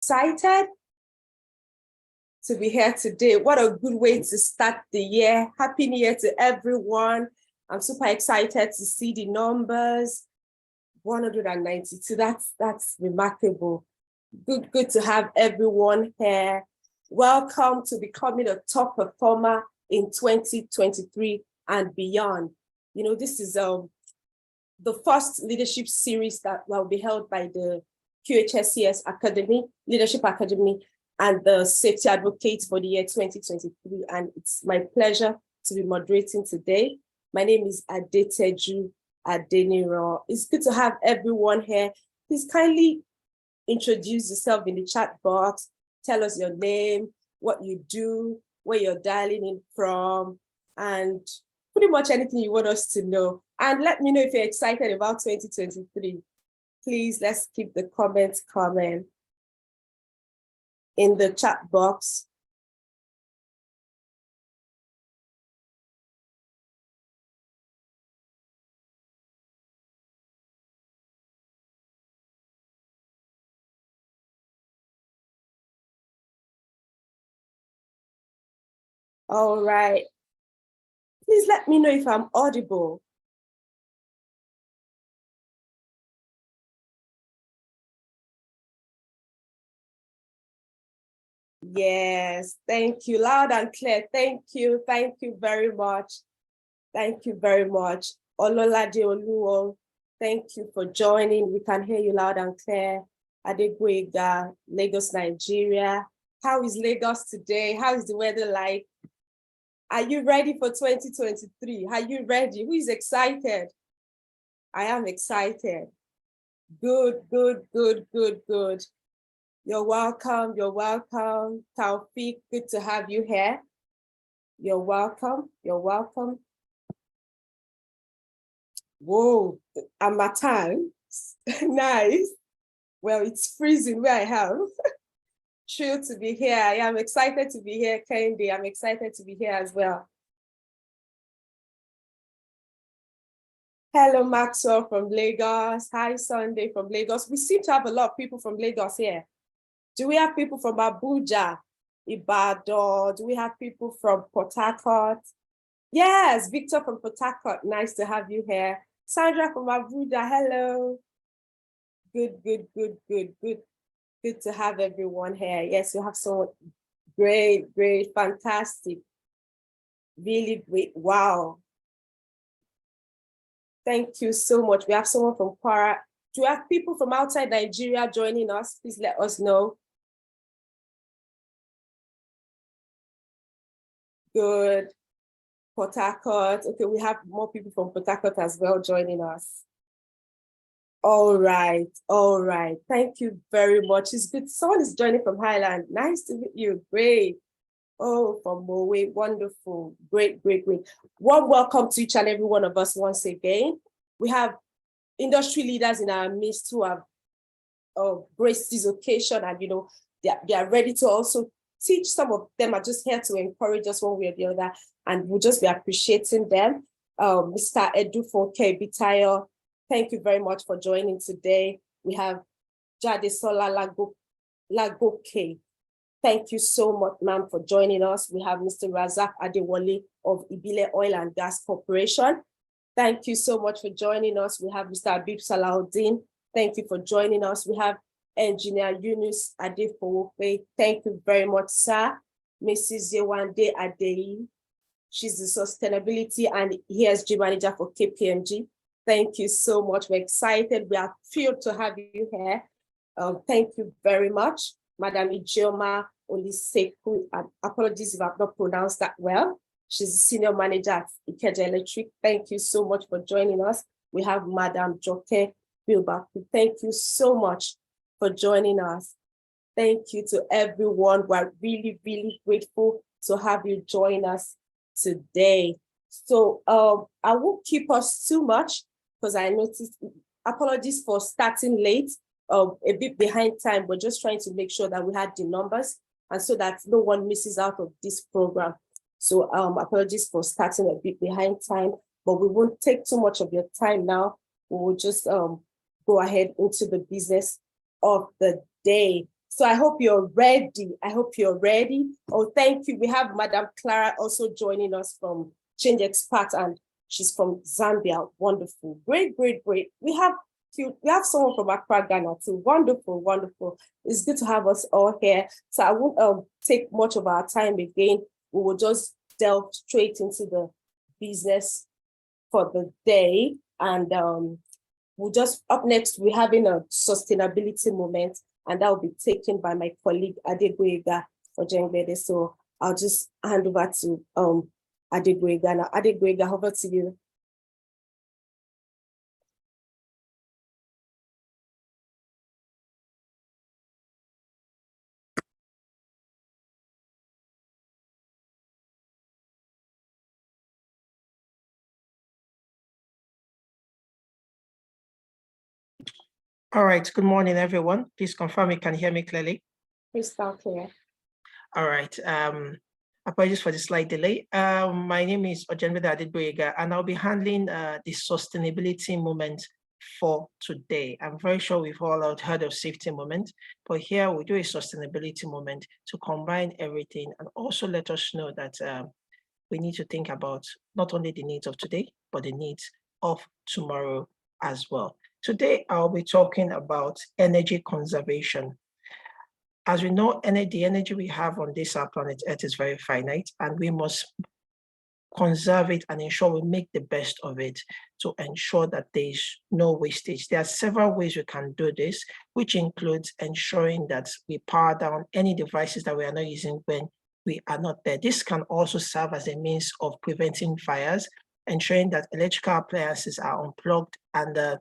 Excited to be here today. What a good way to start the year. Happy New Year to everyone. I'm super excited to see the numbers. 192, that's remarkable. Good to have everyone here. Welcome to becoming a top performer in 2023 and beyond. You know, this is the first leadership series that will be held by the QHSCS Academy, Leadership Academy, and the Safety Advocates for the year 2023. And it's my pleasure to be moderating today. My name is Adeteju Adeniro. It's good to have everyone here. Please kindly introduce yourself in the chat box. Tell us your name, what you do, where you're dialing in from, and pretty much anything you want us to know. And let me know if you're excited about 2023. Please, let's keep the comments coming in the chat box. All right. Please let me know if I'm audible. Yes, thank you. Loud and clear. Thank you. Thank you very much. Thank you very much. Ololade Oluwo, thank you for joining. We can hear you loud and clear. Adegwega, Lagos, Nigeria. How is Lagos today? How is the weather like? Are you ready for 2023? Are you ready? Who is excited? I am excited. Good. You're welcome. Taufik, good to have you here. You're welcome. Whoa, Amatan, nice. Well, it's freezing where I am. Thrilled to be here. I am excited to be here, Kendi. I'm excited to be here as well. Hello, Maxwell from Lagos. Hi, Sunday from Lagos. We seem to have a lot of people from Lagos here. Do we have people from Abuja, Ibadan? Do we have people from Port Harcourt? Yes, Victor from Port Harcourt. Nice to have you here. Sandra from Abuja, hello. Good to have everyone here. Yes, you have so great, fantastic, really great. Wow. Thank you so much. We have someone from Kwara. Do you have people from outside Nigeria joining us? Please let us know. Good. Port Harcourt. Okay, we have more people from Port Harcourt as well joining us. All right. Thank you very much. It's good. Someone is joining from Highland. Nice to meet you. Great. Oh, from Mowe. Wonderful. Great. Warm welcome to each and every one of us once again. We have industry leaders in our midst who have graced this occasion, and they are ready to also teach. Some of them are just here to encourage us one way or the other, and we'll just be appreciating them. Mr. Edu Fonke Bitayo, thank you very much for joining today. We have Jadesola Lagoke. Thank you so much, ma'am, for joining us. We have Mr. Razak Adewale of Ibile Oil and Gas Corporation. Thank you so much for joining us. We have Mr. Abib Salahuddin. Thank you for joining us. We have Engineer Yunus Adefowope. Thank you very much, sir. Mrs. Yewande Adeyi. She's the Sustainability and ESG Manager for KPMG. Thank you so much. We're excited. We are thrilled to have you here. Thank you very much. Madam Ijeoma Oliseku, and apologies if I've not pronounced that well. She's the Senior Manager at Ikeja Electric. Thank you so much for joining us. We have Madam Joke Bilba. Thank you so much for joining us. Thank you to everyone. We're really grateful to have you join us today. So I won't keep us too much because I noticed, apologies for starting late, a bit behind time. We're just trying to make sure that we had the numbers and so that no one misses out of this program. So apologies for starting a bit behind time, but we won't take too much of your time now. We will just go ahead into the business of the day. So I hope you're ready. I hope you're ready. Oh, thank you. We have Madam Clara also joining us from Change Expert, and she's from Zambia. Wonderful. Great, great, great. We have someone from Accra, Ghana too. Wonderful, wonderful. It's good to have us all here. So I won't take much of our time again. We will just delve straight into the business for the day. And we'll just, up next, we're having a sustainability moment, and that will be taken by my colleague Adegboyega Ojengbede. So I'll just hand over to Adegboyega now. Adegboyega, over to you. All right, good morning, everyone. Please confirm you can hear me clearly. Crystal clear. All right, apologies for the slight delay. My name is Ojengbede Adegboyega, and I'll be handling the sustainability moment for today. I'm very sure we've all heard of safety moment, but here we do a sustainability moment to combine everything and also let us know that we need to think about not only the needs of today, but the needs of tomorrow as well. Today, I'll be talking about energy conservation. As we know, the energy we have on this our planet Earth is very finite, and we must conserve it and ensure we make the best of it to ensure that there's no wastage. There are several ways we can do this, which includes ensuring that we power down any devices that we are not using when we are not there. This can also serve as a means of preventing fires, ensuring that electrical appliances are unplugged and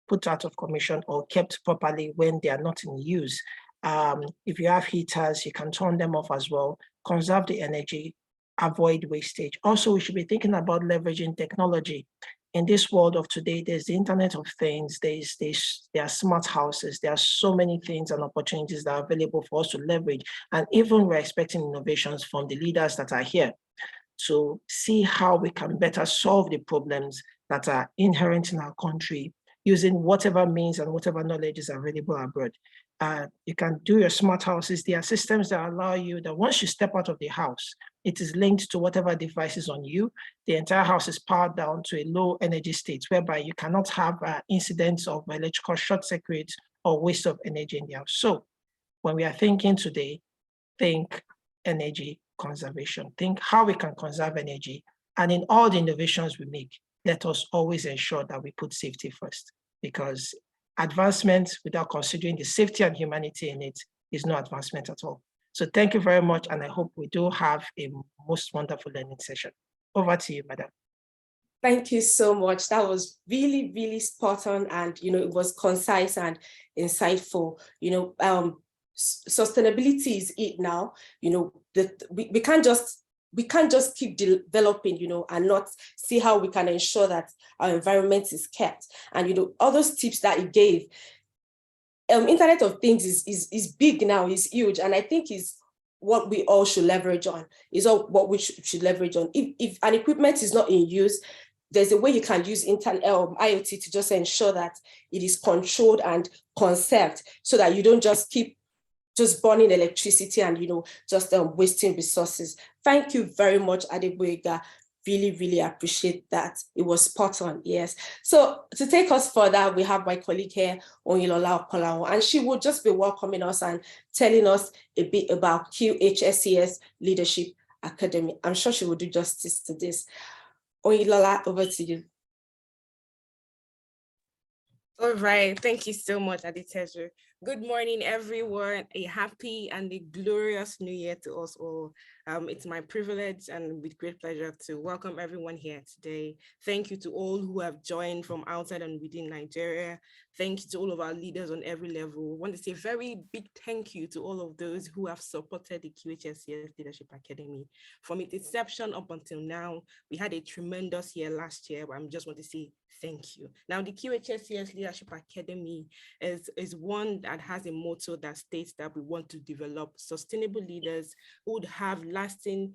put out of commission or kept properly when they are not in use. If you have heaters, you can turn them off as well. Conserve the energy, avoid wastage. Also, we should be thinking about leveraging technology. In this world of today, there's the Internet of Things, there are smart houses, there are so many things and opportunities that are available for us to leverage. And even we're expecting innovations from the leaders that are here to see how we can better solve the problems that are inherent in our country using whatever means and whatever knowledge is available abroad. You can do your smart houses. There are systems that allow you that once you step out of the house, it is linked to whatever device is on you. The entire house is powered down to a low energy state, whereby you cannot have incidents of electrical short circuit or waste of energy in the house. So when we are thinking today, think energy conservation. Think how we can conserve energy. And in all the innovations we make, let us always ensure that we put safety first, because advancement without considering the safety and humanity in it is no advancement at all. So thank you very much. And I hope we do have a most wonderful learning session. Over to you, madam. Thank you so much. That was really, really spot on. And, it was concise and insightful. Sustainability is it now. We can't just keep developing, and not see how we can ensure that our environment is kept. And, all those tips that he gave, Internet of Things is big now, is huge. And I think is what we all should leverage on, is all what we should leverage on. If an equipment is not in use, there's a way you can use IoT to just ensure that it is controlled and conserved, so that you don't just keep just burning electricity and, just wasting resources. Thank you very much, Adegboyega. Really, really appreciate that. It was spot on, yes. So to take us further, we have my colleague here, Onyilola Okolawo, and she will just be welcoming us and telling us a bit about QHSCS Leadership Academy. I'm sure she will do justice to this. Onyilola, over to you. All right, thank you so much, Aditeju. Good morning, everyone. A happy and a glorious new year to us all. It's my privilege and with great pleasure to welcome everyone here today. Thank you to all who have joined from outside and within Nigeria. Thank you to all of our leaders on every level. I want to say a very big thank you to all of those who have supported the QHSCS Leadership Academy. From its inception up until now, we had a tremendous year last year, but I just want to say thank you. Now, the QHSCS Leadership Academy is one that has a motto that states that we want to develop sustainable leaders who would have lasting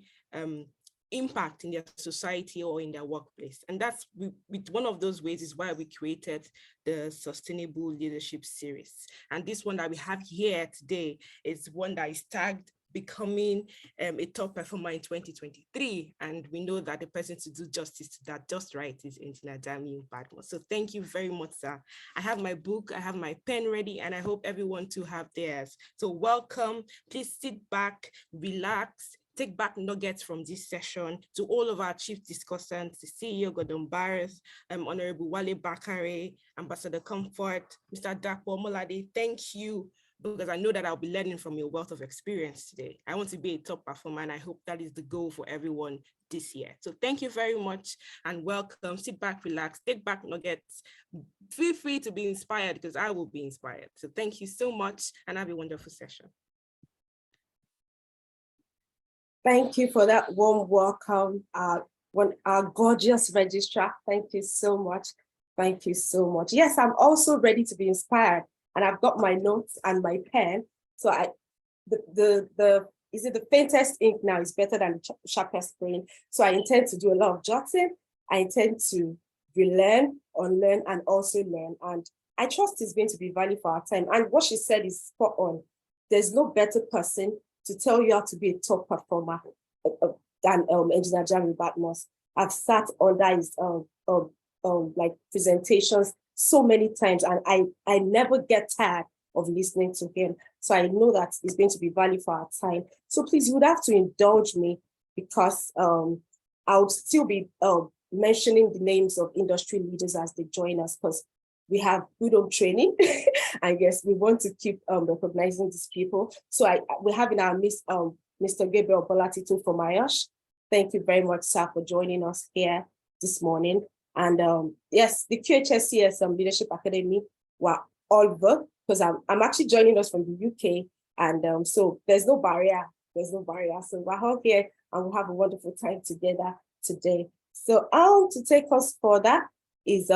impact in their society or in their workplace. And that's with one of those ways is why we created the Sustainable Leadership Series. And this one that we have here today is one that is tagged becoming a top performer in 2023. And we know that the person to do justice to that just right is Engineer Jamiu Badmo. So thank you very much, sir. I have my book, I have my pen ready, and I hope everyone to have theirs. So welcome, please sit back, relax, take back nuggets from this session. To all of our chief discussants, the CEO Gordon Barres, Honorable Wale Bakare, Ambassador Comfort, Mr. Dapo Molade, thank you, because I know that I'll be learning from your wealth of experience today. I want to be a top performer, and I hope that is the goal for everyone this year. So thank you very much and welcome. Sit back, relax, take back nuggets. Feel free to be inspired because I will be inspired. So thank you so much and have a wonderful session. Thank you for that warm welcome, our gorgeous registrar. Thank you so much. Thank you so much. Yes, I'm also ready to be inspired, and I've got my notes and my pen. So is it the faintest ink now is better than the sharpest pen. So I intend to do a lot of jotting. I intend to relearn, unlearn, and also learn. And I trust it's going to be value for our time. And what she said is spot on. There's no better person to tell you how to be a top performer than Engineer Jamiu Badmo. I've sat under his like presentations so many times, and I never get tired of listening to him. So I know that it's going to be value for our time. So please, you would have to indulge me because I would still be mentioning the names of industry leaders as they join us, because we have good home training. I guess we want to keep recognizing these people. So we have in our midst Mr. Gabriel Bolatito from IOSH. Thank you very much, sir, for joining us here this morning. And yes, the QHSCS Leadership Academy were all over, because I'm actually joining us from the UK. And so there's no barrier. There's no barrier. So we're all here and we'll have a wonderful time together today. So to take us further is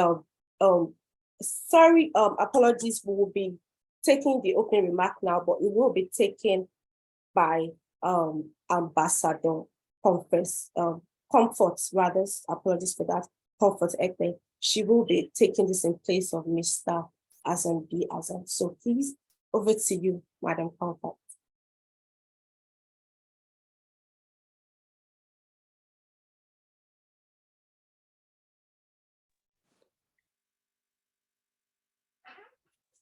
apologies, we will be taking the opening remark now, but it will be taken by Ambassador Comfort, rather, apologies for that, Comfort Ekpe. She will be taking this in place of Mr. Azan B. Azan. So please, over to you, Madam Comfort.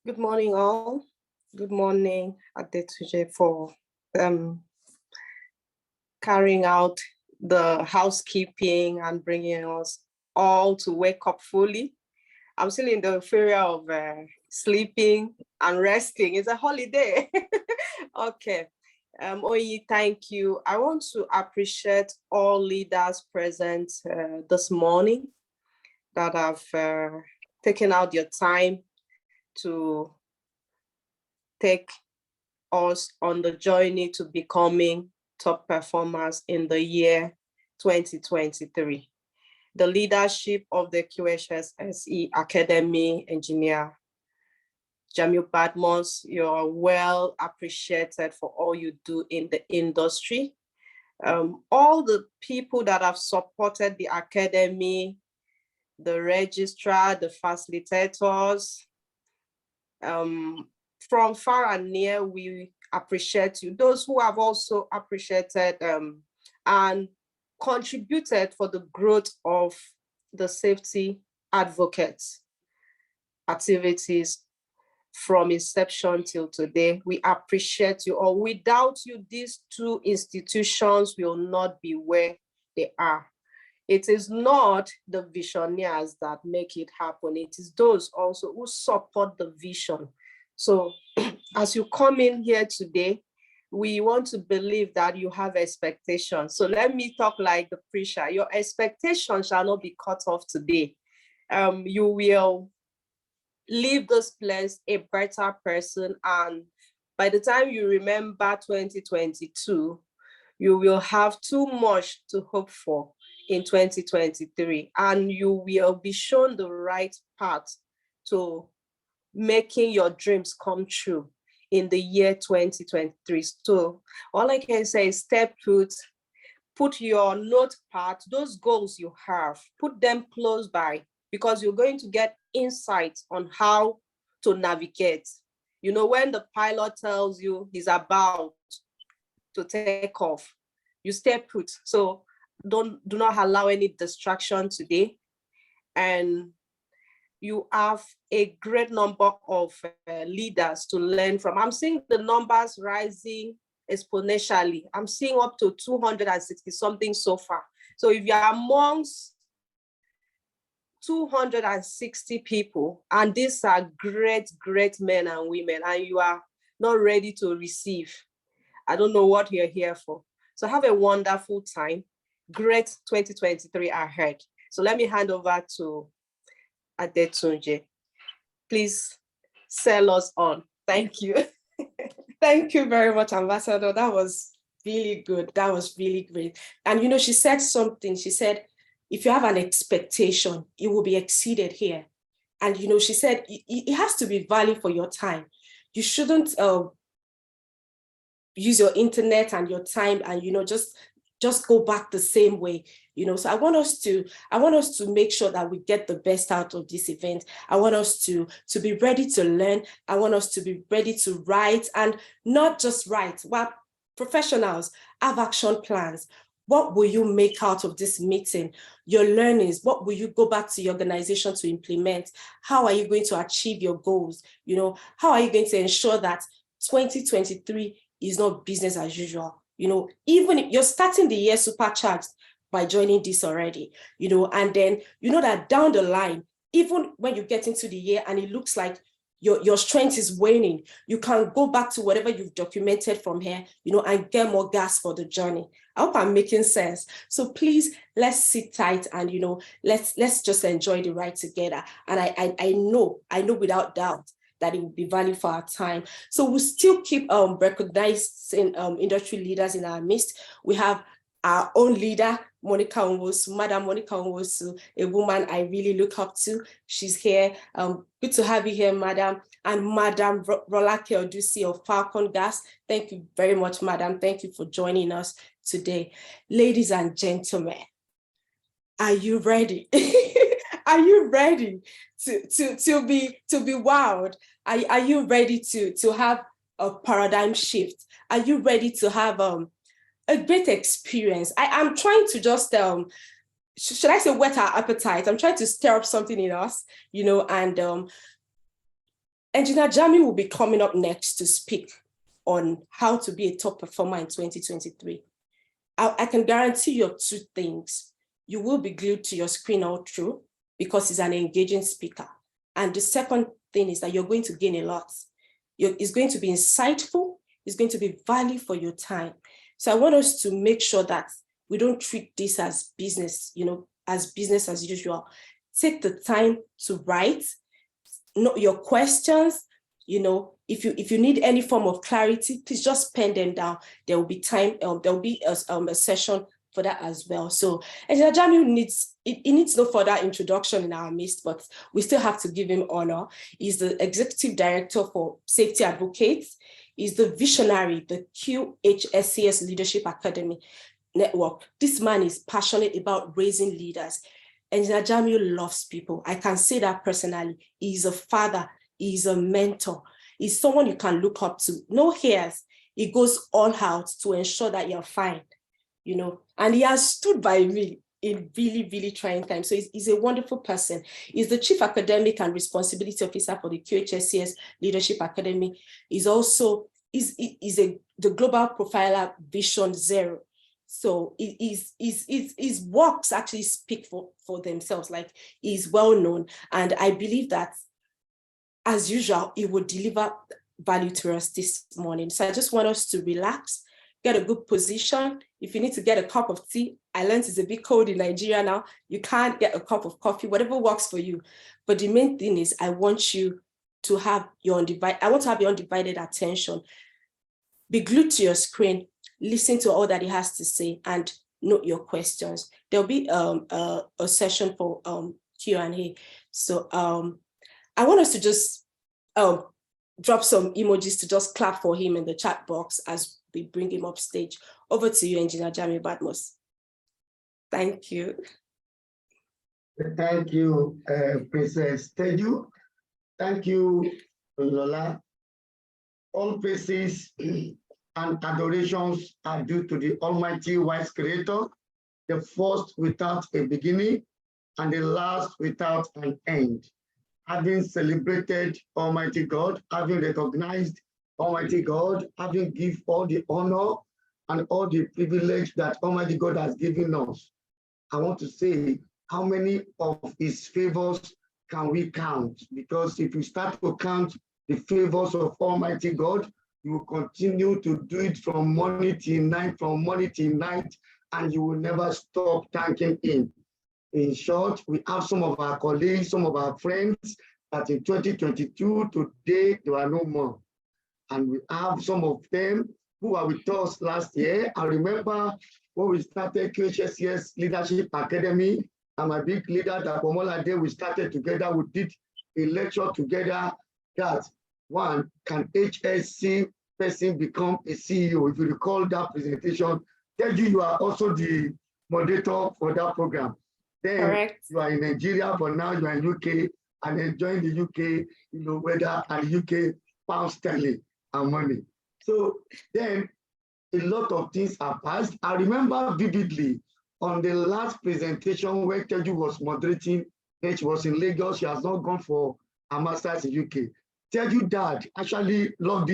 Good morning, all. Good morning, Adetuje, for carrying out the housekeeping and bringing us all to wake up fully. I'm still in the area of sleeping and resting. It's a holiday. Okay. Oyi, thank you. I want to appreciate all leaders present this morning that have taken out your time to take us on the journey to becoming top performers in the year 2023. The leadership of the QHSSE Academy, Engineer Jamiu Badmo, you're well appreciated for all you do in the industry. All the people that have supported the academy, the registrar, the facilitators, from far and near, we appreciate you. Those who have also appreciated and contributed for the growth of the safety advocates activities from inception till today. We appreciate you all. Without you, these two institutions will not be where they are. It is not the visionaries that make it happen. It is those also who support the vision. So as you come in here today, we want to believe that you have expectations. So let me talk like the preacher. Your expectations shall not be cut off today. You will leave this place a better person. And by the time you remember 2022, you will have too much to hope for in 2023. And you will be shown the right path to making your dreams come true in the year 2023. So all I can say is step put, put your notepad, those goals you have, put them close by, because you're going to get insights on how to navigate. You know, when the pilot tells you he's about to take off, you stay put. So do not allow any distraction today. And you have a great number of leaders to learn from. I'm seeing the numbers rising exponentially. I'm seeing up to 260 something so far. So if you're amongst 260 people, and these are great, great men and women, and you are not ready to receive, I don't know what you're here for. So have a wonderful time. Great 2023 ahead. So let me hand over to Adetunji. Please sell us on. Thank you. Thank you very much, Ambassador. That was really good. That was really great. And you know, she said something. She said, if you have an expectation, it will be exceeded here. And you know, she said, it has to be value for your time. You shouldn't use your internet and your time and, you know, just go back the same way, you know. So I want us to make sure that we get the best out of this event. I want us to be ready to learn. I want us to be ready to write, and not just write. Well, professionals have action plans. What will you make out of this meeting? Your learnings, what will you go back to your organization to implement? How are you going to achieve your goals? You know, how are you going to ensure that 2023 is not business as usual? You know, even if you're starting the year supercharged by joining this already, you know, and then you know that down the line, even when you get into the year and it looks like your strength is waning, you can go back to whatever you've documented from here, you know, and get more gas for the journey. I hope I'm making sense. So please, let's sit tight and, you know, let's just enjoy the ride together. And I know without doubt that it will be value for our time. So we'll still keep recognizing industry leaders in our midst. We have our own leader, Monica Nwosu, Madam Monica Nwosu, a woman I really look up to. She's here. Good to have you here, Madam. And Madam Rolake Odusi of Falcon Gas. Thank you very much, Madam. Thank you for joining us today. Ladies and gentlemen, are you ready? Are you ready to be wowed? Are you ready to have a paradigm shift? Are you ready to have a great experience? I'm trying to just should I say whet our appetite? I'm trying to stir up something in us, you know, and Engineer Jami will be coming up next to speak on how to be a top performer in 2023. I can guarantee you two things. You will be glued to your screen all through because he's an engaging speaker. And the second thing is that you're going to gain a lot. It's going to be insightful. It's going to be value for your time. So I want us to make sure that we don't treat this as business, you know, as business as usual. Take the time to write, note your questions. You know, if you need any form of clarity, please just pen them down. There will be time, there will be a session for that as well. So Engineer Jami needs no further introduction in our midst, but we still have to give him honor. He's the Executive Director for Safety Advocates. He's the visionary, the QHSCS Leadership Academy Network. This man is passionate about raising leaders. Engineer Jami loves people. I can say that personally. He's a father. He's a mentor. He's someone you can look up to. No hairs. He goes all out to ensure that you're fine, you know, and he has stood by me in really, really trying times. So he's a wonderful person. He's the Chief Academic and Responsibility Officer for the QHSCS Leadership Academy. He's also the Global Profiler Vision Zero. So his works actually speak for themselves. Like, he's well known. And I believe that, as usual, he will deliver value to us this morning. So I just want us to relax, get a good position. If you need to get a cup of tea, I learned it's a bit cold in Nigeria now. You can't get a cup of coffee, whatever works for you. But the main thing is, I want you to have your undivided attention. Be glued to your screen, listen to all that he has to say, and note your questions. There'll be a session for Q&A. So I want us to just drop some emojis to just clap for him in the chat box as we bring him up stage. Over to you, Engineer Jami Badmus. Thank you. Thank you, Princess Teju. Thank you, Lola. All praises and adorations are due to the Almighty Wise Creator, the first without a beginning and the last without an end. Having celebrated Almighty God, having recognized Almighty God, having given all the honor and all the privilege that Almighty God has given us, I want to say, how many of his favors can we count? Because if you start to count the favors of Almighty God, you will continue to do it from morning till night, and you will never stop thanking him. In short, we have some of our colleagues, some of our friends that in 2022, today, there are no more. And we have some of them who were with us last year. I remember when we started QHSCS Leadership Academy, and my big leader, Dapomola Day, we started together, we did a lecture together that one, can HSC person become a CEO? If you recall that presentation, tell you are also the moderator for that program. Then Correct. you are in Nigeria, but now you are in UK and enjoying the UK, weather and UK pound sterling and money. So then a lot of things are passed. I remember vividly on the last presentation where Teju was moderating, and she was in Lagos. She has not gone for a master's in UK. Teju dad actually logged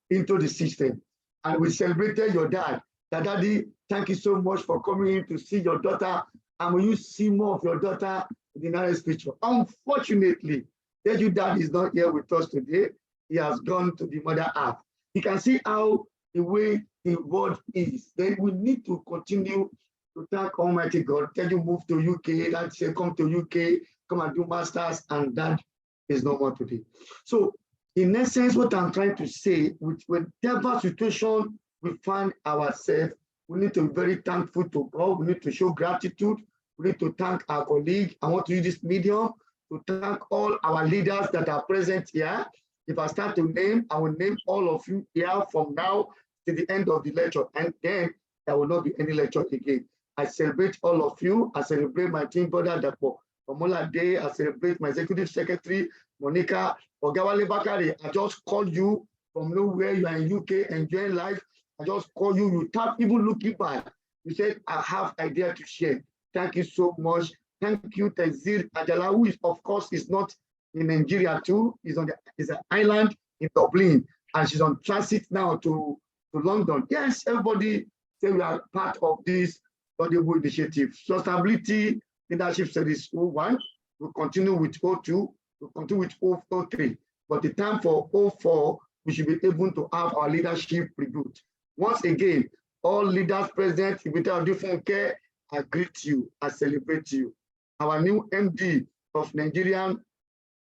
into the system, and we celebrated your dad. Daddy, thank you so much for coming in to see your daughter. And when you see more of your daughter in the next picture. Unfortunately, Teju dad is not here with us today. He has gone to the mother earth. You can see how the way the world is. Then we need to continue to thank Almighty God. Teju moved to UK, that said, come to UK, come and do masters, and that is no more today. So in essence, what I'm trying to say, with whatever situation we find ourselves, we need to be very thankful to God. We need to show gratitude. We need to thank our colleague. I want to use this medium to thank all our leaders that are present here. If I start to name, I will name all of you here from now to the end of the lecture, and then there will not be any lecture again. I celebrate all of you. I celebrate my team brother Dapo Omola Day. I celebrate my executive secretary, Monica Ogawale Bakari. I just called you from nowhere. You are in UK enjoying life. I just called you. You tap even looking back. You said, I have idea to share. Thank you so much. Thank you, Tezir Ajala, who is, of course, is not in Nigeria too. Is an island in Dublin, and she's on transit now to London. Yes, everybody say we are part of this valuable initiative. Sustainability Leadership Studies 01, we'll continue with 02, we'll continue with 03. But the time for 04, we should be able to have our leadership reboot. Once again, all leaders present, without different care, I greet you, I celebrate you. Our new MD of Nigerian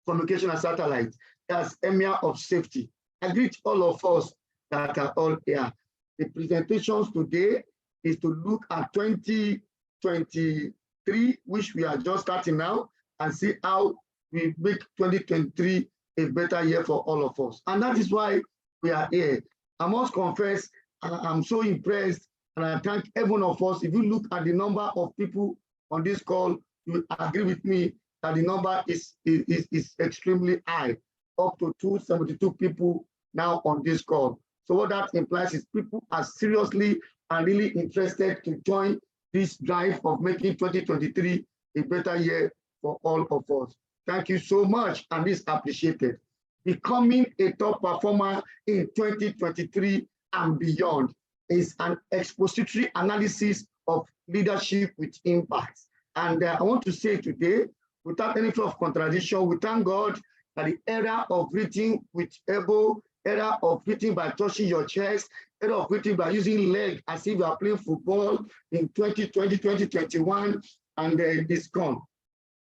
Communication and Satellite, as Emir of Safety. I greet all of us that are all here. The presentations today is to look at 2023, which we are just starting now, and see how we make 2023 a better year for all of us. And that is why we are here. I must confess, I'm so impressed, and I thank every one of us. If you look at the number of people on this call, you will agree with me that the number is extremely high, up to 272 people now on this call. So what that implies is people are seriously and really interested to join this drive of making 2023 a better year for all of us. Thank you so much, and this is appreciated. Becoming a top performer in 2023 and beyond is an expository analysis of leadership with impact. And I want to say today, without any sort of contradiction, we thank God that the era of reading with elbow, era of reading by touching your chest, era of reading by using leg as if you are playing football in 2020, 2021, and it's gone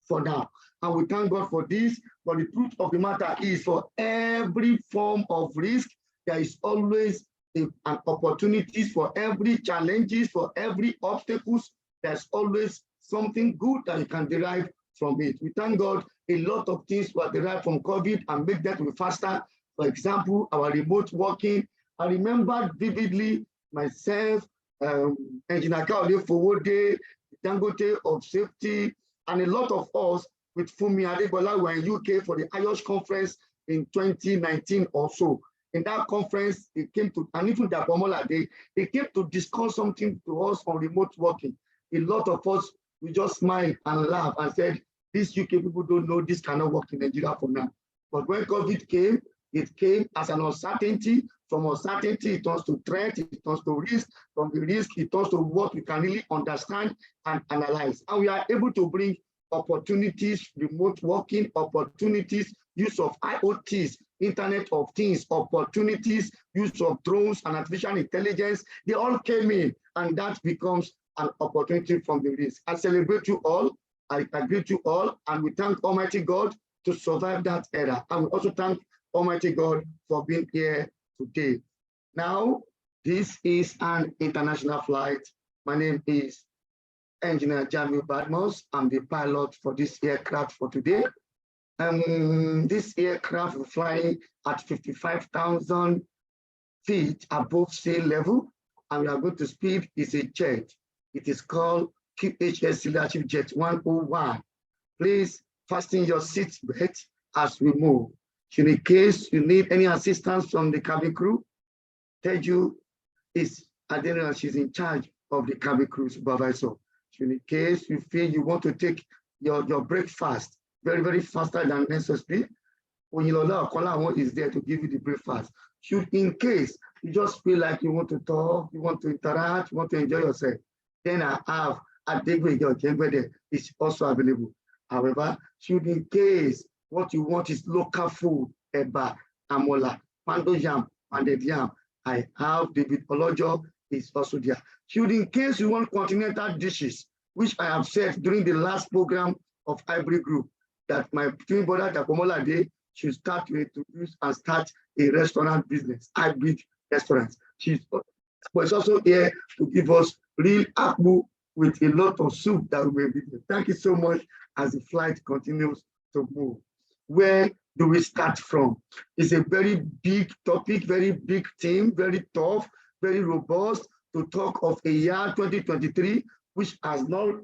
for now. And we thank God for this, but the truth of the matter is for every form of risk, there is always an opportunity. For every challenges, for every obstacles, there's always something good that you can derive from it. We thank God a lot of things were derived from COVID and make that faster. For example, our remote working. I remember vividly myself, Engineer Kaole Fowode, Dangote of safety, and a lot of us with Fumi Adebola were in UK for the IOSH conference in 2019 or so. In that conference, they came to, and even the Abomola, they came to discuss something to us on remote working. A lot of us, we just smiled and laughed and said, these UK people don't know this cannot work in Nigeria for now. But when COVID came, it came as an uncertainty. From uncertainty, it turns to threat, it turns to risk. From the risk, it turns to what we can really understand and analyze. And we are able to bring opportunities, remote working opportunities, use of IoTs, Internet of Things, opportunities, use of drones and artificial intelligence. They all came in, and that becomes an opportunity from the risk. I celebrate you all. I greet you all, and we thank Almighty God to survive that era. And we also thank Almighty God for being here today. Now, this is an international flight. My name is Engineer Jamil Badmos. I'm the pilot for this aircraft for today. This aircraft will fly at 55,000 feet above sea level, and we are going to speed is a jet. It is called QHS Leadership Jet 101. Please fasten your seat belt as we move. In case you need any assistance from the cabin crew, Teju is Adena, she's in charge of the cabin crew supervisor. In case you feel you want to take your breakfast very, very faster than necessary, Oyinlola Okola is there to give you the breakfast. Should in case you just feel like you want to talk, you want to interact, you want to enjoy yourself, then I have Adegbe is also available. However, should in case what you want is local food, eba, amola, pando yam, pounded yam, I have David Olojo is also there. Should in case you want continental dishes, which I have said during the last program of Hybrid Group, that my twin brother Dapomola Day should start to introduce and start a restaurant business, Hybrid restaurants. She's also here to give us real akpu with a lot of soup that we will be. Thank you so much as the flight continues to move. Where do we start from? It's a very big topic, very big theme, very tough, very robust to talk of a year 2023, which has not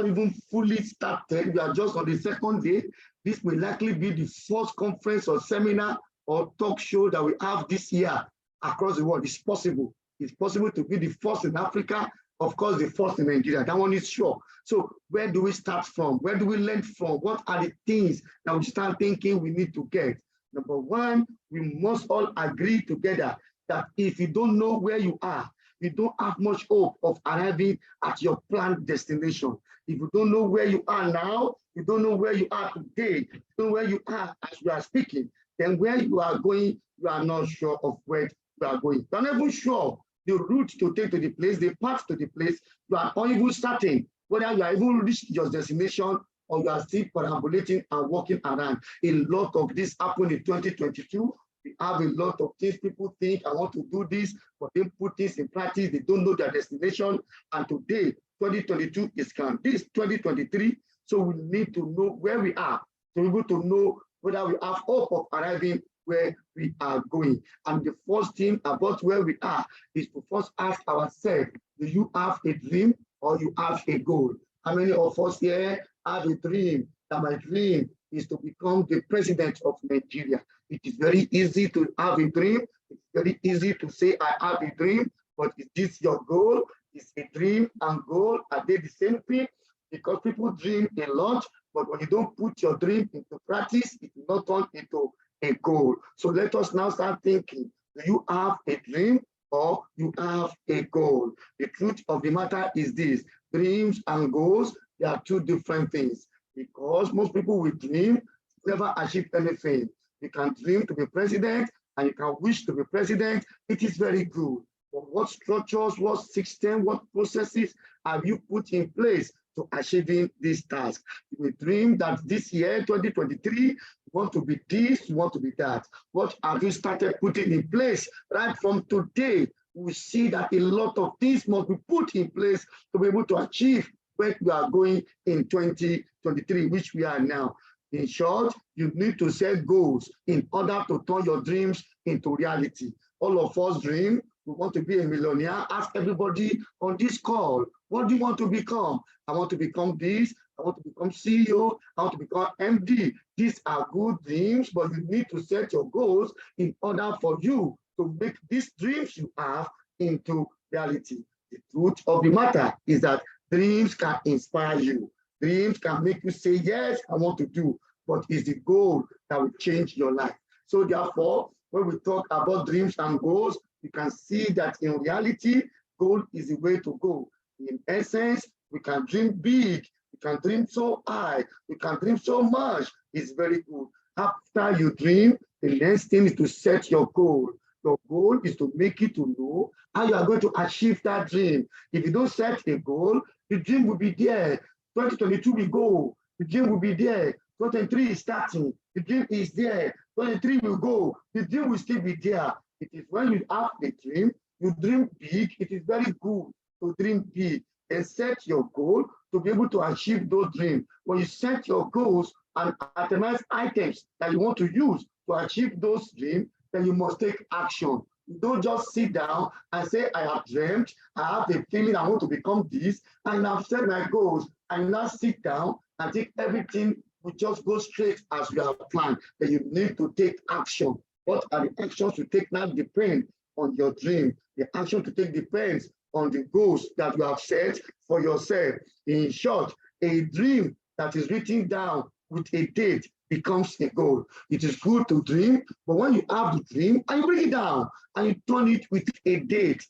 even fully started. We are just on the second day. This will likely be the first conference or seminar or talk show that we have this year across the world. It's possible. It's possible to be the first in Africa, of course, the first in Nigeria. That one is sure. So where do we start from? Where do we learn from? What are the things that we start thinking we need to get? Number one, we must all agree together that if you don't know where you are, you don't have much hope of arriving at your planned destination. If you don't know where you are now, you don't know where you are today, you don't know where you are as we are speaking, then where you are going, you are not sure of where you are going. You are not even sure the route to take to the place, the path to the place, you are not even starting, whether you are even reached your destination or you are still perambulating and walking around. A lot of this happened in 2022. We have a lot of things people think, I want to do this, but they put this in practice, they don't know their destination. And today, 2022 is gone. This is 2023, so we need to know where we are, to be able to know whether we have hope of arriving where we are going. And the first thing about where we are is to first ask ourselves, do you have a dream or you have a goal? How many of us here have a dream? That my dream is to become the president of Nigeria. It is very easy to have a dream. It's very easy to say, I have a dream, but is this your goal? Is a dream and goal, are they the same thing? Because people dream a lot, but when you don't put your dream into practice, it will not turn into a goal. So let us now start thinking, do you have a dream or you have a goal? The truth of the matter is this, dreams and goals, they are two different things. Because most people will dream, never achieve anything. You can dream to be president and you can wish to be president. It is very good. But what structures, what system, what processes have you put in place to achieving this task? You will dream that this year, 2023, you want to be this, you want to be that. What have you started putting in place right from today? We see that a lot of things must be put in place to be able to achieve where we are going in 2023, which we are now. In short, you need to set goals in order to turn your dreams into reality. All of us dream, we we want to be a millionaire. Ask everybody on this call, what do you want to become? I want to become this. I want to become CEO. I want to become MD. These are good dreams, but you need to set your goals in order for you to make these dreams you have into reality. The truth of the matter is that dreams can inspire you. Dreams can make you say, yes, I want to do, but it's the goal that will change your life. So therefore, when we talk about dreams and goals, you can see that in reality, goal is the way to go. In essence, we can dream big, we can dream so high, we can dream so much. It's very good. After you dream, the next thing is to set your goal. Your goal is to make it to know how you are going to achieve that dream. If you don't set a goal, the dream will be there. 2022 will go, the dream will be there. 2023 is starting, the dream is there. 2023 will go, the dream will still be there. It is when you have a dream, you dream big. It is very good to dream big and set your goal to be able to achieve those dreams. When you set your goals and itemize items that you want to use to achieve those dreams, then you must take action. You don't just sit down and say, I have dreamt, I have a feeling I want to become this, and I've set my goals, and now sit down and take everything will just go straight as you have planned. Then you need to take action. What are the actions to take now depend on your dream. The action to take depends on the goals that you have set for yourself. In short, a dream that is written down with a date becomes a goal. It is good to dream, but when you have the dream and you bring it down and you turn it with a date,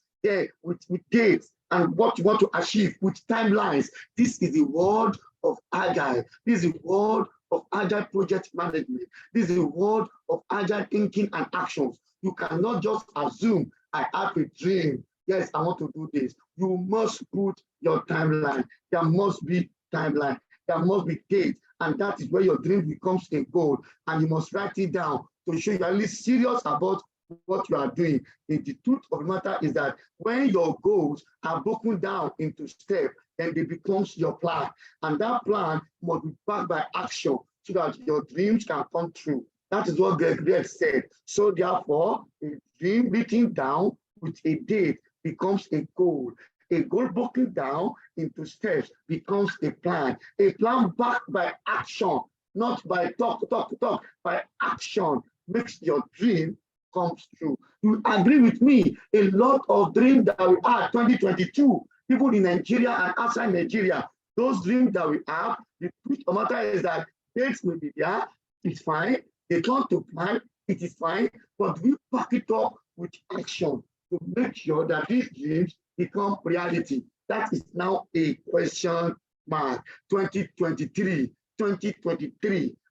with dates and what you want to achieve with timelines, this is the word of Agile. This is the word of Agile project management. This is the word of Agile thinking and actions. You cannot just assume, I have a dream. Yes, I want to do this. You must put your timeline. There must be timeline. There must be date. And that is where your dream becomes a goal. And you must write it down to show you are really serious about what you are doing. And the truth of the matter is that when your goals are broken down into steps, then they becomes your plan. And that plan must be backed by action so that your dreams can come true. That is what Greg said. So therefore, a dream written down with a date becomes a goal. A goal broken down into steps becomes a plan backed by action, not by talk, by action makes your dream comes true. You agree with me? A lot of dreams that we have 2022, people in Nigeria and outside Nigeria, those dreams that we have, the truth of the matter is that dates may be there, it's fine. They turn to plan, it is fine, but we back it up with action to make sure that these dreams become reality. That is now a question mark. 2023,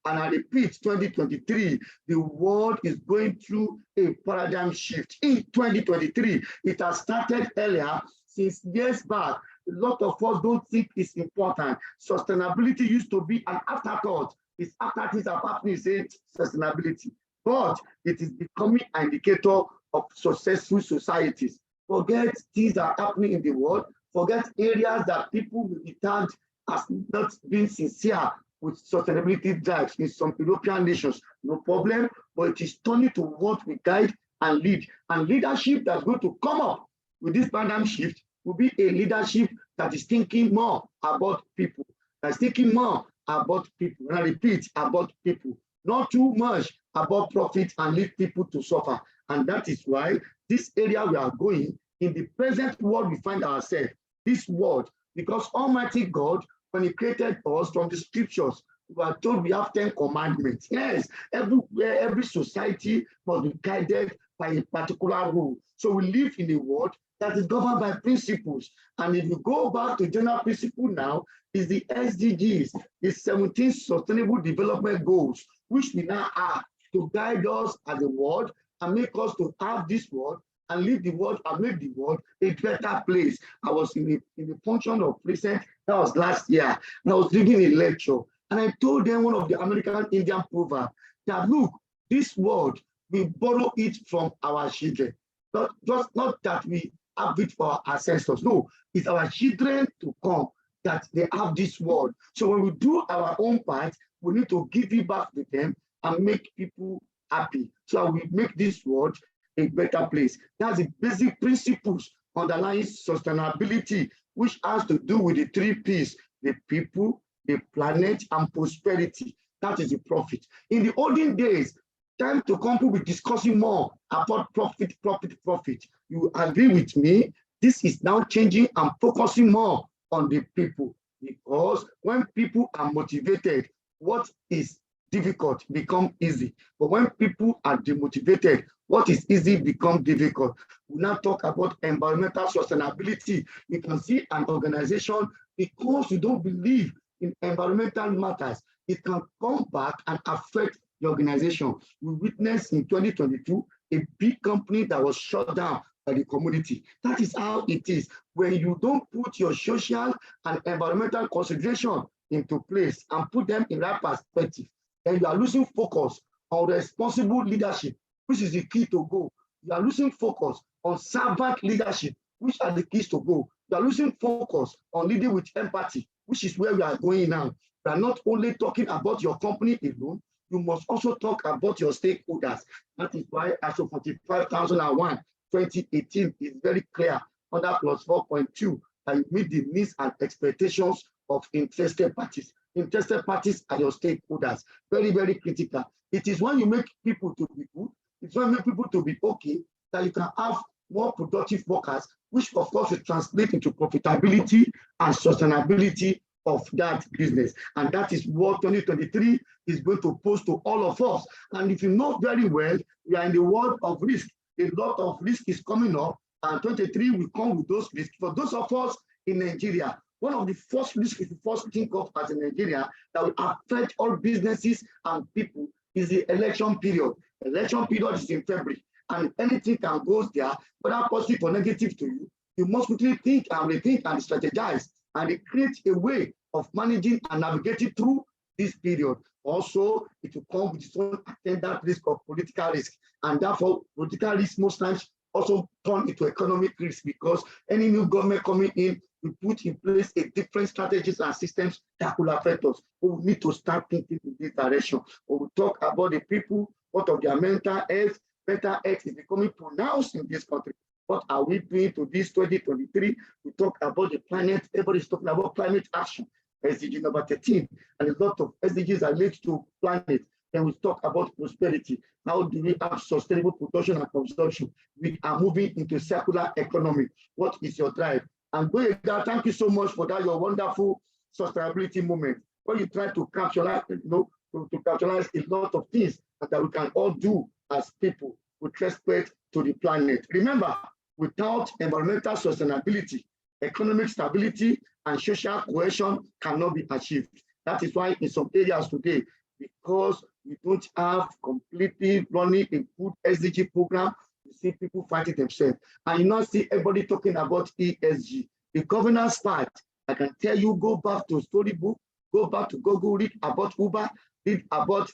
and I repeat, 2023, the world is going through a paradigm shift. In 2023, it has started earlier, since years back. A lot of us don't think it's important. Sustainability used to be an afterthought. It's after things are happening, say sustainability. But it is becoming an indicator of successful societies. Forget things that are happening in the world. Forget areas that people will be tagged as not being sincere with sustainability drives in some European nations. No problem, but it is turning to what we guide and lead. And leadership that's going to come up with this paradigm shift will be a leadership that is thinking more about people, that's thinking more about people. And I repeat, about people, not too much about profit and leave people to suffer. And that is why this area we are going, in the present world we find ourselves, this world, because Almighty God, when He created us from the scriptures, we are told we have 10 commandments. Yes, everywhere, every society must be guided by a particular rule. So we live in a world that is governed by principles. And if you go back to general principle now, is the SDGs, the 17 Sustainable Development Goals, which we now have to guide us as a world and make us to have this world and leave the world and make the world a better place. I was in the function of present, that was last year, and I was reading a lecture, and I told them one of the American Indian proverbs that, look, this world, we borrow it from our children. Not that we have it for our ancestors. No, it's our children to come that they have this world. So when we do our own part, we need to give it back to them and make people happy. So we make this world a better place. That's the basic principles underlying sustainability, which has to do with the 3 P's: the people, the planet, and prosperity. That is the profit. In the olden days, time to come, we'll be discussing more about profit, profit, profit. You agree with me? This is now changing and focusing more on the people, because when people are motivated, what is difficult become easy. But when people are demotivated, what is easy become difficult. We now talk about environmental sustainability. You can see an organization, because you don't believe in environmental matters, it can come back and affect the organization. We witnessed in 2022 a big company that was shut down by the community. That is how it is. When you don't put your social and environmental consideration into place and put them in that perspective, then you are losing focus on responsible leadership, which is the key to go. You are losing focus on servant leadership, which are the keys to go. You are losing focus on leading with empathy, which is where we are going now. We are not only talking about your company alone, you must also talk about your stakeholders. That is why ISO 45001 2018 is very clear under clause 4.2 that you meet the needs and expectations of interested parties. Interested parties are your stakeholders. Very, very critical. It is when you make people to be good, it's when you make people to be okay, that you can have more productive workers, which of course will translate into profitability and sustainability of that business. And that is what 2023 is going to pose to all of us. And if you know very well, we are in the world of risk. A lot of risk is coming up, and 2023 will come with those risks. For those of us in Nigeria, one of the first risks we first think of as in Nigeria that will affect all businesses and people is the election period. Election period is in February, and anything can go there, whether positive or negative to you. You must quickly think and rethink and strategize and create a way of managing and navigating through this period. Also, it will come with its own attendant risk of political risk, and therefore political risk most times also turn into economic risk, because any new government coming in will put in place a different strategies and systems that will affect us. We need to start thinking in this direction. When we talk about the people, what of their mental health, mental health is becoming pronounced in this country. What are we doing to this 2023? We talk about the planet. Everybody's talking about climate action, SDG number 13, and a lot of SDGs are linked to planet. Then we talk about prosperity. How do we have sustainable production and consumption? We are moving into circular economy. What is your drive? And Boyega, thank you so much for that, your wonderful sustainability moment, where you try to capitalize, to capitalize a lot of things that we can all do as people with respect to the planet. Remember, without environmental sustainability, economic stability and social cohesion cannot be achieved. That is why in some areas today, because we don't have completely running a good SDG program, you see people fighting themselves. And you now see everybody talking about ESG. The governance part, I can tell you, go back to Storybook, go back to Google, read about Uber, read about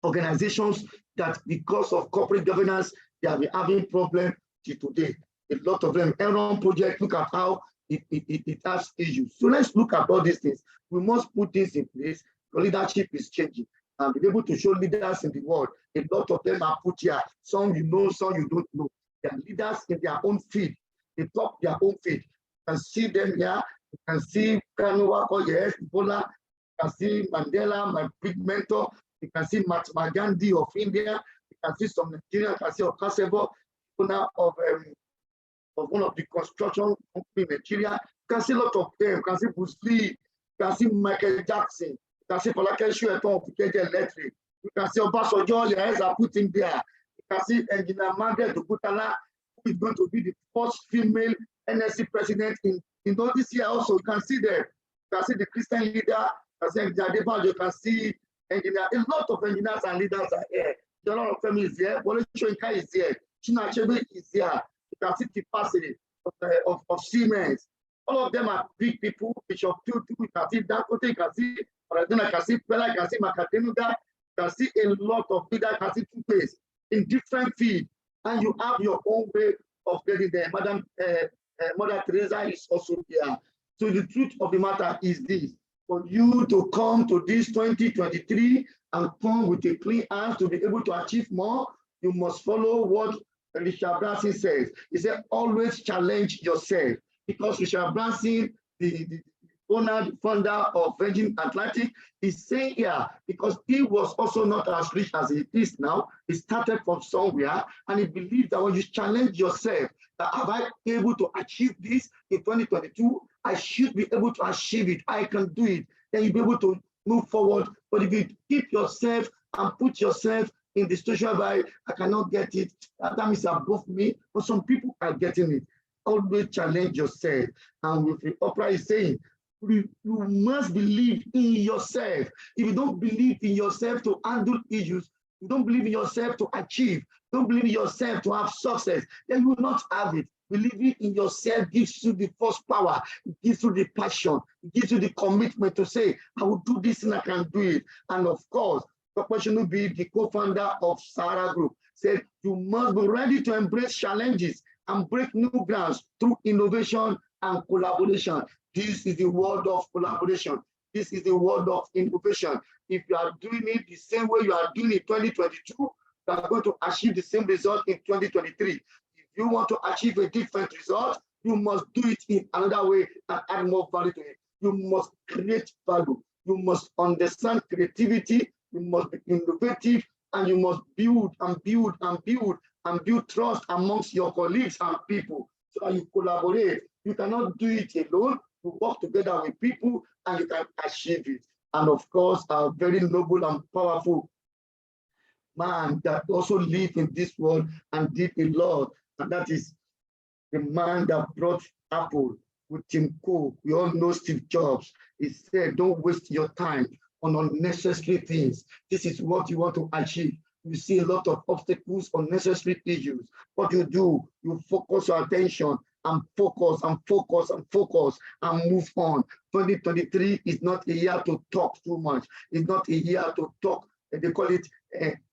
organizations that because of corporate governance, they have been having problems till today. A lot of them, Enron project, look at how it has issues. So let's look at all these things. We must put things in place. The leadership is changing and be able to show leaders in the world. A lot of them are put here. Some you know, some you don't know. They are leaders in their own field. They talk their own field. You can see them here. You can see Kanoa, yes, Ebola. You can see Mandela, my big mentor. You can see Mahatma Gandhi of India. You can see some Nigerian. You can see Okasebo, owner of one of the construction company in Nigeria. You can see a lot of them. You can see Bruce Lee. You can see Michael Jackson. You can see Folake Shueton of KJ Electric. You can see Obasanjo, your eyes are put in there. You can see Engineer Margaret Ogutala, who is going to be the first female NSC president in this year also. You can see them. You can see the Christian leader. You can see Engineer Adebayo. You can see engineer. A lot of engineers and leaders are here. A lot of family is here. Wole Soyinka is here. Chinua Achebe is here. You can see the capacity of Siemens. All of them are big people. Bishop Tutu, you can see Dangote, you can see Maradona, you can see Pella, you can see Makatenuga, you can see a lot of leaders, you can see two-face in different fields. And you have your own way of getting there. Mother Teresa is also here. So the truth of the matter is this: for you to come to this 2023 and come with a clean hands to be able to achieve more, you must follow what Richard Branson says. He said, always challenge yourself, because Richard Branson, the owner, the founder of Virgin Atlantic, is saying here, because he was also not as rich as he is now. He started from somewhere, and he believes that when you challenge yourself, that have I able to achieve this in 2022? I should be able to achieve it. I can do it. Then you'll be able to move forward. But if you keep yourself and put yourself in the situation where I cannot get it, that is above me, but some people are getting it. Always challenge yourself. And with the Oprah is saying, you must believe in yourself. If you don't believe in yourself to handle issues, you don't believe in yourself to achieve, don't believe in yourself to have success, then you will not have it. Believing in yourself gives you the first power, it gives you the passion, it gives you the commitment to say, I will do this and I can do it. And of course, Dr. Shinobi, the co-founder of Sahara Group, said you must be ready to embrace challenges and break new grounds through innovation and collaboration. This is the world of collaboration. This is the world of innovation. If you are doing it the same way you are doing it in 2022, you are going to achieve the same result in 2023. If you want to achieve a different result, you must do it in another way and add more value to it. You must create value. You must understand creativity. You must be innovative, and you must build and build and build and build trust amongst your colleagues and people so that you collaborate. You cannot do it alone. You work together with people and you can achieve it. And of course, a very noble and powerful man that also lived in this world and did a lot, and that is the man that brought Apple with Tim Cook. We all know Steve Jobs. He said, don't waste your time on unnecessary things. This is what you want to achieve. You see a lot of obstacles, unnecessary issues. What you do, you focus your attention and focus and focus and focus and move on. 2023 is not a year to talk too much. It's not a year to talk, they call it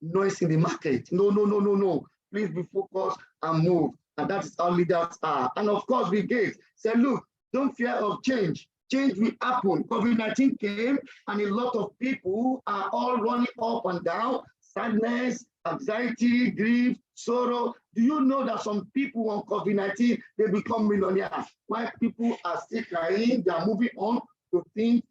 noise in the market. No, no, no, no, no. Please be focused and move. And that is how leaders are. And of course, we Gates said, look, don't fear of change. Change will happen. COVID-19 came, and a lot of people are all running up and down. Sadness, anxiety, grief, sorrow. Do you know that some people on COVID-19, they become millionaires? While people are still crying, they are moving on to think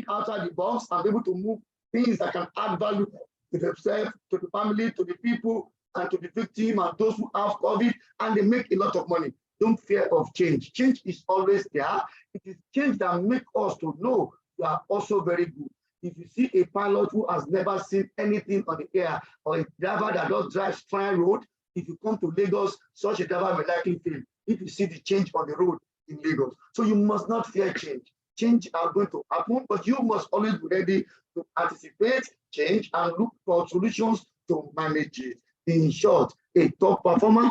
outside the box and be able to move things that can add value to themselves, to the family, to the people, and to the victim and those who have COVID, and they make a lot of money. Don't fear of change. Change is always there. It is change that makes us to know you are also very good. If you see a pilot who has never seen anything on the air, or a driver that just drives fine road, if you come to Lagos, such a driver will likely fail if you see the change on the road in Lagos. So you must not fear change. Change are going to happen, but you must always be ready to anticipate change and look for solutions to manage it. In short, a top performer,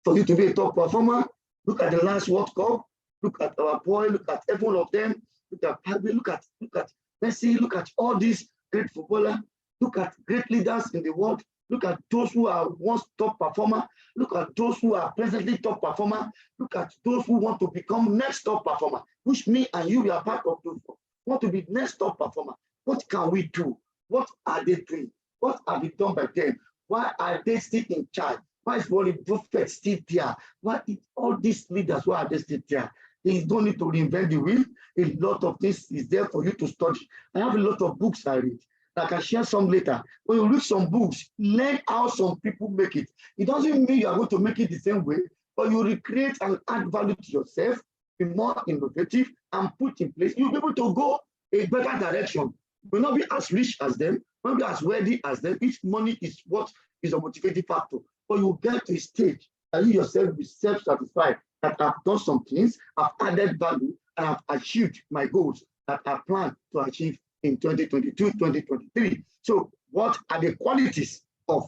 for you to be a top performer, look at the last World Cup, look at our boy, look at every one of them, look at Pagbe, look at Messi, look at all these great footballers, look at great leaders in the world, look at those who are once top performer, look at those who are presently top performer, look at those who want to become next top performer, which me and you are part of those who want to be next top performer. What can we do? What are they doing? What have been done by them? Why are they still in charge? Why is Warren Buffett still there? Why is all these leaders, why are they still there? They don't need to reinvent the wheel. A lot of things is there for you to study. I have a lot of books I read. I can share some later. When you read some books, learn how some people make it. It doesn't mean you are going to make it the same way, but you recreate and add value to yourself, be more innovative, and put in place. You'll be able to go a better direction. You will not be as rich as them, not be as wealthy as them. If money is what is a motivating factor, but you get to a stage that you yourself will be self-satisfied that I've done some things, I've added value, and I've achieved my goals that I plan to achieve in 2022, 2023. So what are the qualities of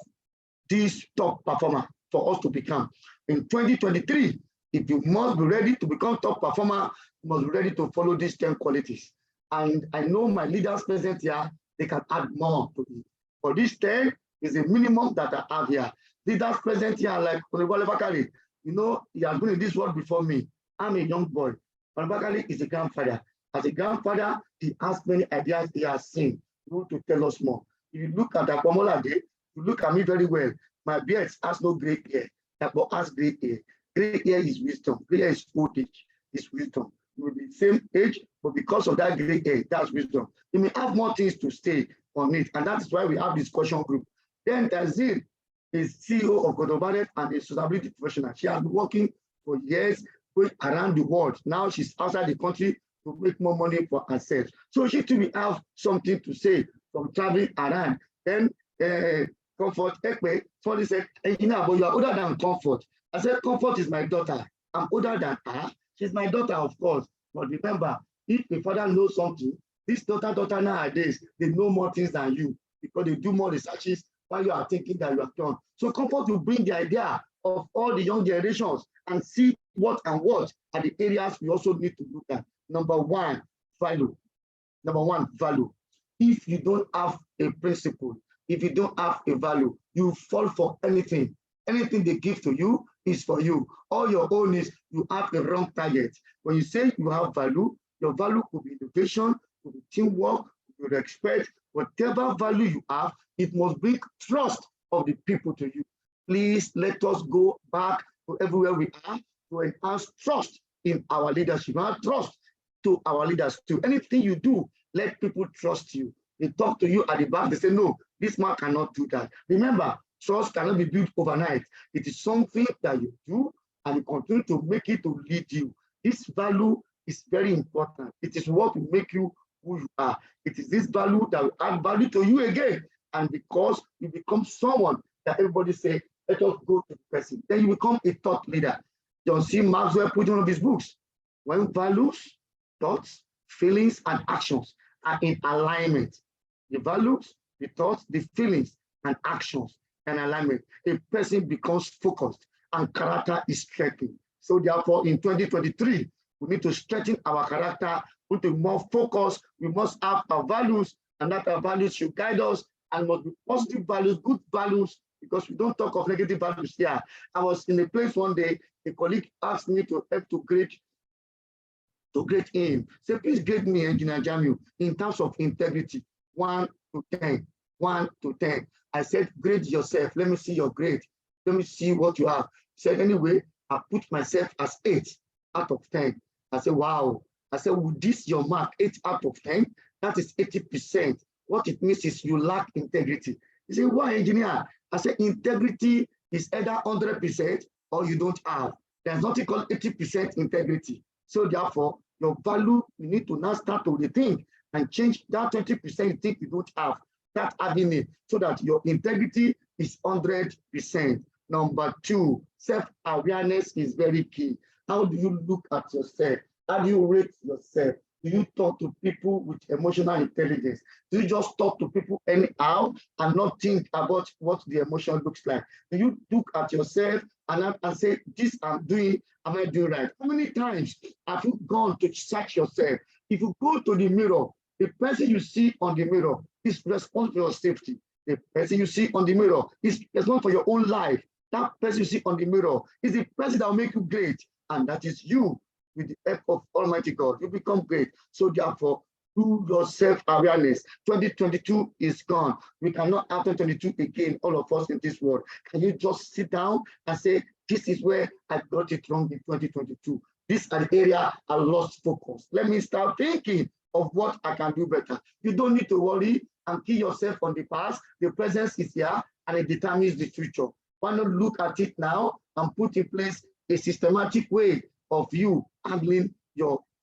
this top performer for us to become? In 2023, if you must be ready to become top performer, you must be ready to follow these 10 qualities. And I know my leaders present here, they can add more to it. For this 10 is the minimum that I have here. Leaders present here, like Olubale Bakari, you know, he has been in this world before me. I'm a young boy. Bakari is a grandfather. As a grandfather, he has many ideas he has seen. You want to tell us more. If you look at Akwamolade, you look at me very well. My beard has no gray hair. that will ask gray hair. Gray hair is wisdom. Gray hair is old age, is wisdom. You will be same age, but because of that gray hair, that's wisdom. You may have more things to say on it, and that's why we have discussion group. Then Tazir is CEO of Godobaret and a sustainability professional. She has been working for years, going around the world. Now she's outside the country to make more money for herself. So she too will have something to say from traveling around. Then Comfort Ekpe, somebody said, hey, you know, but you are older than Comfort. I said, Comfort is my daughter. I'm older than her. She's my daughter, of course. But remember, if the father knows something, this daughter nowadays, they know more things than you because they do more researches while you are thinking that you are young. So Comfort will bring the idea of all the young generations and see what are the areas we also need to look at. Number one, value. Number one, value. If you don't have a principle, if you don't have a value, you fall for anything. Anything they give to you is for you. All your own is you have the wrong target. When you say you have value, your value could be innovation, could be teamwork, could be respect. Whatever value you have, it must bring trust of the people to you. Please let us go back to everywhere we are to enhance trust in our leadership. Not trust to our leaders too. Anything you do, let people trust you. They talk to you at the back, they say, no, this man cannot do that. Remember, trust cannot be built overnight. It is something that you do and you continue to make it to lead you. This value is very important. It is what will make you who you are. It is this value that will add value to you again. And because you become someone that everybody say, let us go to the person. Then you become a thought leader. John C. Maxwell put in one of his books, when values, thoughts, feelings, and actions are in alignment. The values, the thoughts, the feelings, and actions and alignment. A person becomes focused and character is strengthened. So therefore, in 2023, we need to strengthen our character, put to more focus. We must have our values, and that our values should guide us and must be positive values, good values, because we don't talk of negative values here. I was in a place one day, a colleague asked me to help to grade him. Say, please grade me, Engineer Jamiu, in terms of integrity, 1 to 10, 1 to 10. I said, grade yourself. Let me see your grade. Let me see what you have. He said, anyway, I put myself as 8 out of 10. I said, wow. I said, with this your mark, 8 out of 10, that is 80%. What it means is you lack integrity. He said, why, engineer? I said, integrity is either 100% or you don't have. There's nothing called 80% integrity. So therefore, your value, you need to now start to rethink and change that 20% you think you don't have. Start adding it so that your integrity is 100%. Number 2, self-awareness is very key. How do you look at yourself? How do you rate yourself? Do you talk to people with emotional intelligence? Do you just talk to people anyhow and not think about what the emotion looks like? Do you look at yourself and say, this I'm doing, am I doing right? How many times have you gone to search yourself? If you go to the mirror, the person you see on the mirror is responsible for your safety. The person you see on the mirror is responsible for your own life. That person you see on the mirror is the person that will make you great. And that is you. With the help of Almighty God, you become great. So therefore, do your self-awareness. 2022 is gone. We cannot have 2022 again, all of us in this world. Can you just sit down and say, this is where I got it wrong in 2022. This is an area I lost focus. Let me start thinking of what I can do better. You don't need to worry and kill yourself on the past. The present is here and it determines the future. Why not look at it now and put in place a systematic way of you handling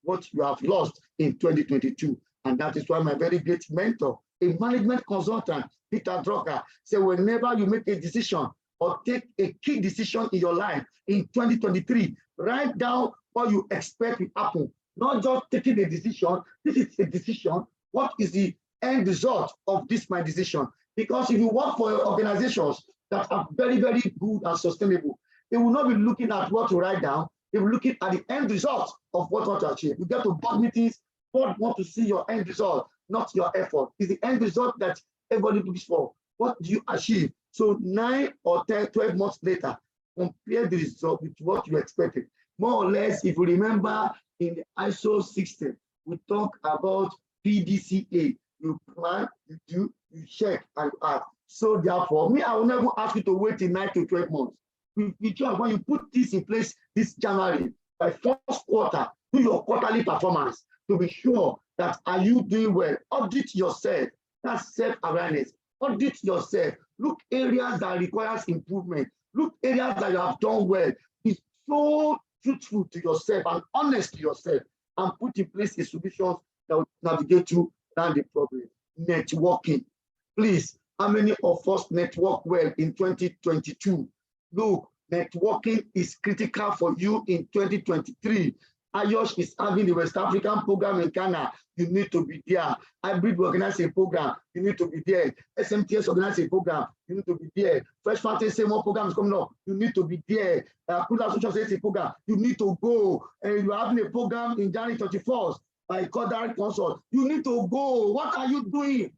what you have lost in 2022. And that is why my very great mentor, a management consultant, Peter Drucker, said whenever you make a decision or take a key decision in your life in 2023, write down what you expect will happen. Not just taking a decision, this is a decision. What is the end result of this my decision? Because if you work for organizations that are very, very good and sustainable, they will not be looking at what you write down. They will looking at the end result of what you want to achieve. You get to board meetings, board want to see your end result, not your effort. It's the end result that everybody looks for. What do you achieve? So 9 or 10, 12 months later, compare the result with what you expected. More or less, if you remember in the ISO system, we talk about PDCA. You plan, you do, you check, and you act. So therefore, me, I will never ask you to wait in 9 to 12 months. When you put this in place this January, by first quarter, do your quarterly performance to be sure that are you doing well. Audit yourself. That's self-awareness. Audit yourself. Look areas that requires improvement. Look areas that you have done well. Be so truthful to yourself and honest to yourself, and put in place a solution that will navigate you around the problem. Networking. Please, how many of us network well in 2022? Look, networking is critical for you in 2023. Ayosh is having the West African program in Ghana. You need to be there. Hybrid organizing program. You need to be there. SMTS organizing program. You need to be there. Fresh Fountain Seymour program is coming up. You need to be there. Kula Social Safety program. You need to go. And you are having a program in January 31st by Kodari Consult. You need to go. What are you doing?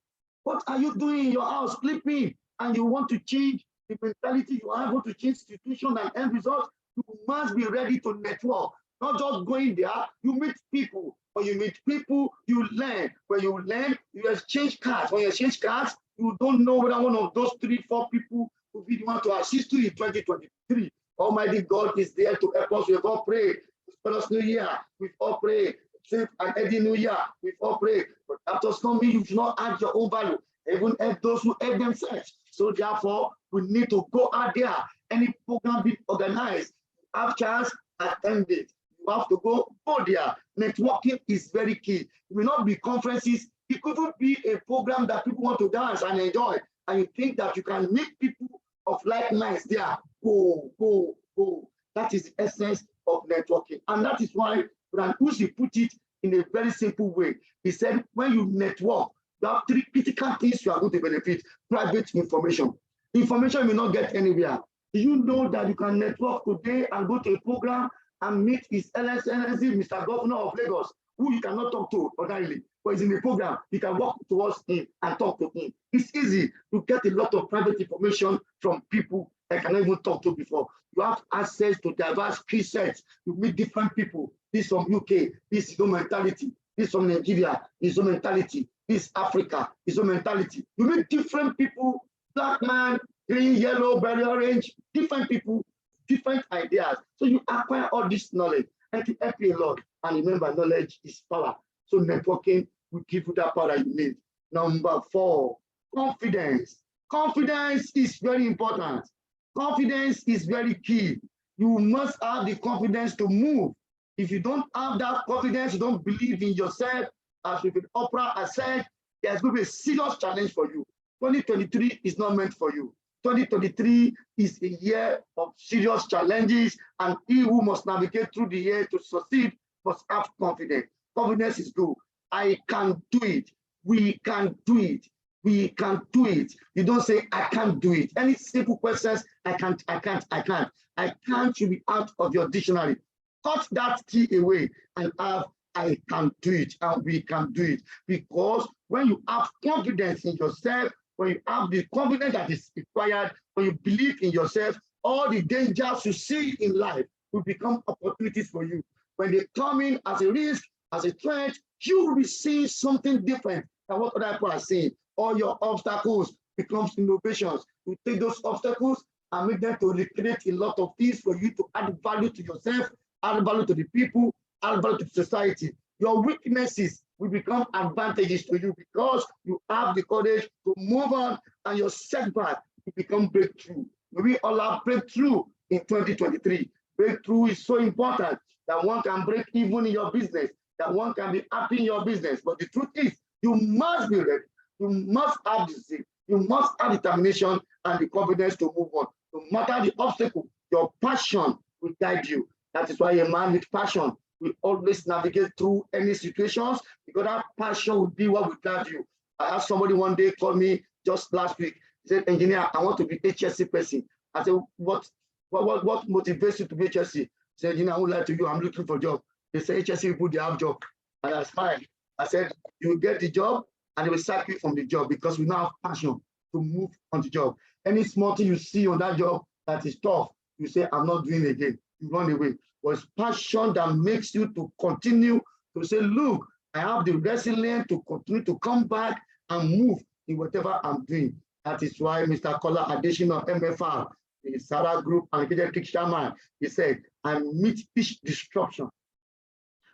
What are you doing in your house sleeping? And you want to change the mentality, you are able to change institution and end results. You must be ready to network. Not just going there, you meet people. When you meet people, you learn. When you learn, you exchange cards. When you exchange cards, you don't know whether one of those 3-4 people will be the one to assist you in 2023. Almighty God is there to help us. We've all prayed. Prosperous New Year. We've all prayed. Safe and healthy New Year. We've all prayed. But that does not mean you should not add your own value. Even help those who help themselves. So therefore, we need to go out there. Any program being organized, have chance, attend it. You have to go there. Networking is very key. It will not be conferences. It could be a program that people want to dance and enjoy. And you think that you can meet people of like minds there. Go, go, go. That is the essence of networking. And that is why Brand Uzi put it in a very simple way. He said, when you network, you have 3 critical things you are going to benefit. Private information. Information you may not get anywhere. Do you know that you can network today and go to a program and meet His Excellency, Mr. Governor of Lagos, who you cannot talk to ordinarily, but he's in a program, you can walk towards him and talk to him. It's easy to get a lot of private information from people I cannot even talk to before. You have access to diverse skill sets. You meet different people. This from UK, this is your mentality. This from Nigeria, is your mentality. This Africa, is your mentality. You meet different people, black man, green, yellow, berry, orange, different people, different ideas. So you acquire all this knowledge and to help you a lot. And remember, knowledge is power. So networking will give you that power you need. Number 4, confidence. Confidence is very important. Confidence is very key. You must have the confidence to move. If you don't have that confidence, you don't believe in yourself, as with Oprah has said, there's going to be a serious challenge for you. 2023 is not meant for you. 2023 is a year of serious challenges, and he who must navigate through the year to succeed must have confidence. Confidence is good. I can do it. We can do it. We can do it. You don't say, I can't do it. Any simple questions, I can't, I can't, I can't. I can't should be out of your dictionary. Cut that key away and have, I can do it, and we can do it. Because when you have confidence in yourself, when you have the confidence that is required, when you believe in yourself, all the dangers you see in life will become opportunities for you. When they come in as a risk, as a threat, you will be seeing something different than what other people are seeing. All your obstacles becomes innovations. You take those obstacles and make them to recreate a lot of things for you to add value to yourself, add value to the people, add value to society. Your weaknesses will become advantages to you because you have the courage to move on, and your setback will become breakthrough. We all have breakthrough in 2023. Breakthrough is so important that one can break even in your business, that one can be happy in your business. But the truth is, you must be ready. You must have the zeal. You must have determination and the confidence to move on. No matter the obstacle, your passion will guide you. That is why a man with passion will always navigate through any situations, because that passion will be what will guide you. I had somebody one day call me just last week. He said, engineer, I want to be HSC person. I said, what motivates you to be HSC? He said, engineer, I won't lie to you, I'm looking for a job. They say HSC people, they have job. And that's fine. I said, you will get the job and they will sack you from the job because we now have passion to move on the job. Any small thing you see on that job that is tough, you say, I'm not doing it again. You run away. But it's passion that makes you to continue to say, look, I have the resilience to continue to come back and move in whatever I'm doing. That is why Mr. Kola Additional MFR the Sarah Group and Pediatric Chairman, he said, and meet each disruption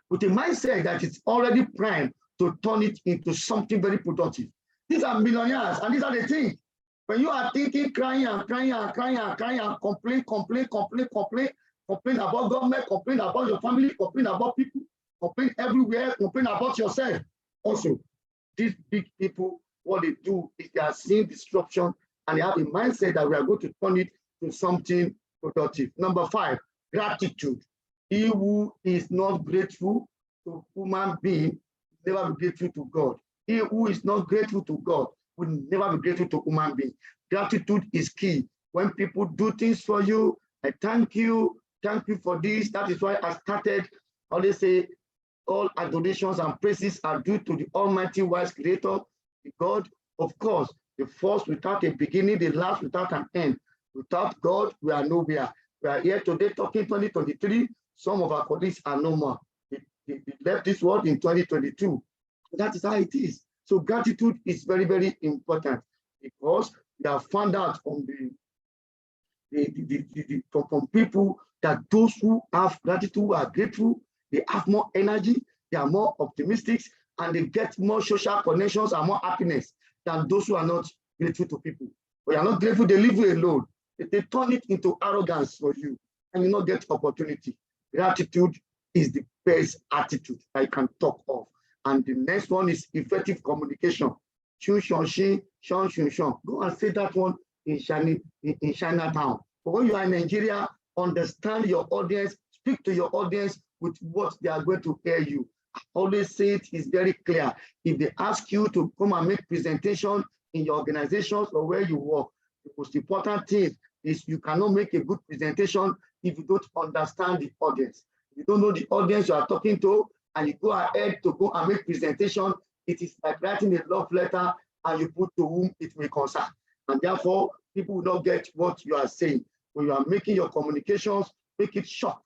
with a mindset that is already primed to turn it into something very productive. These are millionaires, and these are the things. When you are thinking, crying and crying and crying and crying and complain about government, complain about your family, complain about people, complain everywhere, complain about yourself. Also, these big people, what they do is they are seeing disruption and they have a mindset that we are going to turn it to something productive. Number 5, gratitude. He who is not grateful to human being will never be grateful to God. He who is not grateful to God will never be grateful to human being. Gratitude is key. When people do things for you, I thank you for this. That is why I started, I always say, all adorations and praises are due to the Almighty wise Creator, the God. Of course, the first without a beginning, the last without an end. Without God, we are nowhere. We are here today talking 2023. Some of our colleagues are no more. They left this world in 2022. That is how it is. So gratitude is very, very important because we have found out from from people that those who have gratitude, who are grateful, they have more energy, they are more optimistic, and they get more social connections and more happiness than those who are not grateful to people. When you are not grateful, they leave you alone. They turn it into arrogance for you, and you not get opportunity. Gratitude is the best attitude I can talk of. And the next one is effective communication. Go and say that one in Chinatown. But when you are in Nigeria, understand your audience, speak to your audience with what they are going to hear you. I always say it is very clear. If they ask you to come and make presentation in your organizations or where you work, the most important thing is you cannot make a good presentation if you don't understand the audience. If you don't know the audience you are talking to, and you go ahead to go and make presentation, it is like writing a love letter and you put to whom it may concern. And therefore, people will not get what you are saying. When you are making your communications, make it short.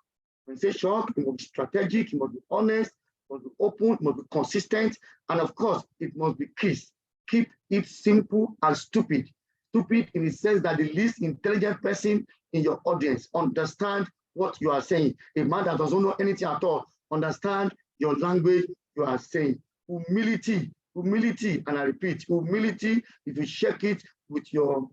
When you say short, it must be strategic, it must be honest, it must be open, it must be consistent, and of course, it must be crisp. Keep it simple and stupid. Stupid in the sense that the least intelligent person in your audience understand what you are saying. A man that doesn't know anything at all, understand your language you are saying. Humility, and I repeat, humility, if you check it with your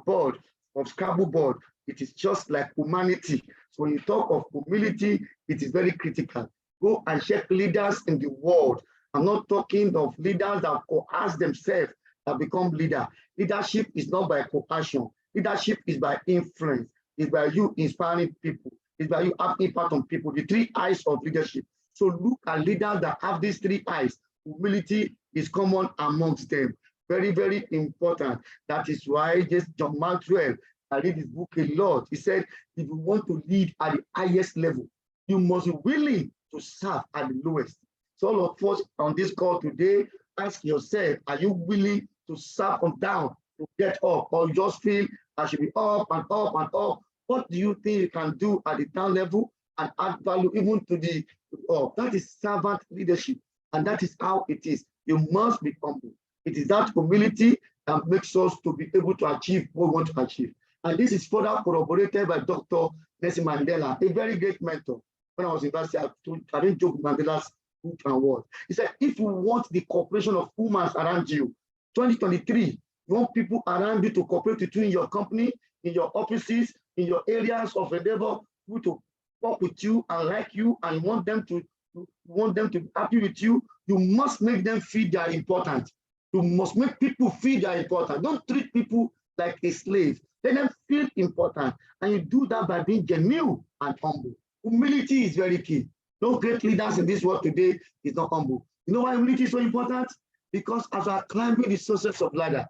board of Scrabble board, it is just like humanity. So when you talk of humility, it is very critical. Go and check leaders in the world. I'm not talking of leaders that coerce themselves that become leader. Leadership is not by coercion. Leadership is by influence. It's by you inspiring people. It's by you having impact on people. The 3 eyes of leadership. So look at leaders that have these 3 eyes. Humility is common amongst them. Very, very important. That is why just John Maxwell, I read his book a lot. He said, if you want to lead at the highest level, you must be willing to serve at the lowest. So all of us on this call today, ask yourself, are you willing to serve on down, to get up, or you just feel I should be up and up and up? What do you think you can do at the down level and add value even to the up? That is servant leadership, and that is how it is. You must be humble. It is that humility that makes us to be able to achieve what we want to achieve. And this is further corroborated by Dr. Nelson Mandela, a very great mentor. When I was in university, I didn't joke with Mandela's book and word. He said, if you want the cooperation of humans around you, 2023, you want people around you to cooperate with you in your company, in your offices, in your areas of endeavor, to work with you and like you, and you want them to be happy with you, you must make them feel they are important. You must make people feel they are important. Don't treat people like a slave. Let them feel important. And you do that by being genuine and humble. Humility is very key. No great leaders in this world today is not humble. You know why humility is so important? Because as you are climbing the success of ladder,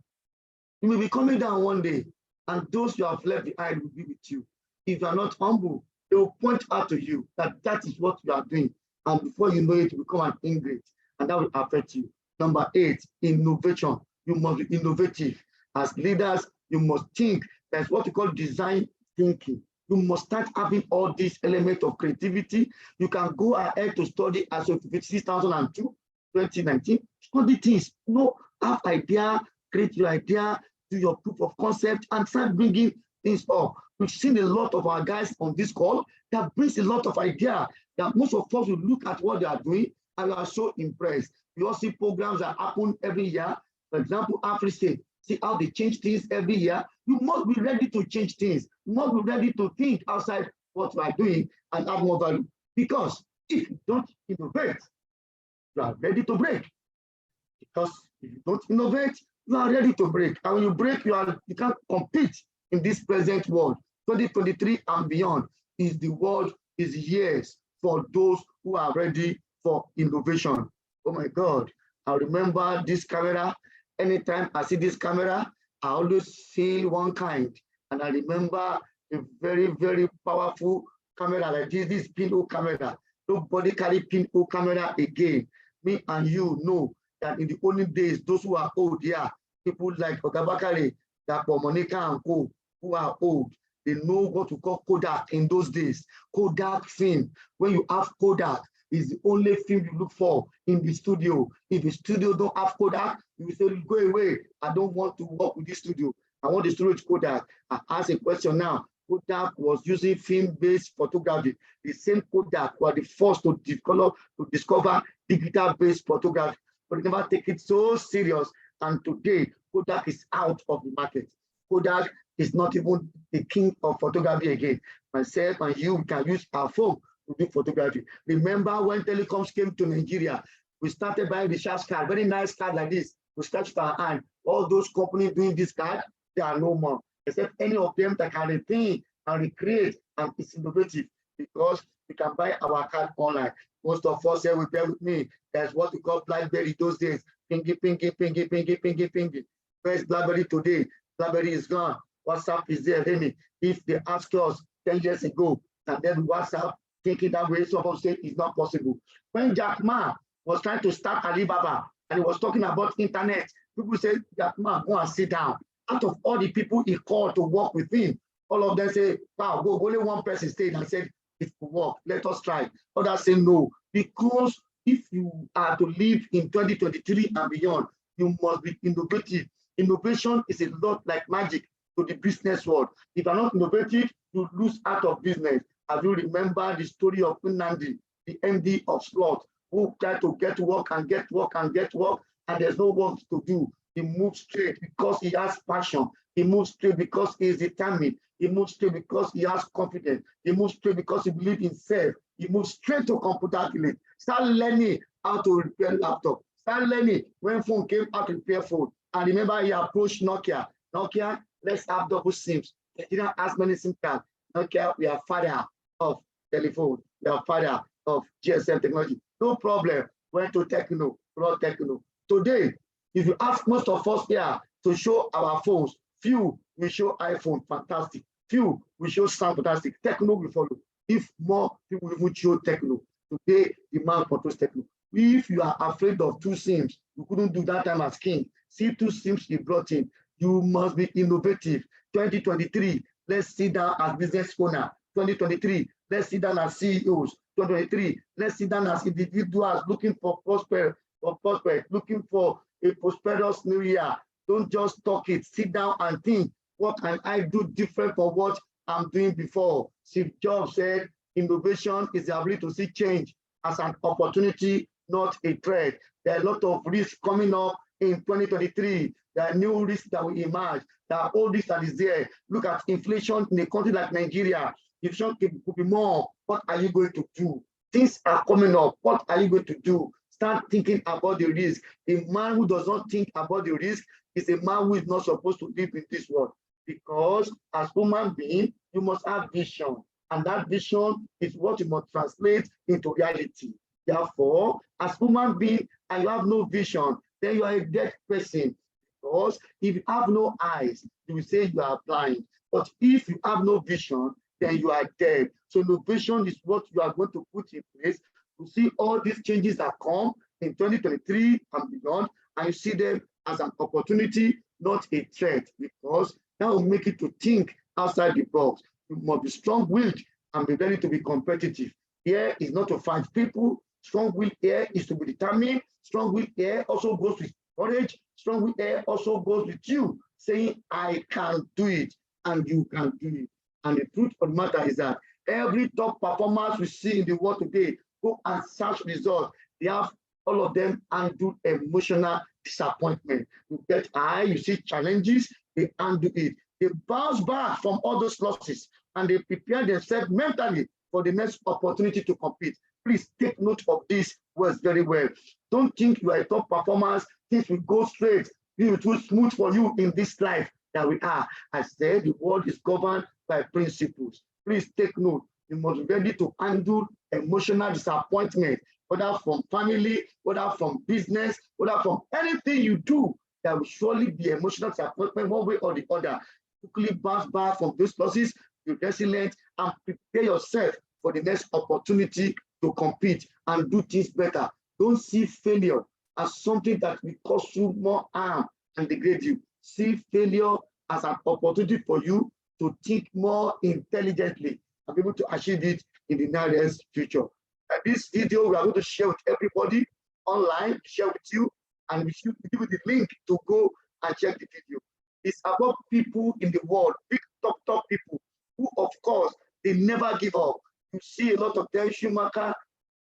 you may be coming down one day, and those you have left behind will be with you. If you are not humble, they will point out to you that that is what you are doing. And before you know it, you become an ingrate, and that will affect you. Number 8, innovation. You must be innovative. As leaders, you must think. That's what we call design thinking. You must start having all these elements of creativity. You can go ahead to study as of 2002, 2019. Study things. Have idea, create your idea, do your proof of concept, and start bringing things up. We've seen a lot of our guys on this call that brings a lot of idea that most of us will look at what they are doing and we are so impressed. We all see programs that happen every year. For example, Africa, see how they change things every year. You must be ready to change things. You must be ready to think outside what you are doing and add more value. Because if you don't innovate, you are ready to break. Because if you don't innovate, you are ready to break. And when you break, you can't compete in this present world. 2023 and beyond is the world, is years for those who are ready for innovation. Oh my God, I remember this camera. Anytime I see this camera, I always feel one kind. And I remember a very, very powerful camera like this pinhole camera. Nobody carry pinhole camera again. Me and you know that in the olden days, those who are old, yeah, people like Ogabakari, Dapo Monica and Co, who are old, they know what to call Kodak in those days. Kodak film. When you have Kodak, is the only film you look for in the studio. If the studio don't have Kodak, you will say, go away. I don't want to work with this studio. I want the studio to Kodak. I ask a question now. Kodak was using film-based photography. The same Kodak were the first to discover digital-based photography, but they never take it so serious. And today, Kodak is out of the market. Kodak is not even the king of photography again. Myself and you can use our phone to do photography. Remember when telecoms came to Nigeria, we started buying the recharge card, very nice card like this. We stretched our hand. All those companies doing this card, they are no more, except any of them that can retain and recreate, and it's innovative because we can buy our card online. Most of us here will bear with me. That's what we call BlackBerry those days. Pingy, pingy, pingy, pingy, pingy, pingy. Where's BlackBerry today? BlackBerry is gone. WhatsApp is there, Remy. If they asked us 10 years ago, and then WhatsApp thinking that way, some of say it's not possible. When Jack Ma was trying to start Alibaba and he was talking about internet, people said, Jack Ma, go and sit down. Out of all the people he called to work with him, all of them say, wow, go. Only one person stayed and said, it will work, let us try. Others say no, because if you are to live in 2023 and beyond, you must be innovative. Innovation is a lot like magic to the business world. If you're not innovative, you lose out of business. Have you remember the story of Nandi, the MD of Slot, who tried to get work and get work and get work, and there's no work to do. He moves straight because he has passion. He moves straight because he is determined. He moves straight because he has confidence. He moves straight because he believes in self. He moves straight to computer village. Start learning how to repair laptop. Start learning when phone came out to repair phone. And remember, he approached Nokia. Nokia, let's have double SIMs. They didn't ask many SIM cards. Nokia, we are father of telephone. We are father of GSM technology. No problem. Went to Techno, brought Techno. Today, if you ask most of us here to show our phones, few will show iPhone, fantastic. Few will show Samsung, fantastic. Techno will follow. If more people will show Techno, today demand for those Techno. If you are afraid of two SIMs, you couldn't do that time as king. See two SIMs you brought in. You must be innovative. 2023, let's sit down as business owner. 2023, let's sit down as CEOs. 2023, let's sit down as individuals looking for prosperity, looking for a prosperous new year. Don't just talk it. Sit down and think, what can I do different from what I'm doing before? Steve Jobs said, innovation is the ability to see change as an opportunity, not a threat. There are a lot of risks coming up in 2023. There are new risks that will emerge. There are old risks that is there. Look at inflation in a country like Nigeria. Inflation could be more. What are you going to do? Things are coming up. What are you going to do? Start thinking about the risk. A man who does not think about the risk is a man who is not supposed to live in this world. Because as human being, you must have vision. And that vision is what you must translate into reality. Therefore, as human being and you have no vision, then you are a dead person. Because if you have no eyes, you will say you are blind. But if you have no vision, then you are dead. So innovation is what you are going to put in place to see all these changes that come in 2023 and beyond, and you see them as an opportunity, not a threat, because that will make you to think outside the box. You must be strong-willed and be ready to be competitive. Here is not to fight people. Strong-willed here is to be determined. Strong-willed here also goes with courage. Strong-willed here also goes with you saying, I can do it. and you can do it. And the truth of the matter is that every top performance we see in the world today, go and search results. They have all of them handle emotional disappointment. You get high, you see challenges, they handle it. They bounce back from all those losses and they prepare themselves mentally for the next opportunity to compete. Please take note of these words very well. Don't think you are a top performance, things will go straight, it will too smooth for you in this life that we are. I said the world is governed by principles. Please take note. You must be ready to handle emotional disappointment, whether from family, whether from business, whether from anything you do, there will surely be emotional disappointment one way or the other. Quickly bounce back from those losses, be resilient, and prepare yourself for the next opportunity to compete and do things better. Don't see failure as something that will cause you more harm and degrade you. See failure as an opportunity for you to think more intelligently and be able to achieve it in the nearest future. And this video we are going to share with everybody online, share with you, and we should give you the link to go and check the video. It's about people in the world, big top people, who of course, they never give up. You see a lot of them, Schumacher,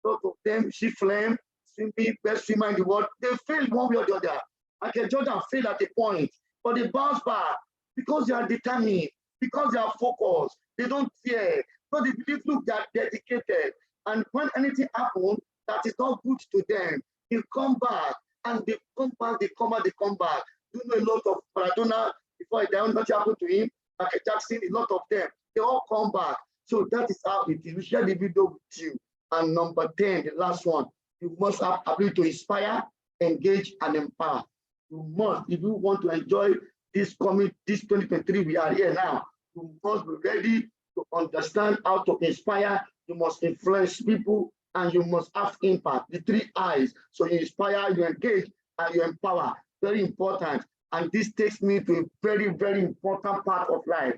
a lot of them, she Flame, swimming, best swimmer in the world, they fail one way or the other. Michael Jordan failed at a point, but they bounce back because they are determined, because they are focused, they don't fear, because they believe, look, they are dedicated. And when anything happens that is not good to them, they come back, and they come back, they come back, they come back. You know a lot of Maradona, before he died, nothing happened to him, Michael Jackson, a lot of them, they all come back. So that is how it is. We share the video with you. And number 10, the last one, you must have ability to inspire, engage, and empower. You must, if you want to enjoy this 2023, we are here now, you must be ready to understand how to inspire, you must influence people, and you must have impact, the 3 I's. So you inspire, you engage, and you empower. Very important. And this takes me to a very, very important part of life.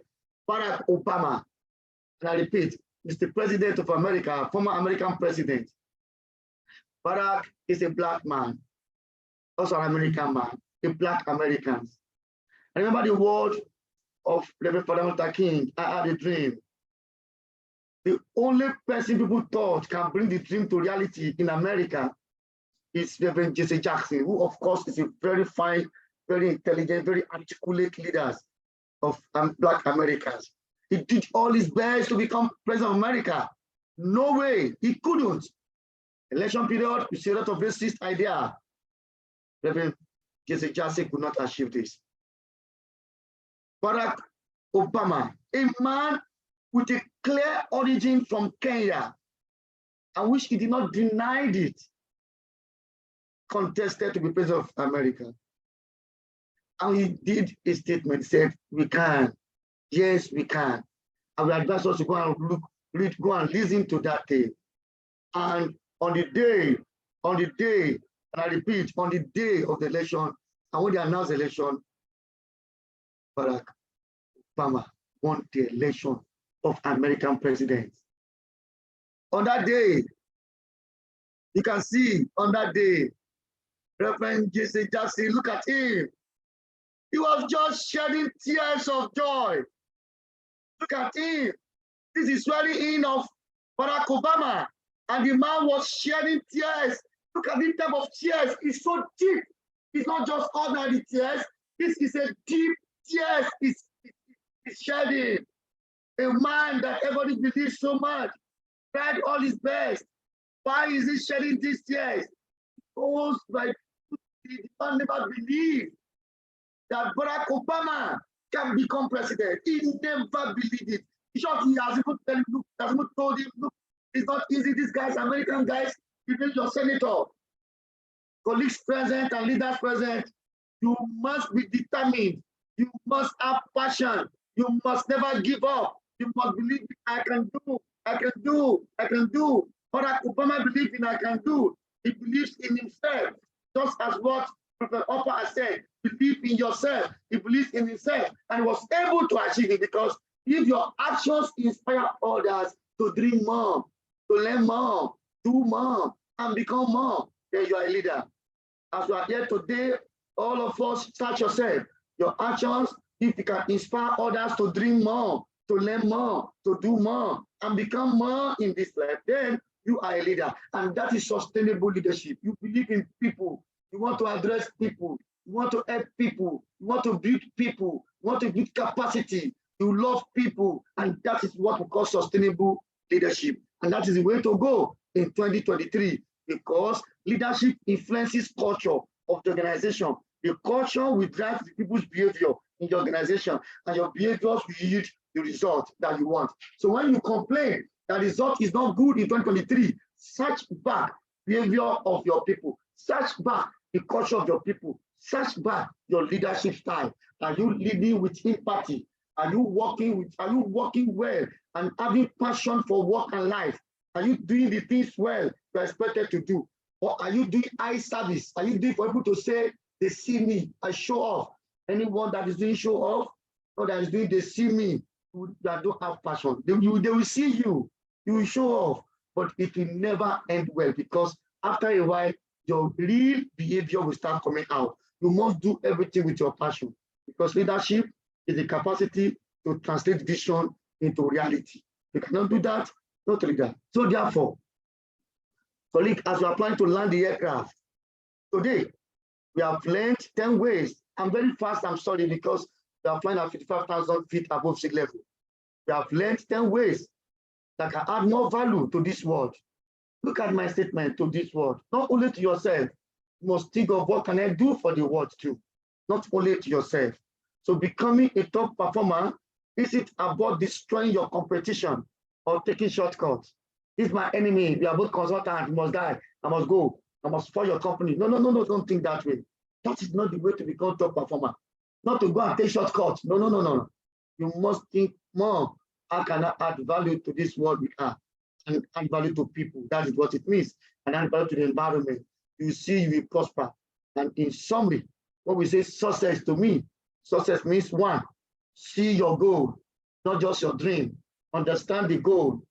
Barack Obama, and I repeat, Mr. President of America, former American president. Barack is a black man, also an American man, a black American. I remember the word of Reverend Father Luther King, I had a dream. The only person people thought can bring the dream to reality in America is Reverend Jesse Jackson, who of course is a very fine, very intelligent, very articulate leader of Black Americans. He did all his best to become president of America. No way, he couldn't. Election period, you see a lot of racist idea. Reverend Jesse Jackson could not achieve this. Barack Obama, a man with a clear origin from Kenya, and which he did not deny it, contested to be president of America. And he did a statement, said, we can, yes, we can. And we advise us to go and go and listen to that tape. And on the day, and I repeat, on the day of the election, and when they announced the election, Barack Obama won the election of American president. On that day, you can see on that day, Reverend Jesse Jackson, look at him. He was just shedding tears of joy. Look at him. This is swearing in of Barack Obama. And the man was shedding tears. Look at this type of tears. It's so deep. It's not just ordinary tears. This is a deep tears. It's shedding. A man that everybody believes so much, tried all his best. Why is he shedding these tears? Because like he never believed that Barack Obama can become president. He never believed it. In short, he has even told him, look, it's not easy. These guys, American guys, even your senator, colleagues present and leaders present, you must be determined. You must have passion. You must never give up. You must believe I can do, I can do, I can do. Barack Obama believes in I can do. He believes in himself, just as what Prophet Upper has said. Believe in yourself. He believes in himself and was able to achieve it, because if your actions inspire others to dream more, to learn more, do more, and become more, then you are a leader. As you are here today, all of us, search yourself. Your actions if you can inspire others to dream more, to learn more, to do more, and become more in this life, then you are a leader. And that is sustainable leadership. You believe in people. You want to address people. You want to help people. You want to build people. You want to build capacity. You love people. And that is what we call sustainable leadership. And that is the way to go in 2023, because leadership influences culture of the organization. The culture will drive the people's behavior in the organization, and your behaviors will yield the result that you want. So when you complain that the result is not good in 2023, search back behavior of your people, search back the culture of your people, search back your leadership style. Are you leading with empathy? Are you working well and having passion for work and life? Are you doing the things well you're expected to do? Or are you doing eye service? Are you doing for people to say, they see me, I show off? Anyone that is doing show off, or that is doing they see me, that don't have passion, they will see you, you will show off, but it will never end well, because after a while, your real behavior will start coming out. You must do everything with your passion, because leadership is the capacity to translate vision into reality. You cannot do that, not leader. So therefore, colleague, as you are planning to land the aircraft, today, we have learned 10 ways. I'm very fast, I'm sorry, because we are flying at 55,000 feet above sea level. We have learned 10 ways that can add more value to this world. Look at my statement to this world. Not only to yourself, you must think of what can I do for the world too, not only to yourself. So becoming a top performer, is it about destroying your competition or taking shortcuts? This is my enemy, we are both consultants, you must die, I must go, I must spoil your company. No, don't think that way. That is not the way to become top performer. Not to go and take shortcuts. No. You must think more. How can I add value to this world we are? And add value to people. That is what it means. And add value to the environment. You see, you will prosper. And in summary, when we say success to me, success means one, see your goal, not just your dream. Understand the goal.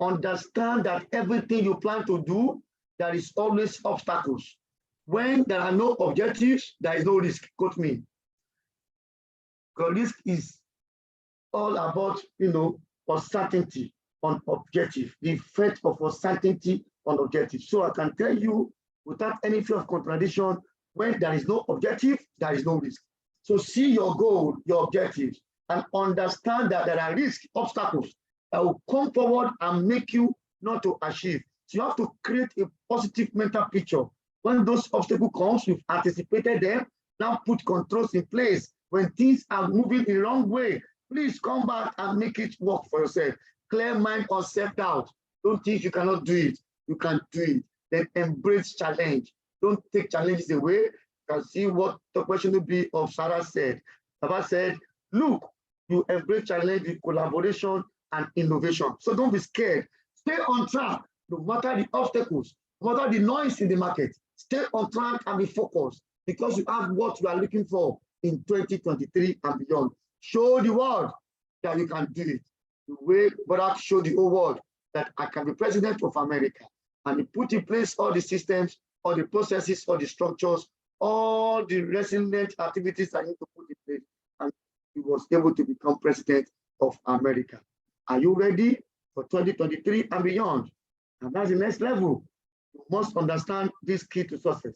Understand that everything you plan to do, there is always obstacles. When there are no objectives, there is no risk. Quote me. Because risk is all about, uncertainty on objective, the effect of uncertainty on objective. So I can tell you without any fear of contradiction, when there is no objective, there is no risk. So see your goal, your objectives, and understand that there are risks, obstacles that will come forward and make you not to achieve. So you have to create a positive mental picture. When those obstacles come, you've anticipated them, now put controls in place. When things are moving in the wrong way, please come back and make it work for yourself. Clear mind or self-doubt. Don't think you cannot do it. You can do it. Then embrace challenge. Don't take challenges away. You can see what the question will be of Sarah said. Sarah said, look, you embrace challenge with collaboration and innovation. So don't be scared. Stay on track, no matter the obstacles, no matter the noise in the market. Stay on track and be focused, because you have what you are looking for in 2023 and beyond. Show the world that you can do it. The way Barack showed the whole world that I can be president of America, and he put in place all the systems, all the processes, all the structures, all the resilient activities I need to put in place, and he was able to become president of America. Are you ready for 2023 and beyond? And that's the next level. You must understand this key to success.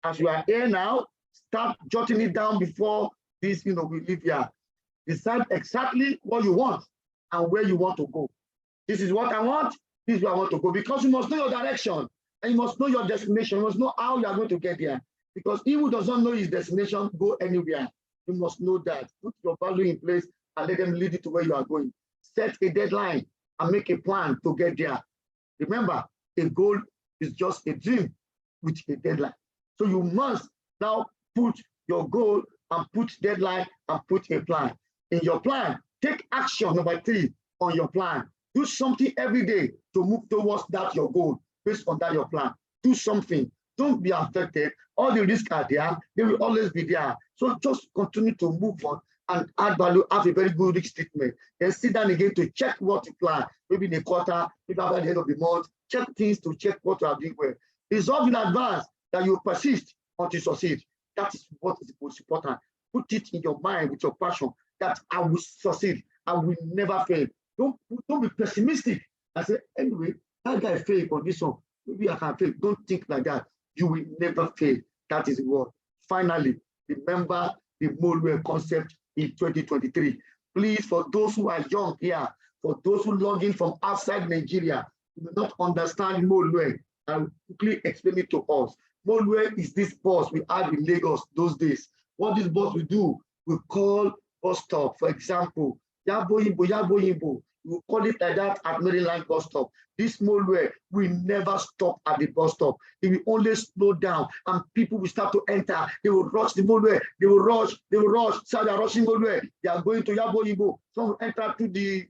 As you are here now, start jotting it down before this, we leave here. Decide exactly what you want and where you want to go. This is what I want, this is where I want to go, because you must know your direction and you must know your destination. You must know how you are going to get there, because he who does not know his destination go anywhere. You must know that. Put your value in place and let them lead you to where you are going. Set a deadline and make a plan to get there. Remember, a goal is just a dream with a deadline. So you must now put your goal and put deadline and put a plan. In your plan, take action, number 3, on your plan. Do something every day to move towards that your goal, based on that your plan. Do something. Don't be affected. All the risks are there. They will always be there. So just continue to move on and add value, have a very good risk statement. Then sit down again to check what you plan. Maybe in a quarter, maybe after the end of the month, check things to check what you are doing well. Resolve in advance that you persist until you succeed. That is what is the most important. put it in your mind with your passion that I will succeed. I will never fail. Don't be pessimistic. I say, anyway, that guy failed on this one. Maybe I can fail. Don't think like that. You will never fail. That is the word. Finally, remember the Molware concept in 2023. Please, for those who are young here, for those who log in from outside Nigeria, who do not understand Molware, I'll quickly explain it to us. Molware is this bus we had in Lagos those days. What this bus will do, we call bus stop. For example, Yabo Yimbo. We call it like that at Maryland bus stop. This Molware will never stop at the bus stop. It will only slow down and people will start to enter. They will rush the Molware. They will rush. So they are rushing Molware. They are going to Yabo Yimbo. Some will enter to the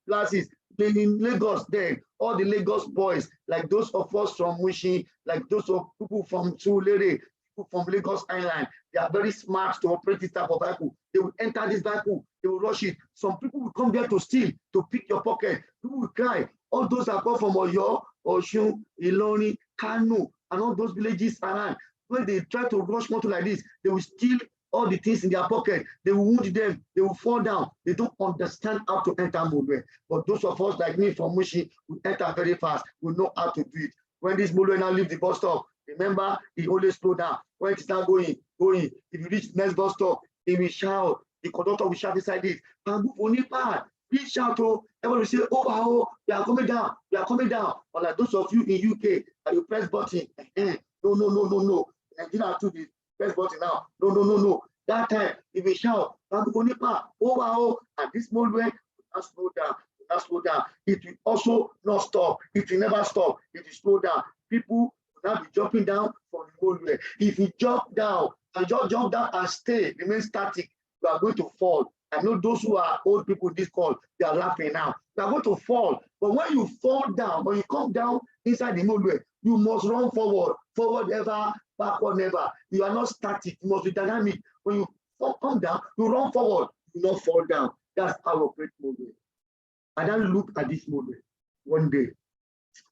classes. Then in Lagos, then all the Lagos boys, like those of us from Mushi, like those of people from Tulere, people from Lagos Island, they are very smart to operate this type of vehicle. They will enter this vehicle, they will rush it. Some people will come there to steal, to pick your pocket. People will cry. All those that come from Oyo, Oshun, Iloni, Kano, and all those villages around, when they try to rush motor like this, they will steal all the things in their pocket. They will wound them, they will fall down. They don't understand how to enter Molware. But those of us like me from Mushi, we enter very fast. We know how to do it. When this Molware now leaves the bus stop, remember, he always slow down. When it start going, if you reach the next bus stop, he will shout. The conductor will shout beside it. Please shout, everyone will say, oh, we are coming down, we are coming down. Or like those of you in UK, and you press button, no. Nigeria too, the press button now, no. That time, he will shout, oh, and this Molware will not slow down. It will also not stop. It will never stop. It will slow down. People will not be jumping down from the Molware. If you jump down and just jump down and stay, remain static, you are going to fall. I know those who are old people in this call, they are laughing now. You are going to fall. But when you fall down, when you come down inside the Molware, you must run forward ever, backward never. You are not static, you must be dynamic. When you come down, you run forward, you not fall down. That's how we operate Molware. I then look at this Molware one day.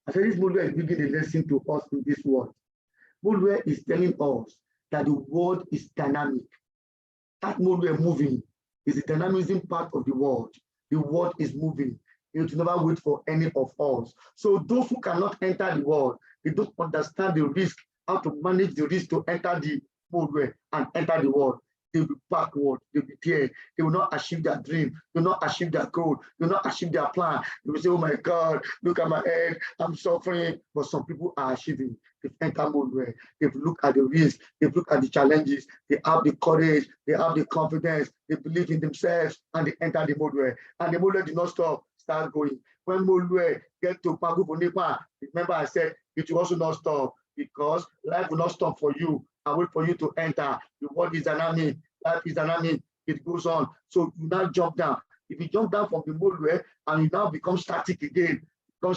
I said, this Molware is bringing a lesson to us in this world. Molware is telling us that the world is dynamic. That Molware moving is the dynamism part of the world. The world is moving. It will never wait for any of us. So those who cannot enter the world, they don't understand the risk, how to manage the risk to enter the Molware and enter the world. They will be backward, they will be there. They will not achieve their dream, they will not achieve their goal, they will not achieve their plan. They will say, oh my God, look at my head, I'm suffering. But some people are achieving. They've entered Molware. They've looked at the risk, they've looked at the challenges, they have the courage, they have the confidence, they believe in themselves, and they enter the Molware. And the Molware did not stop, start going. When Molware get to Pagu Bonipa, remember I said it will also not stop, because life will not stop for you and wait for you to enter. The world is dynamic, life is dynamic, it goes on. So you now jump down. If you jump down from the Molware and you now become static again, you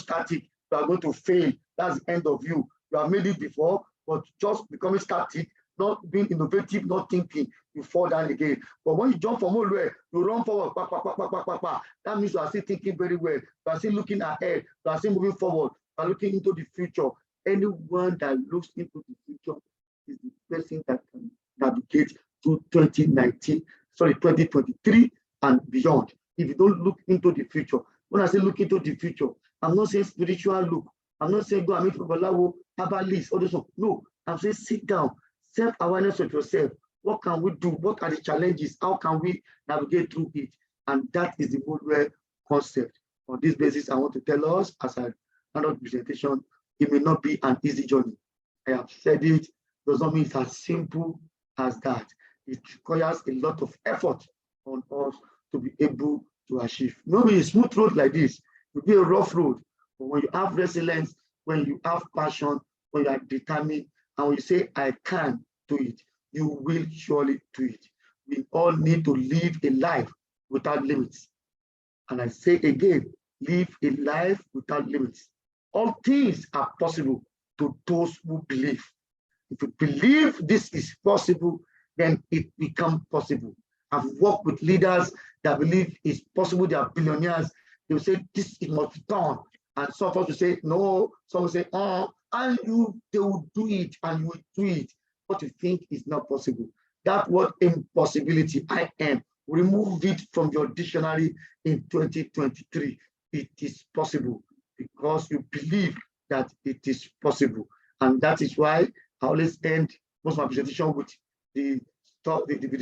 are going to fail. That's the end of you. You have made it before, but just becoming static, not being innovative, not thinking, you fall down again. But when you jump from Molware, you run forward, that means you are still thinking very well. You are still looking ahead, you are still moving forward, you are looking into the future. Anyone that looks into the future is the person that can navigate to 2023 and beyond. If you don't look into the future, when I say look into the future, I'm not saying spiritual look. I'm not saying go and meet Babalawo, have a list, all this. No, I'm saying sit down, self-awareness of yourself. What can we do? What are the challenges? How can we navigate through it? And that is the Molware concept. On this basis, I want to tell us, as I hand out the presentation, it may not be an easy journey. I have said it, does not mean it's as simple as that. It requires a lot of effort on us to be able to achieve. Maybe a smooth road like this, it will be a rough road, but when you have resilience, when you have passion, when you are determined, and when you say, I can do it, you will surely do it. We all need to live a life without limits. And I say again, live a life without limits. All things are possible to those who believe. If you believe this is possible, then it becomes possible. I've worked with leaders that believe it's possible, they are billionaires. They will say, this it must be done. And some folks will say, no. Some will say, and they will do it, and you will do it. What you think is not possible. That word impossibility, I am, remove it from your dictionary in 2023. It is possible because you believe that it is possible. And that is why I always end most of my presentation with the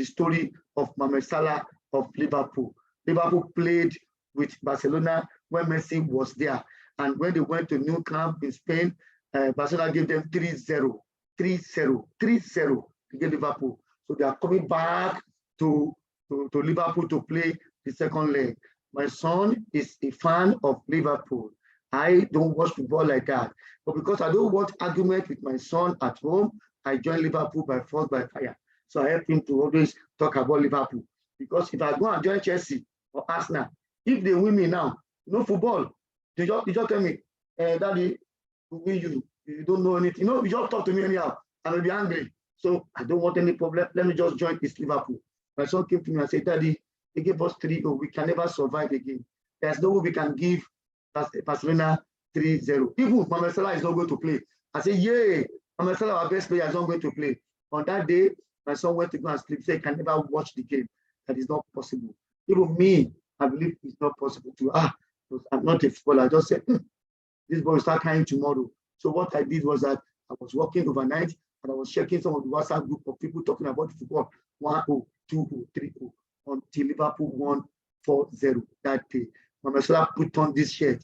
story of Mohamed Salah of Liverpool. Liverpool played with Barcelona when Messi was there. And when they went to Nou Camp in Spain, Barcelona gave them 3-0 to get Liverpool. So they are coming back to Liverpool to play the second leg. My son is a fan of Liverpool. I don't watch football like that. But because I don't want argument with my son at home, I joined Liverpool by force, by fire. So I help him to always talk about Liverpool. Because if I go and join Chelsea or Arsenal, if they win me now, no football, they just tell me, Daddy, we win you don't know anything. You just talk to me anyhow. I will be angry. So I don't want any problem. Let me just join this Liverpool. My son came to me and said, Daddy, they gave us 3-0. We can never survive again. There's no way we can give Barcelona 3-0. Even if Mohamed Salah is not going to play. I say, yay, Mohamed Salah, our best player, is not going to play. On that day, my son went to go and sleep. He said, he can never watch the game. That is not possible. Even me, I believe it's not possible to. I'm not a footballer. I just said, this boy will start crying tomorrow. So what I did was that I was working overnight and I was checking some of the WhatsApp group of people talking about football 1-0, 2-0, 3-0 until Liverpool won 4-0 that day. Mohamed Salah put on this shirt,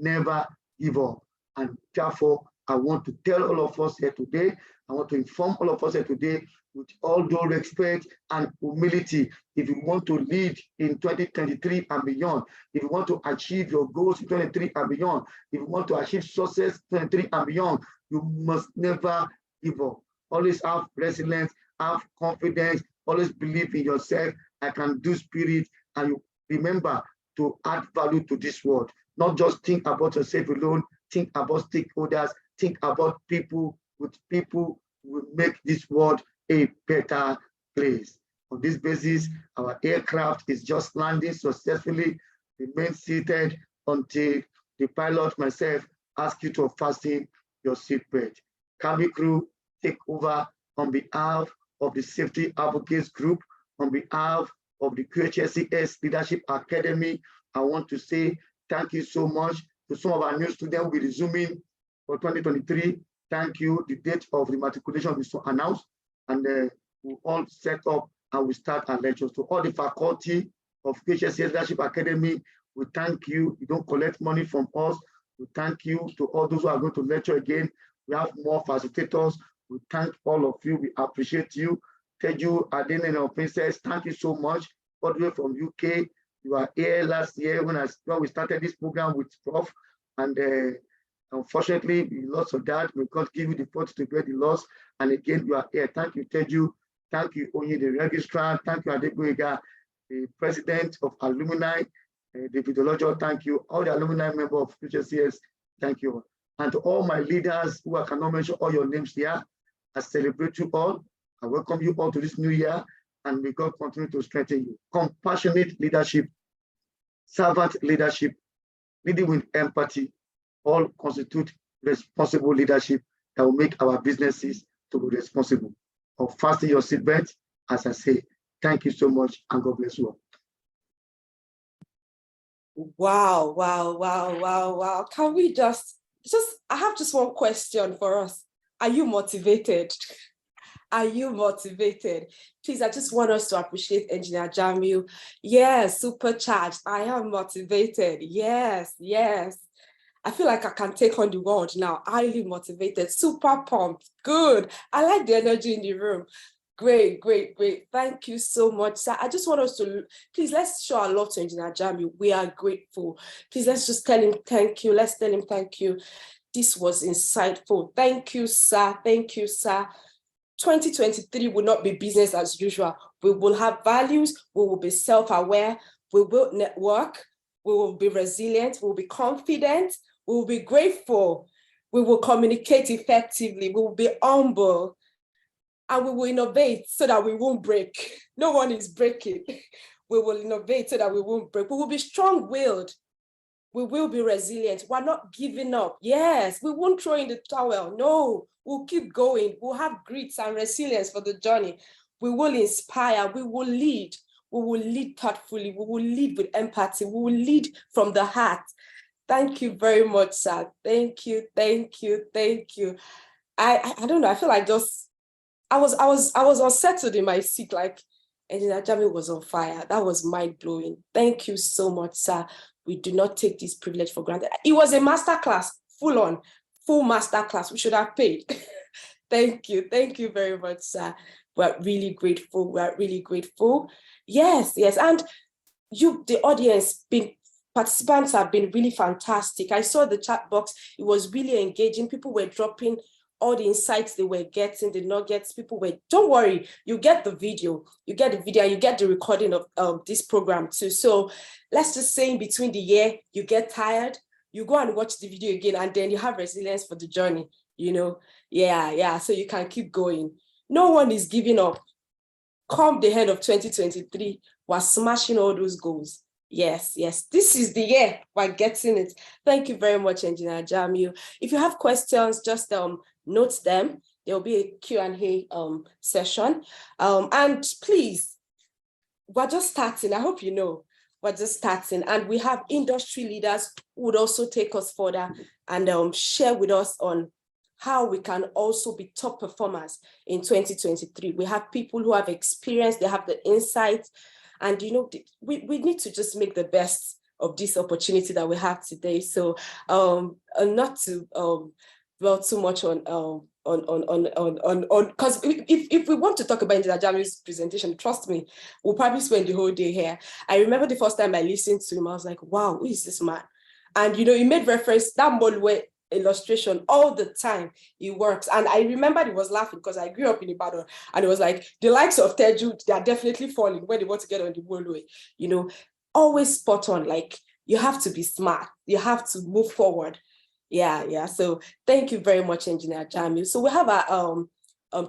never give up. And therefore, I want to tell all of us here today, I want to inform all of us here today with all due respect and humility. If you want to lead in 2023 and beyond, if you want to achieve your goals in 2023 and beyond, if you want to achieve success 2023 and beyond, you must never give up. Always have resilience, have confidence, always believe in yourself. I can do spirit, and you remember to add value to this world. Not just think about yourself alone, think about stakeholders, think about people. With people will make this world a better place. On this basis, our aircraft is just landing successfully. Remain seated until the pilot myself ask you to fasten your seatbelt. Cabin crew, take over on behalf of the Safety Advocates Group, on behalf of the QHSCS Leadership Academy. I want to say thank you so much to some of our new students who will be resuming for 2023. Thank you. The date of the matriculation will be announced, and we'll all set up and we start our lectures. To all the faculty of QHSCS Leadership Academy, we thank you. You don't collect money from us. We thank you. To all those who are going to lecture again, we have more facilitators. We thank all of you. We appreciate you. Teju, Adene, and Princess, thank you so much. All the way from UK. You were here last year when we started this program with Prof. And unfortunately, we lost of that. We can't give you the funds to pay the loss. And again, you are here. Thank you, Teju. Thank you, Onye, the registrar. Thank you, Adegboyega, the president of alumni. David Olojo, thank you. All the alumni members of QHSCS, thank you. And to all my leaders who I cannot mention all your names here, I celebrate you all. I welcome you all to this new year, and may God continue to strengthen you. Compassionate leadership, servant leadership, leading with empathy, all constitute responsible leadership that will make our businesses to be responsible. Or fasten your seatbelt, as I say. Thank you so much, and God bless you all. Wow, wow, wow, wow, wow. Can we I have just one question for us. Are you motivated? Are you motivated? Please, I just want us to appreciate Engineer Jamiu. Yes, supercharged. I am motivated. Yes, yes. I feel like I can take on the world now. Highly motivated, super pumped. Good. I like the energy in the room. Great, great, great. Thank you so much, sir. I just want us to, please, let's show our love to Engineer Jamiu. We are grateful. Please, let's just tell him thank you. Let's tell him thank you. This was insightful. Thank you, sir. Thank you, sir. 2023 will not be business as usual. We will have values. We will be self-aware. We will network. We will be resilient. We will be confident. We will be grateful. We will communicate effectively. We will be humble. And we will innovate so that we won't break. No one is breaking. We will innovate so that we won't break. We will be strong-willed. We will be resilient. We're not giving up. Yes, we won't throw in the towel. No, we'll keep going. We'll have grit and resilience for the journey. we will inspire, we will lead. We will lead thoughtfully, we will lead with empathy, we will lead from the heart. Thank you very much, sir. Thank you, thank you, thank you. I don't know, I feel like I was unsettled in my seat, like Engineer Jami was on fire. That was mind-blowing. Thank you so much, sir. We do not take this privilege for granted. It was a masterclass, full masterclass. We should have paid. Thank you very much, sir. We're really grateful. We're really grateful. Yes, and you, the audience, participants have been really fantastic. I saw the chat box. It was really engaging. People were dropping all the insights they were getting, the nuggets. People were, don't worry, you get the video, you get the recording of this program too. So let's just say in between the year, you get tired, you go and watch the video again, and then you have resilience for the journey, you know? Yeah, so you can keep going. No one is giving up. Come the end of 2023, we're smashing all those goals. Yes, this is the year we're getting it. Thank you very much, Engineer Jamiu. If you have questions, just note them. There'll be a Q&A session. And please, we're just starting. I hope you know, we're just starting. And we have industry leaders who would also take us further and share with us on how we can also be top performers in 2023. We have people who have experience, they have the insights, and you know, we need to just make the best of this opportunity that we have today. So not to dwell too much on because if we want to talk about Engineer Jamiu's presentation, trust me, we'll probably spend the whole day here. I remember the first time I listened to him, I was like, wow, who is this man? And you know, he made reference that Molwe illustration all the time. It works. And I remember he was laughing because I grew up in Ibadan, and it was like the likes of Teju, they are definitely falling when they want to get on the Molwe. You know, always spot on. Like, you have to be smart, you have to move forward. Yeah. So thank you very much, Engineer Jamiu. So we have our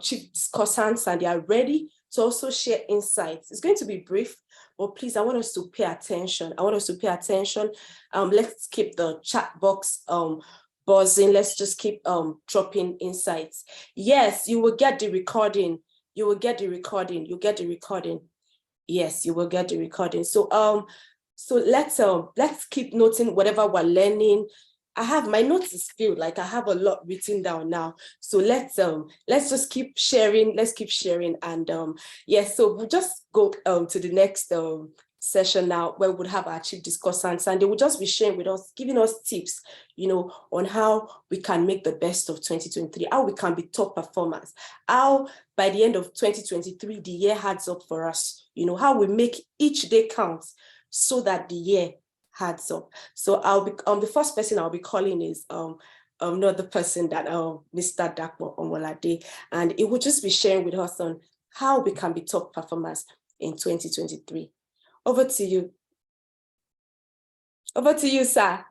chief discussants, and they are ready to also share insights. It's going to be brief, but please, I want us to pay attention. Let's keep the chat box buzzing. Let's just keep dropping insights. Yes, you will get the recording. Yes, you will get the recording. So let's keep noting whatever we're learning. I have my notes is filled, like I have a lot written down now. So let's just keep sharing. And yes, so we'll just go to the next session now, where we'll have our chief discussants, and they will just be sharing with us, giving us tips, you know, on how we can make the best of 2023, how we can be top performers, how by the end of 2023, the year adds up for us, you know, how we make each day count so that the year adds up. So I'll be the first person I'll be calling is not the person that Mr. Dakmo Omolade, and it will just be sharing with us on how we can be top performers in 2023. Over to you. Over to you, sir.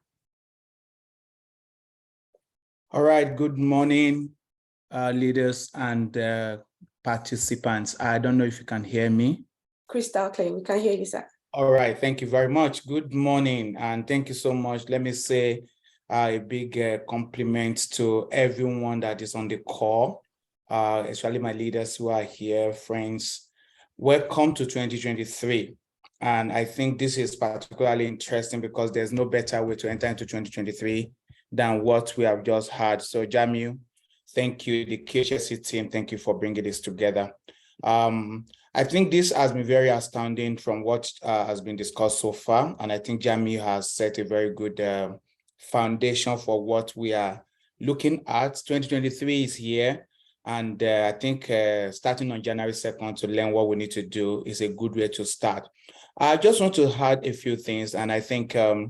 All right, good morning, leaders and participants. I don't know if you can hear me. Crystal clear, we can hear you, sir. All right, thank you very much. Good morning, and thank you so much. Let me say a big compliment to everyone that is on the call, especially my leaders who are here, friends. Welcome to 2023. And I think this is particularly interesting because there's no better way to enter into 2023 than what we have just had. So Jamiu, thank you. The KHSC team, thank you for bringing this together. I think this has been very astounding from what has been discussed so far. And I think Jamiu has set a very good foundation for what we are looking at. 2023 is here. And I think starting on January 2nd to learn what we need to do is a good way to start. I just want to add a few things, and I think I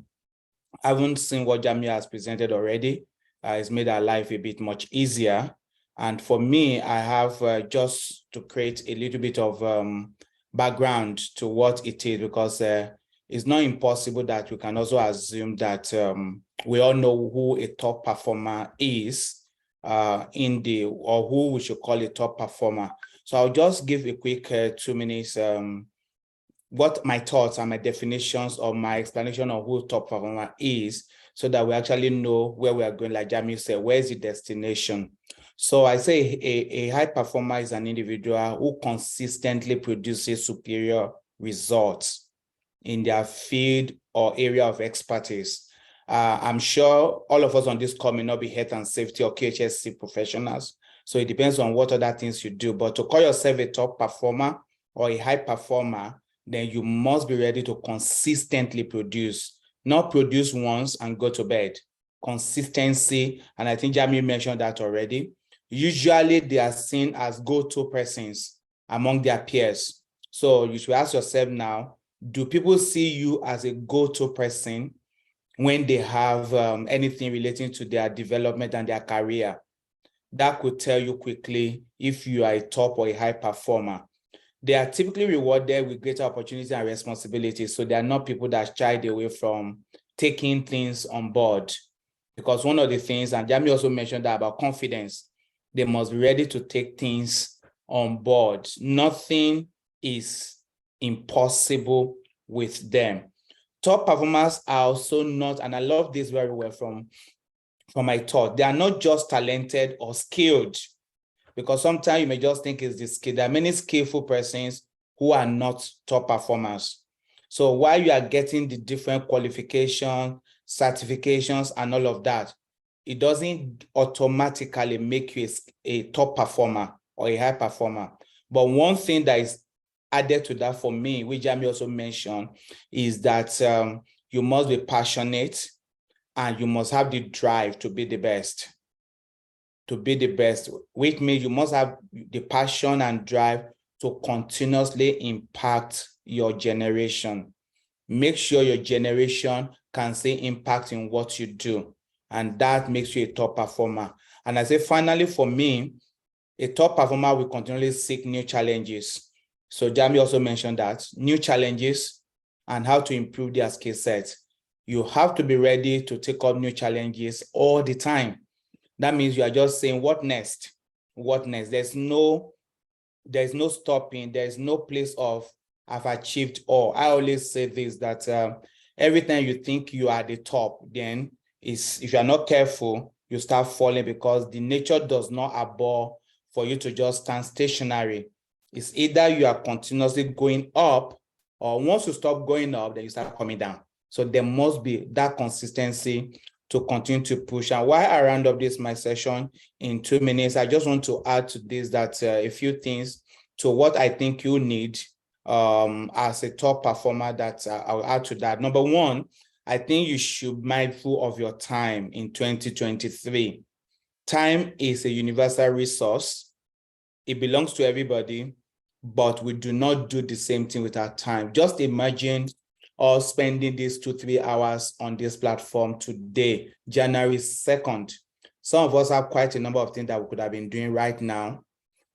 haven't seen what Jamiu has presented already. It's made our life a bit much easier. And for me, I have just to create a little bit of background to what it is, because it's not impossible that we can also assume that we all know who a top performer is or who we should call a top performer. So I'll just give a quick 2 minutes what my thoughts and my definitions of my explanation of who top performer is, so that we actually know where we are going. Like Jamiu said, where is the destination? So I say a high performer is an individual who consistently produces superior results in their field or area of expertise. I'm sure all of us on this call may not be health and safety or QHSC professionals. So it depends on what other things you do. But to call yourself a top performer or a high performer, then you must be ready to consistently produce, not produce once and go to bed. Consistency, and I think Jamie mentioned that already. Usually they are seen as go-to persons among their peers. So you should ask yourself now, do people see you as a go-to person when they have anything relating to their development and their career? That could tell you quickly if you are a top or a high performer. They are typically rewarded with greater opportunity and responsibility. So they are not people that shied away from taking things on board. Because one of the things, and Jamie also mentioned that about confidence, they must be ready to take things on board. Nothing is impossible with them. Top performers are also not, and I love this very well from my thought, they are not just talented or skilled, because sometimes you may just think it's the skill. There are many skillful persons who are not top performers. So while you are getting the different qualifications, certifications, and all of that, it doesn't automatically make you a top performer or a high performer. But one thing that is added to that for me, which Jamie also mentioned, is that you must be passionate and you must have the drive to be the best. To be the best, which means you must have the passion and drive to continuously impact your generation. Make sure your generation can see impact in what you do, and that makes you a top performer. And I say, finally, for me, a top performer will continually seek new challenges. So Jamie also mentioned that, new challenges and how to improve their skill set. You have to be ready to take up new challenges all the time. That means you are just saying, what next? What next? There's no stopping. There's no place of, I've achieved all. I always say this, that every time you think you are at the top, then if you're not careful, you start falling, because the nature does not abhor for you to just stand stationary. It's either you are continuously going up, or once you stop going up, then you start coming down. So there must be that consistency to continue to push. And while I round up my session in 2 minutes, I just want to add to this that a few things to what I think you need as a top performer that I'll add to that. Number one, I think you should be mindful of your time in 2023. Time is a universal resource. It belongs to everybody, but we do not do the same thing with our time. Just imagine us spending these 2-3 hours on this platform today, January 2nd. Some of us have quite a number of things that we could have been doing right now,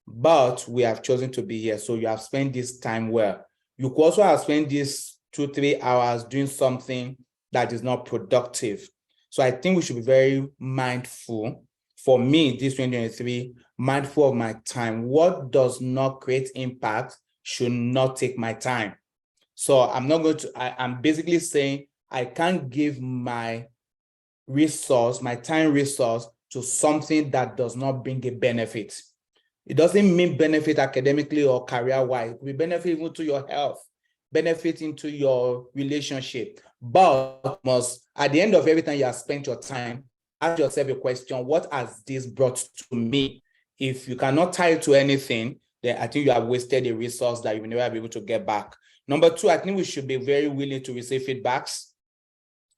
but we have chosen to be here. So you have spent this time well. You could also have spent these 2-3 hours doing something that is not productive. So I think we should be very mindful. For me, this 2023, mindful of my time. What does not create impact should not take my time. So I'm not going to, I'm basically saying I can't give my resource, my time resource, to something that does not bring a benefit. It doesn't mean benefit academically or career-wise. It will benefit even to your health, benefit into your relationship. But must, at the end of every time you have spent your time, ask yourself a question: what has this brought to me? If you cannot tie it to anything, then I think you have wasted a resource that you will never be able to get back. Number two, I think we should be very willing to receive feedbacks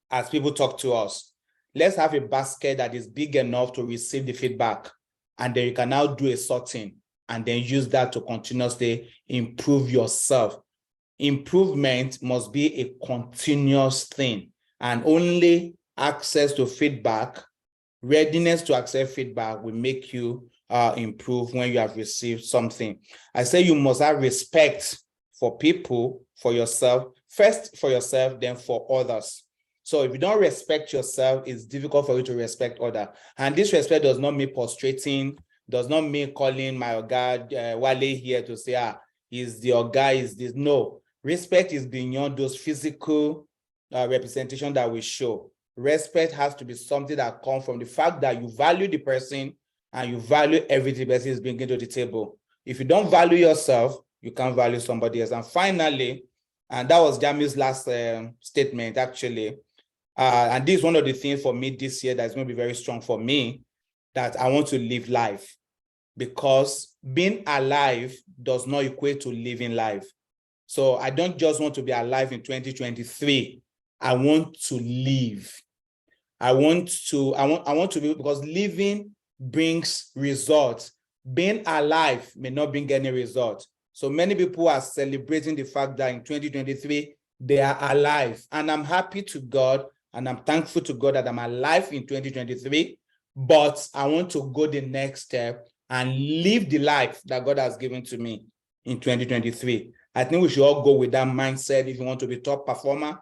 as people talk to us. Let's have a basket that is big enough to receive the feedback, and then you can now do a sorting and then use that to continuously improve yourself. Improvement must be a continuous thing, and only access to feedback, readiness to accept feedback will make you improve when you have received something. I say you must have respect for people, for yourself, first for yourself, then for others. So if you don't respect yourself, it's difficult for you to respect others. And this respect does not mean prostrating, does not mean calling my Oga Wale here to say, is the Oga, is this? No, respect is beyond those physical representation that we show. Respect has to be something that comes from the fact that you value the person and you value everything the person is bringing to the table. If you don't value yourself, you can't value somebody else. And finally, and that was Jamiu's last statement, actually. And this is one of the things for me this year that's going to be very strong for me, that I want to live life, because being alive does not equate to living life. So I don't just want to be alive in 2023. I want to live. I want to be, because living brings results. Being alive may not bring any results. So many people are celebrating the fact that in 2023, they are alive. And I'm happy to God, and I'm thankful to God that I'm alive in 2023, but I want to go the next step and live the life that God has given to me in 2023. I think we should all go with that mindset if you want to be top performer,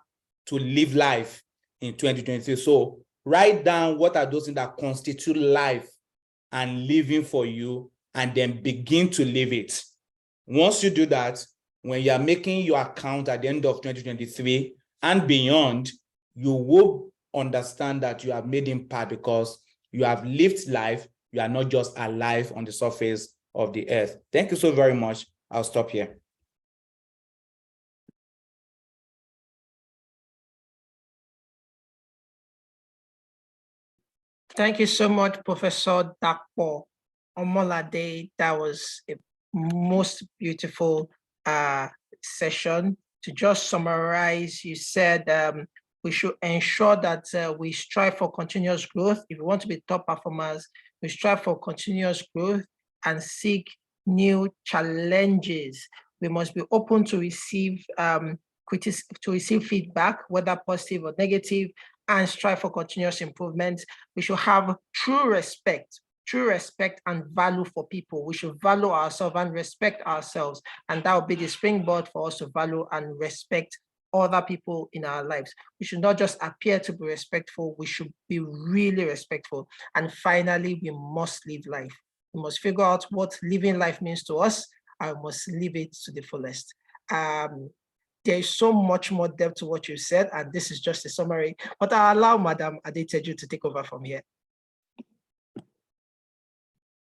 to live life in 2023. So write down what are those things that constitute life and living for you, and then begin to live it. Once you do that, when you are making your account at the end of 2023 and beyond, you will understand that you have made impact, because you have lived life. You are not just alive on the surface of the earth. Thank you so very much. I'll stop here. Thank you so much, Professor Dakpo Omolade. That was a most beautiful session. To just summarize, you said we should ensure that we strive for continuous growth. If we want to be top performers, we strive for continuous growth and seek new challenges. We must be open to receive feedback, whether positive or negative, and strive for continuous improvement. We should have true respect and value for people. We should value ourselves and respect ourselves. And that will be the springboard for us to value and respect other people in our lives. We should not just appear to be respectful, we should be really respectful. And finally, we must live life. We must figure out what living life means to us, and we must live it to the fullest. There is so much more depth to what you said, and this is just a summary, but I'll allow Madam Adeteju to take over from here.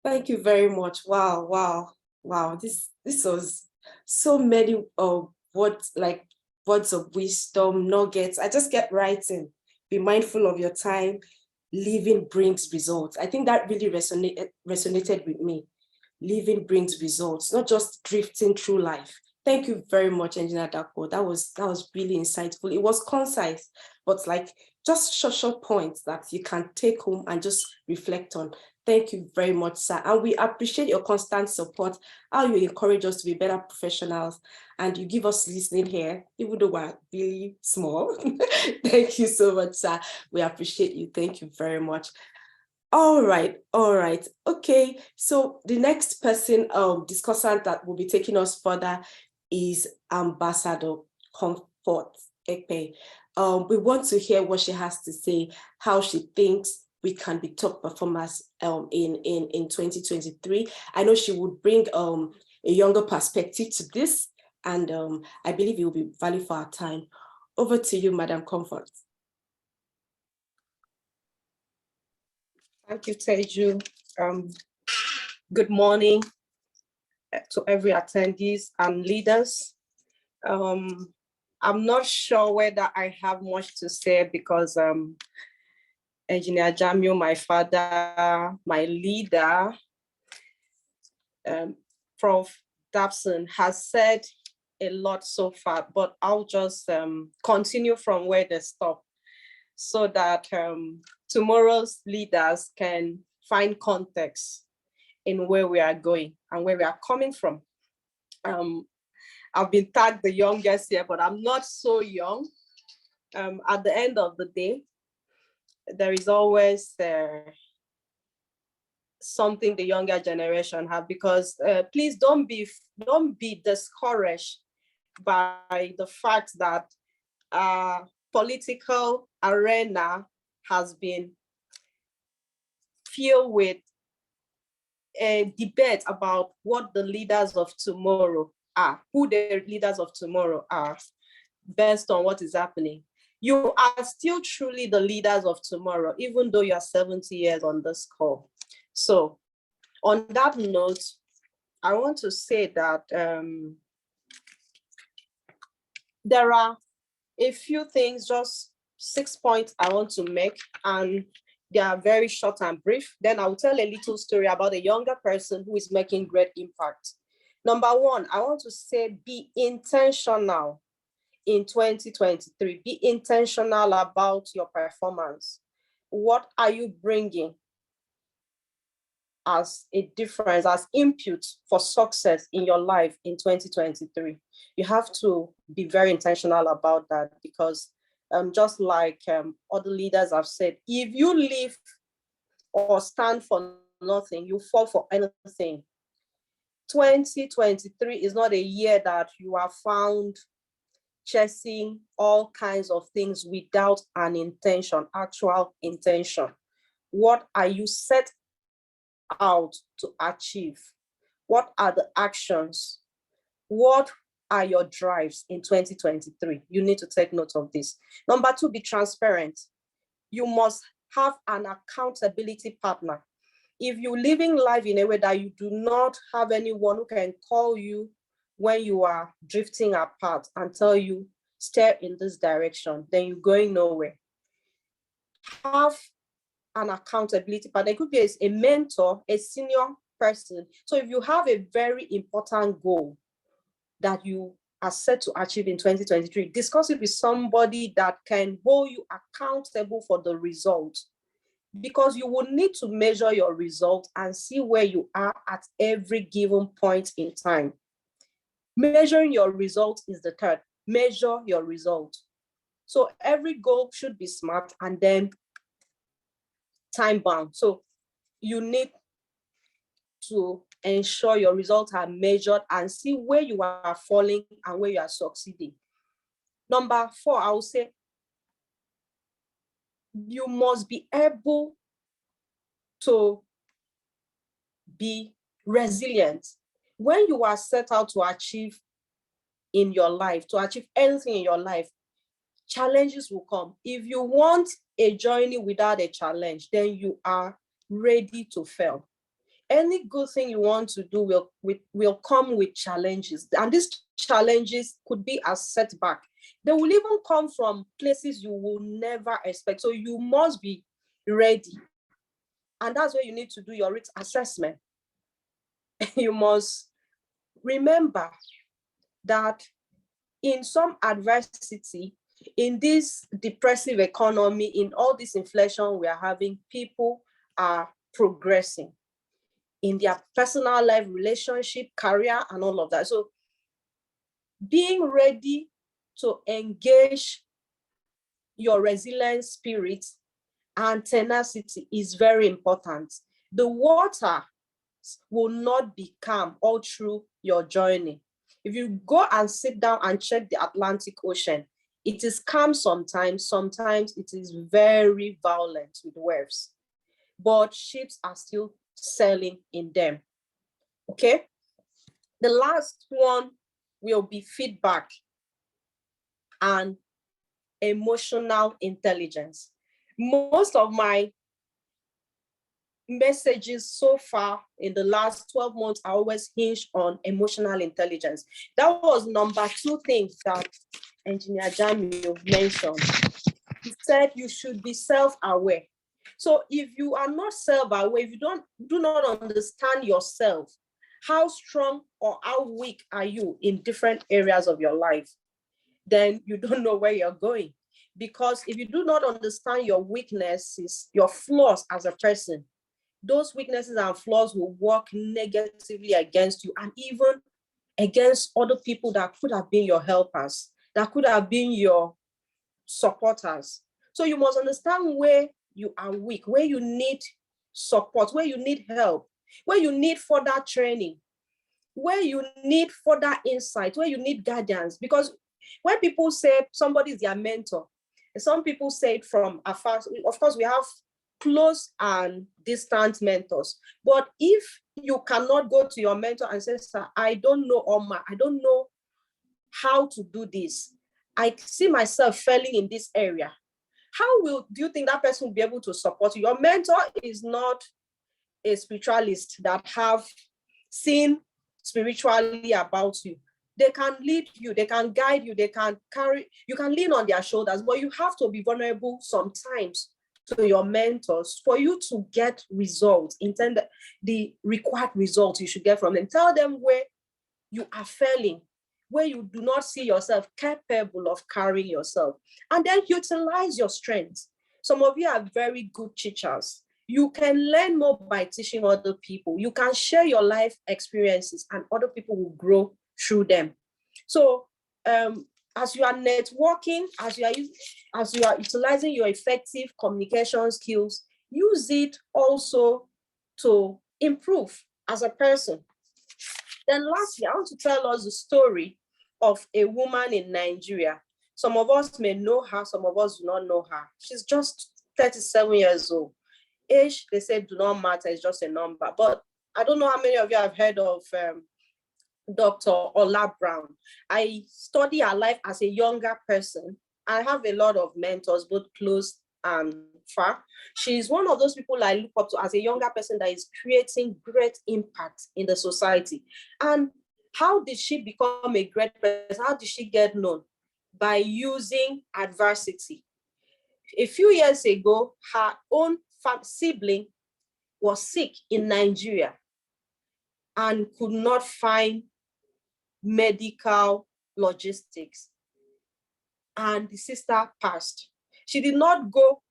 Thank you very much. Wow. This was so many words of wisdom, nuggets. I just kept writing. Be mindful of your time. Living brings results. I think that really resonated with me. Living brings results, not just drifting through life. Thank you very much, Engineer Dakpo. That was really insightful. It was concise, but just short points that you can take home and just reflect on. Thank you very much, sir. And we appreciate your constant support, how you encourage us to be better professionals, and you give us listening here, even though we're really small. Thank you so much, sir. We appreciate you. Thank you very much. All right. Okay, so the next person, discussant that will be taking us further is Ambassador Comfort Ekpe. We want to hear what she has to say, how she thinks we can be top performers in 2023. I know she would bring a younger perspective to this, and I believe it will be value for our time. Over to you, Madam Comfort. Thank you, Teju. Good morning to every attendees and leaders. I'm not sure whether I have much to say, because Engineer Jamiu, my father, my leader, Prof. Dabson, has said a lot so far, but I'll just continue from where they stop, so that tomorrow's leaders can find context in where we are going and where we are coming from. I've been tagged the youngest here, but I'm not so young. At the end of the day, there is always something the younger generation have, because please don't be discouraged by the fact that political arena has been filled with a debate about what the leaders of tomorrow are, who the leaders of tomorrow are, based on what is happening. You are still truly the leaders of tomorrow, even though you are 70 years on this call. So on that note, I want to say that there are a few things, just 6 points I want to make, and they are very short and brief. Then I'll tell a little story about a younger person who is making great impact. Number one, I want to say be intentional in 2023. Be intentional about your performance. What are you bringing as a difference, as input for success in your life in 2023? You have to be very intentional about that, because just like other leaders have said, if you live or stand for nothing, you fall for anything. 2023 is not a year that you are found chasing all kinds of things without an intention, actual intention. What are you set out to achieve? What are the actions? What are your drives in 2023? You need to take note of this. Number two, be transparent. You must have an accountability partner. If you're living life in a way that you do not have anyone who can call you when you are drifting apart and tell you, steer in this direction, then you're going nowhere. Have an accountability partner. It could be a mentor, a senior person. So if you have a very important goal that you are set to achieve in 2023, discuss it with somebody that can hold you accountable for the result, because you will need to measure your result and see where you are at every given point in time. Measuring your result is the third. Measure your result. So every goal should be smart and then time bound. So you need to ensure your results are measured and see where you are falling and where you are succeeding. Number four, I will say, you must be able to be resilient. When you are set out to achieve in your life, to achieve anything in your life, challenges will come. If you want a journey without a challenge, then you are ready to fail. Any good thing you want to do will come with challenges. And these challenges could be a setback. They will even come from places you will never expect. So you must be ready. And that's where you need to do your risk assessment. You must remember that in some adversity, in this depressive economy, in all this inflation we are having, people are progressing in their personal life, relationship, career, and all of that. So being ready to engage your resilient spirit and tenacity is very important. The water will not be calm all through your journey. If you go and sit down and check the Atlantic Ocean, it is calm sometimes it is very violent with waves, but ships are still sailing in them. Okay? The last one will be feedback and emotional intelligence. Most of my messages so far in the last 12 months are always hinged on emotional intelligence. That was number two thing that Engineer Jamil mentioned. He said you should be self-aware. So if you are not self-aware, if you do not understand yourself, how strong or how weak are you in different areas of your life, then you don't know where you're going. Because if you do not understand your weaknesses, your flaws as a person, those weaknesses and flaws will work negatively against you and even against other people that could have been your helpers, that could have been your supporters. So you must understand where you are weak, where you need support, where you need help, where you need further training, where you need further insight, where you need guidance. Because when people say somebody is their mentor, some people say it from afar. Of course, we have close and distant mentors. But if you cannot go to your mentor and say, sir, I don't know, Oma, I don't know how to do this. I see myself failing in this area. How do you think that person will be able to support you? Your mentor is not a spiritualist that have seen spiritually about you. They can lead you, they can guide you, they can carry, you can lean on their shoulders, but you have to be vulnerable sometimes to your mentors for you to get results, intend the required results you should get from them. Tell them where you are failing, where you do not see yourself capable of carrying yourself, and then utilize your strengths. Some of you are very good teachers. You can learn more by teaching other people. You can share your life experiences and other people will grow through them. So as you are networking, as you are utilizing your effective communication skills, use it also to improve as a person. Then lastly, I want to tell us the story of a woman in Nigeria. Some of us may know her, some of us do not know her. She's just 37 years old. Age, they say, do not matter, it's just a number. But I don't know how many of you have heard of Dr. Ola Brown. I study her life as a younger person. I have a lot of mentors, both close and far. She's one of those people I look up to as a younger person that is creating great impact in the society. And how did she become a great person? How did she get known? By using adversity. A few years ago, her own sibling was sick in Nigeria and could not find medical logistics. And the sister passed. She did not go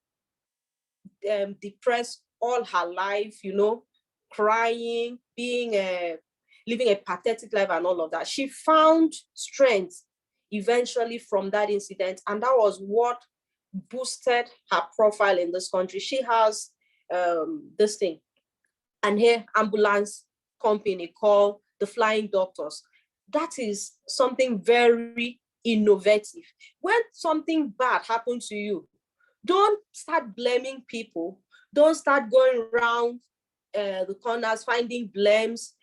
depressed all her life, crying, living a pathetic life and all of that. She found strength eventually from that incident. And that was what boosted her profile in this country. She has this thing, and here ambulance company called the Flying Doctors. That is something very innovative. When something bad happens to you, don't start blaming people. Don't start going around the corners, finding blames,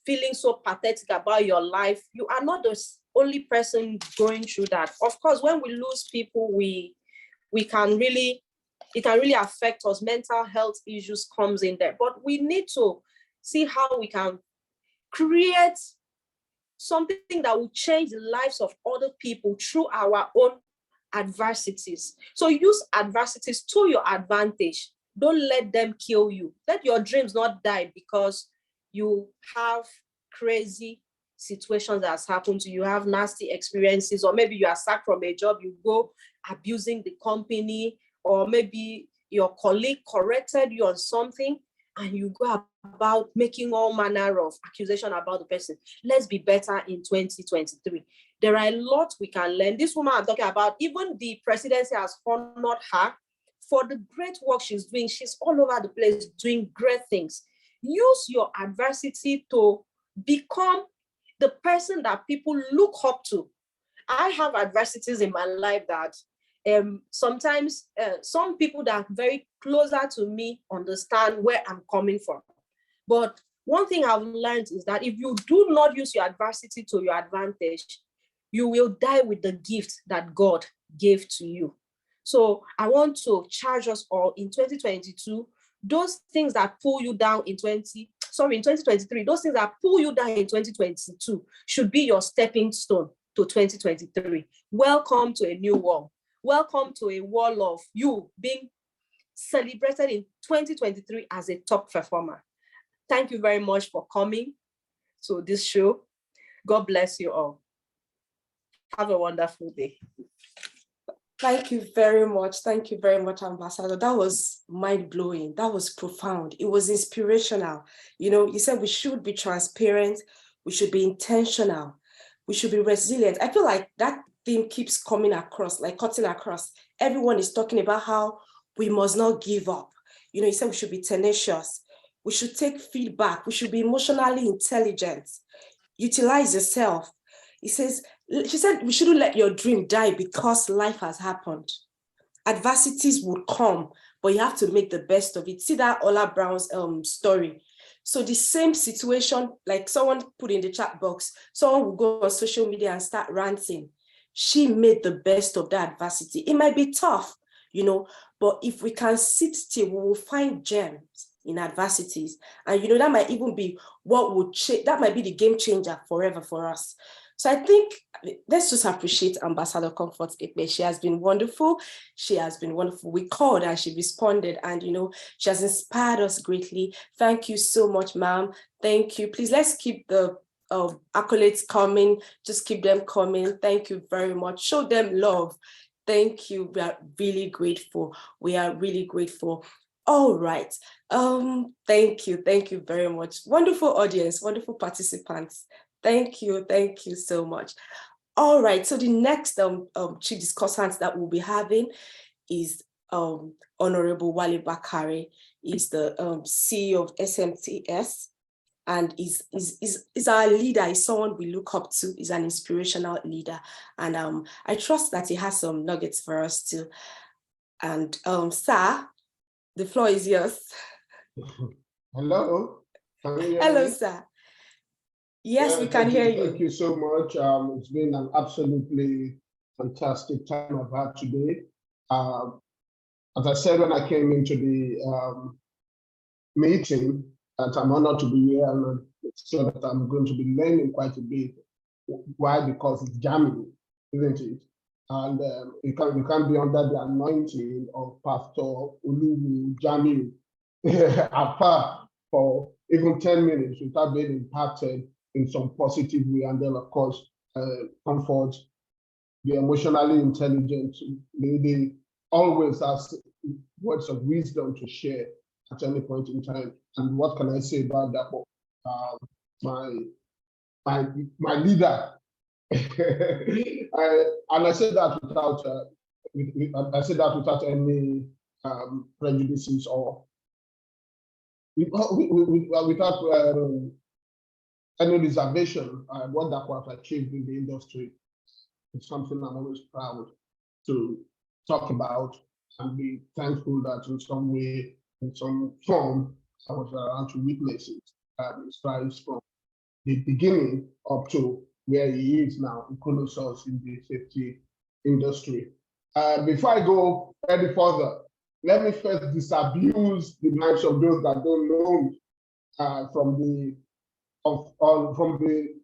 feeling so pathetic about your life. You are not the only person going through that. Of course, when we lose people, it can really affect us. Mental health issues comes in there. But we need to see how we can create something that will change the lives of other people through our own adversities. So use adversities to your advantage. Don't let them kill you. Let your dreams not die because you have crazy situations that has happened to you, have nasty experiences, or maybe you are sacked from a job, you go abusing the company, or maybe your colleague corrected you on something and you go about making all manner of accusation about the person. Let's be better in 2023. There are a lot we can learn. This woman I'm talking about, even the presidency has honored her for the great work she's doing. She's all over the place doing great things. Use your adversity to become the person that people look up to. I have adversities in my life that sometimes some people that are very closer to me understand where I'm coming from. But one thing I've learned is that if you do not use your adversity to your advantage, you will die with the gift that God gave to you. So I want to charge us all in 2022, those things that pull you down in 2023, those things that pull you down in 2022 should be your stepping stone to 2023. Welcome to a new world. Welcome to a wall of you being celebrated in 2023 as a top performer. Thank you very much for coming to this show. God bless you all. Have a wonderful day. Thank you very much. Thank you very much, Ambassador. That was mind-blowing. That was profound. It was inspirational. You said we should be transparent. We should be intentional. We should be resilient. I feel like that theme keeps coming across, like cutting across. Everyone is talking about how we must not give up. You said we should be tenacious. We should take feedback. We should be emotionally intelligent. Utilize yourself. She said, we shouldn't let your dream die because life has happened. Adversities would come, but you have to make the best of it. See that Ola Brown's story. So the same situation, like someone put in the chat box, someone will go on social media and start ranting. She made the best of that adversity. It might be tough, but if we can sit still, we will find gems. in adversities. And that might even be what would change, that might be the game changer forever for us. So I think let's just appreciate Ambassador Comfort Ekpe. She has been wonderful. She has been wonderful. We called and she responded, and she has inspired us greatly. Thank you so much, ma'am. Thank you. Please, let's keep the accolades coming. Just keep them coming. Thank you very much. Show them love. Thank you. We are really grateful. We are really grateful. All right. Thank you. Thank you very much. Wonderful audience, wonderful participants. Thank you so much. All right, so the next chief discussant that we'll be having is Honorable Wale Bakare. He's the CEO of SMTS, and is our leader. Is someone we look up to. Is an inspirational leader, and I trust that he has some nuggets for us too. And sir, the floor is yours. Hello. Hello, sir. Yes, we can hear you. Thank you so much. It's been an absolutely fantastic time I've had today. As I said when I came into the meeting, that I'm honored to be here, and so that I'm going to be learning quite a bit. Why? Because it's jamming, isn't it? And you can't be under the anointing of Pastor Oluwu jamming apart for even 10 minutes without being impacted in some positive way. And then, of course, Comfort, the emotionally intelligent lady, always has words of wisdom to share at any point in time. And what can I say about that? My leader. And I say that without any prejudices or without any reservation. What that was achieved in the industry is something I'm always proud to talk about and be thankful that in some way, in some form, I was around to witness it. It strives from the beginning up to where he is now, Colossus in the safety industry. Before I go any further, let me first disabuse the minds of those that don't know me from the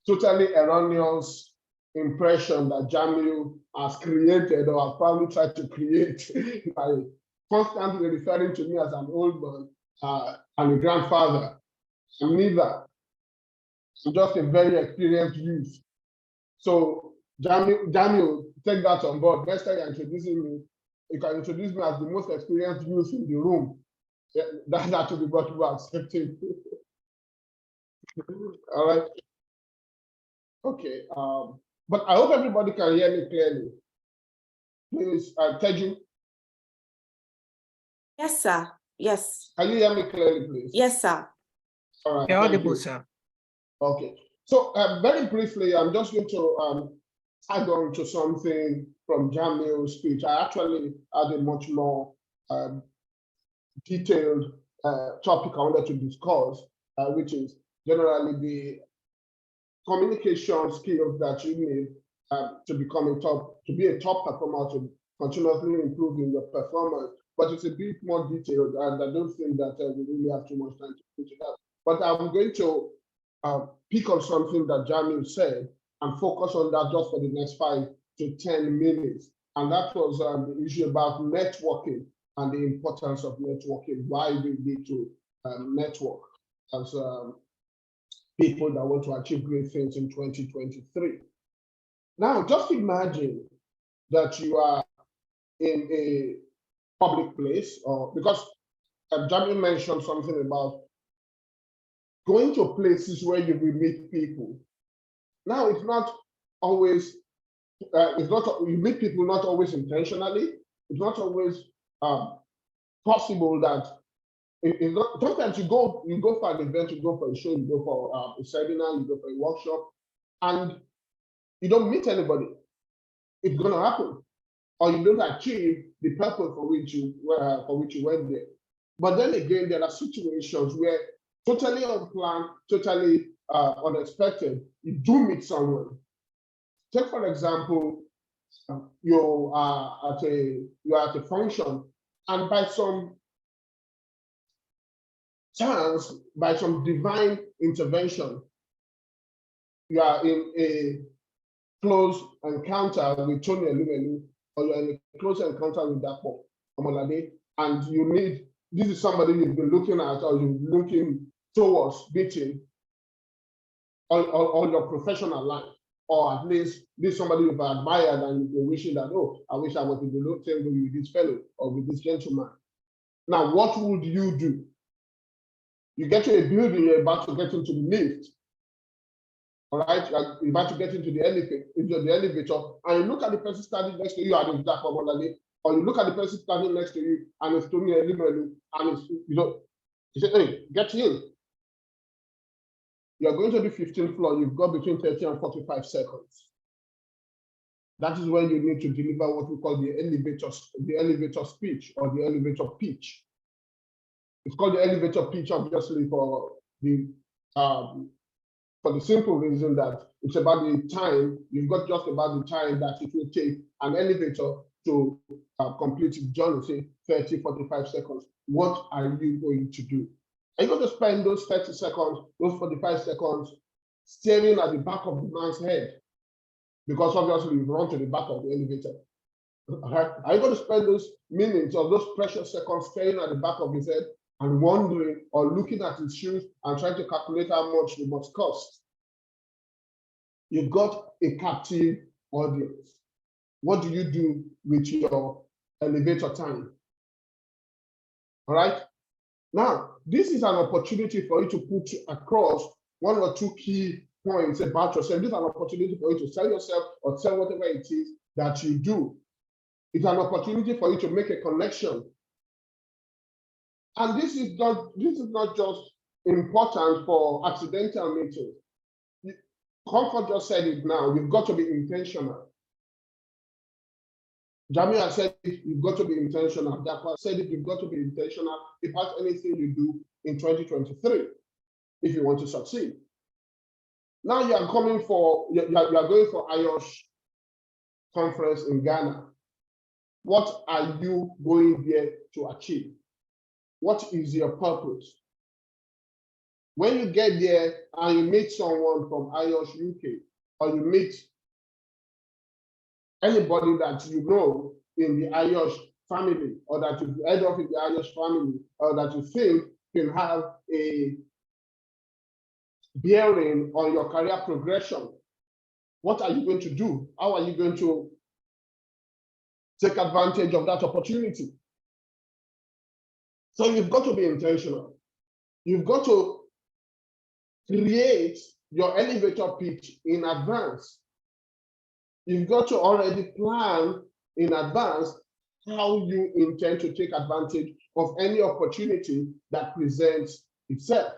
totally erroneous impression that Jamil has created or has probably tried to create by constantly referring to me as an old man and a grandfather. I'm neither. I'm just a very experienced youth. So Jamil, take that on board. Next time you're introducing me, you can introduce me as the most experienced youth in the room. That will be what we are accepting. All right. Okay. But I hope everybody can hear me clearly. Please, Teju. Yes, sir. Yes. Can you hear me clearly, please? Yes, sir. All right. You're audible, sir. Okay. So very briefly, I'm just going to add on to something from Jamil's speech. I actually had a much more detailed topic I wanted to discuss, which is generally the communication skills that you need to be a top performer, to continuously improve in your performance. But it's a bit more detailed, and I don't think that we really have too much time to put it up. But I'm going to pick on something that Jamil said and focus on that just for the next 5 to 10 minutes. And that was the issue about networking and the importance of networking, why we need to network as people that want to achieve great things in 2023. Now, just imagine that you are in a public place, or because Jamil mentioned something about going to places where you will meet people. Now, it's not always, you meet people not always intentionally. It's not always possible that, sometimes you go for an event, you go for a show, you go for a seminar, you go for a workshop, and you don't meet anybody. It's going to happen. Or you don't achieve the purpose for which you went there. But then again, there are situations where totally unplanned, totally unexpected, you do meet someone. Take for example, you are at a function, and by some chance, by some divine intervention, you are in a close encounter with Tony Elumelu, or you're in a close encounter with Dapo Omolade, and you need, this is somebody you've been looking at or you've been looking towards meeting on your professional life, or at least this is somebody you've admired and you're wishing that, oh, I wish I was in the same room with this fellow or with this gentleman. Now, what would you do? You get to a building, you're about to get into the lift. All right, you're about to get into the elevator, and you look at the person standing next to you and it's Dapo Omolade, or you look at the person standing next to you and it's Tony Elumelu, and it's, you say, hey, get in. You're going to the 15th floor, you've got between 30 and 45 seconds. That is when you need to deliver what we call the elevator speech or the elevator pitch. It's called the elevator pitch, obviously, for the simple reason that it's about the time, you've got just about the time that it will take an elevator to complete its journey, say 30, 45 seconds. What are you going to do? Are you going to spend those 30 seconds, those 45 seconds, staring at the back of the man's head? Because obviously you've run to the back of the elevator. Right? Are you going to spend those minutes or those precious seconds staring at the back of his head and wondering or looking at his shoes and trying to calculate how much it must cost? You've got a captive audience. What do you do with your elevator time? All right? Now, this is an opportunity for you to put across one or two key points about yourself. This is an opportunity for you to sell yourself or sell whatever it is that you do. It's an opportunity for you to make a connection. And this is not just important for accidental meetings. Comfort just said it now. You've got to be intentional. Jamia said it, you've got to be intentional. Dakwa said it, you've got to be intentional about anything you do in 2023 if you want to succeed. Now you are going for IOSH conference in Ghana. What are you going there to achieve? What is your purpose? When you get there and you meet someone from IOSH UK, or you meet anybody that you know in the IOSH family, or that you head up in the IOSH family, or that you think can have a bearing on your career progression, what are you going to do? How are you going to take advantage of that opportunity? So you've got to be intentional. You've got to create your elevator pitch in advance. You've got to already plan in advance how you intend to take advantage of any opportunity that presents itself.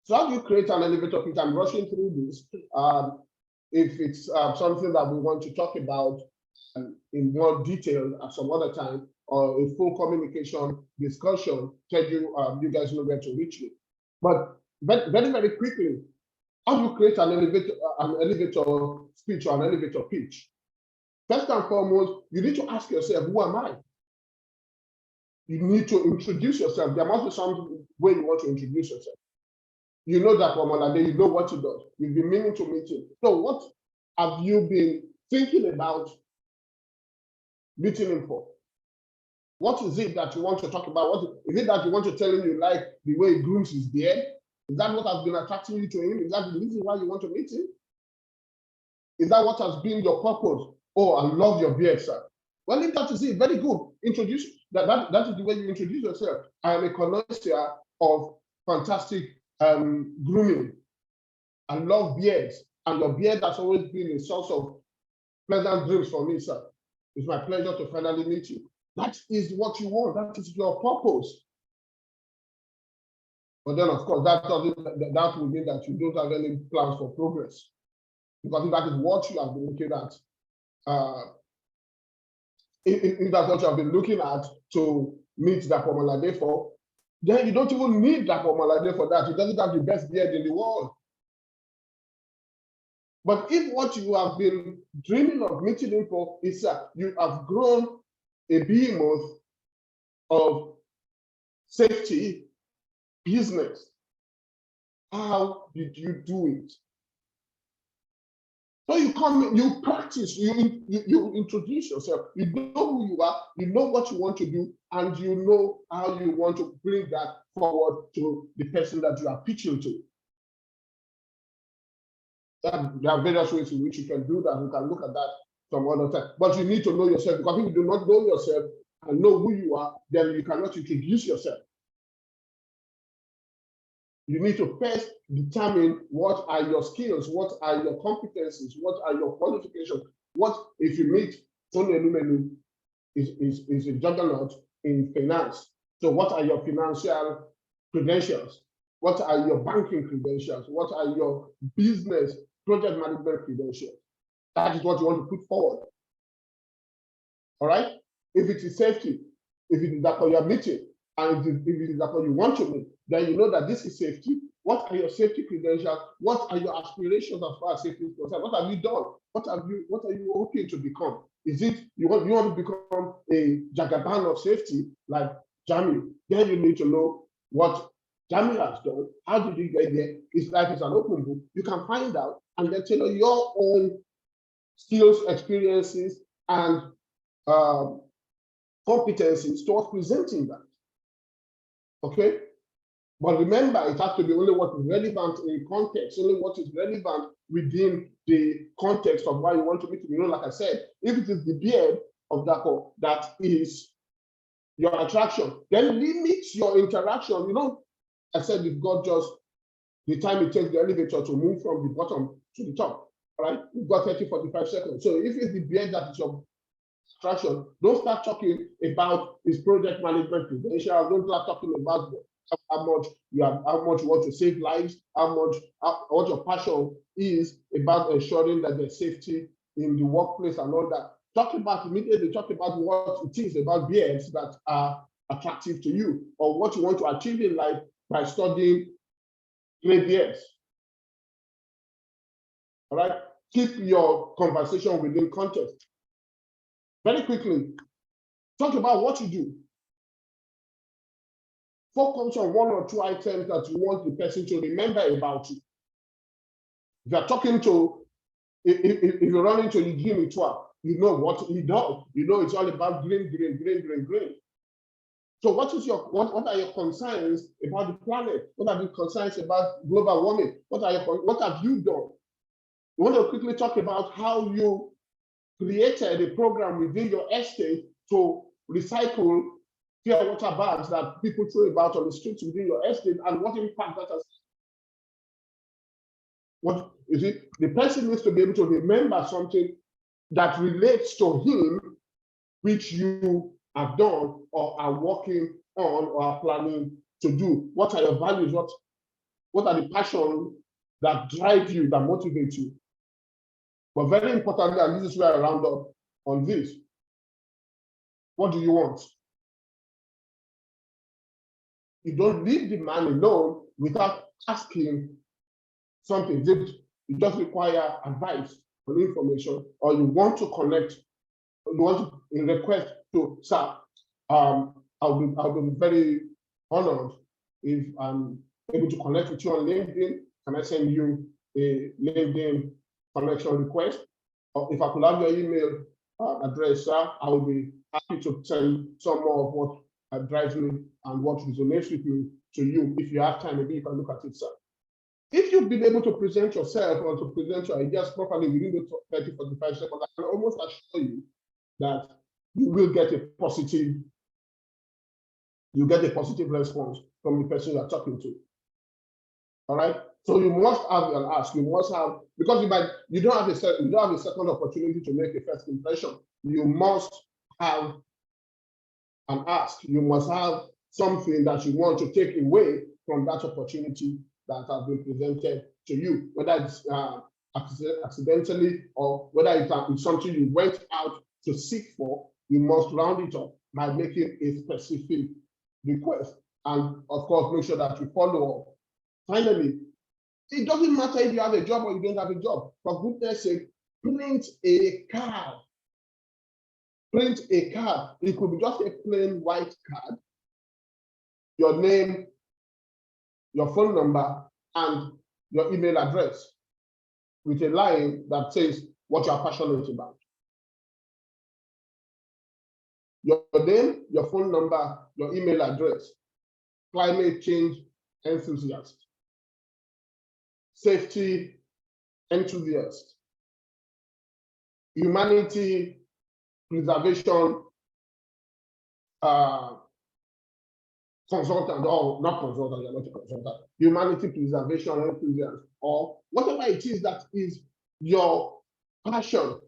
So how do you create an elevator pitch? I'm rushing through this. If it's something that we want to talk about in more detail at some other time, or a full communication discussion, tell you, you guys know where to reach me. But very, very quickly, how do you create an elevator speech or an elevator pitch? First and foremost, you need to ask yourself, who am I? You need to introduce yourself. There must be some way you want to introduce yourself. You know that Omolade, you know what he does. You've been meaning to meet him. So what have you been thinking about meeting him for? What is it that you want to talk about? What is it that you want to tell him you like the way he grooms his beard? Is that what has been attracting you to him? Is that the reason why you want to meet him? Is that what has been your purpose? Oh, I love your beard, sir. Well, if that is it, very good. Introduce that is the way you introduce yourself. I am a connoisseur of fantastic grooming. I love beards, and your beard has always been a source of pleasant dreams for me, sir. It's my pleasure to finally meet you. That is what you want. That is your purpose. But then, of course, that will mean that you don't have any plans for progress. Because if that is what you have been looking at, if that's what you have been looking at to meet Dapo Omolade for, then you don't even need Dapo Omolade for that. He doesn't have the best beard in the world. But if what you have been dreaming of meeting him for is you have grown a behemoth of safety business. How did you do it? So you come, you practice, you introduce yourself, you know who you are, you know what you want to do, and you know how you want to bring that forward to the person that you are pitching to. There are various ways in which you can do that. We can look at that some other time. But you need to know yourself, because if you do not know yourself and know who you are, then you cannot introduce yourself. You need to first determine what are your skills, what are your competencies, what are your qualifications. What if you meet Tony Elumelu is a juggernaut in finance. So what are your financial credentials? What are your banking credentials? What are your business project management credentials? That is what you want to put forward. All right? If it is safety, if it is that you are meeting, and if it is that you want to meet, then you know that this is safety. What are your safety credentials? What are your aspirations as far as safety is concerned? What have you done? What are you hoping to become? Is it you want to become a Jagaban of safety like Jamie? Then you need to know what Jamie has done. How did you get there? His life is an open book. You can find out and then tailor your own skills, experiences, and competencies towards presenting that. Okay? But remember, it has to be only what is relevant in context, only what is relevant within the context of why you want to meet. You know, like I said, if it is the beard of Dapo that is your attraction, then limit your interaction. You know, I said you've got just the time it takes the elevator to move from the bottom to the top, right? You've got 30, 45 seconds. So if it's the beard that is your attraction, don't start talking about his project management credentials. Don't start talking about how much you want to save lives, what your passion is about ensuring that there's safety in the workplace and all that. Talk about what it is about beards that are attractive to you, or what you want to achieve in life by studying gray beards. All right, keep your conversation within context. Very quickly, talk about what you do. Focus on one or two items that you want the person to remember about you. If you're talking to, if you're running to Eugene Itwa, you know what he does. You know it's all about green. So what are your concerns about the planet? What are your concerns about global warming? What have you done? You want to quickly talk about how you created a program within your estate to recycle pure water bags that people throw about on the streets within your estate, and what impact that has. What is it? The person needs to be able to remember something that relates to him, which you have done or are working on or are planning to do. What are your values? What are the passions that drive you, that motivate you? But very importantly, and this is where I round up on this, what do you want? You don't leave the man alone without asking something. You just require advice or information, or you want to connect, or you want to request to, sir, I'll be very honored if I'm able to connect with you on LinkedIn. Can I send you a LinkedIn connection request? Or if I could have your email address, sir, I will be happy to send some more of what drives me and what resonates with me to you. If you have time, maybe you can look at it, sir. If you've been able to present yourself or to present your ideas properly within the 30, 45 seconds, I can almost assure you that you will get a positive response from the person you're talking to. All right. So you must have an ask. You must have, because you don't have a second opportunity to make a first impression. You must have an ask. You must have something that you want to take away from that opportunity that has been presented to you, whether it's accidentally or whether it's something you went out to seek for. You must round it up by making a specific request, and of course, make sure that you follow up. Finally, it doesn't matter if you have a job or you don't have a job. For goodness sake, print a card. Print a card. It could be just a plain white card. your name, your phone number, and your email address with a line that says what you are passionate about. Your name, your phone number, your email address, climate change enthusiast, safety enthusiast, humanity preservation consultant, or not consultant, you're not a consultant, humanity preservation enthusiast, or whatever it is that is your passion,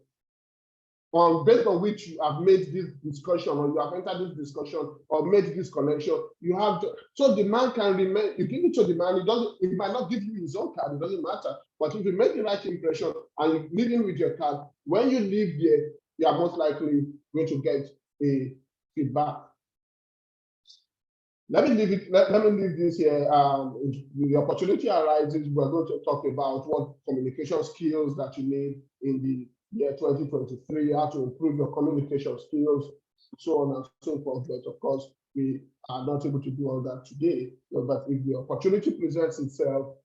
based on which you have made this discussion, or you have entered this discussion, or made this connection. You have to, so the man can remain. You give it to the man. It might not give you his own card. It doesn't matter. But if you make the right impression and you leave him with your card, when you leave there, you are most likely going to get a feedback. Let me leave it. Let me leave this here. The opportunity arises. We're going to talk about what communication skills that you need in the year 2023, how to improve your communication skills, so on and so forth. But of course, we are not able to do all that today. But if the opportunity presents itself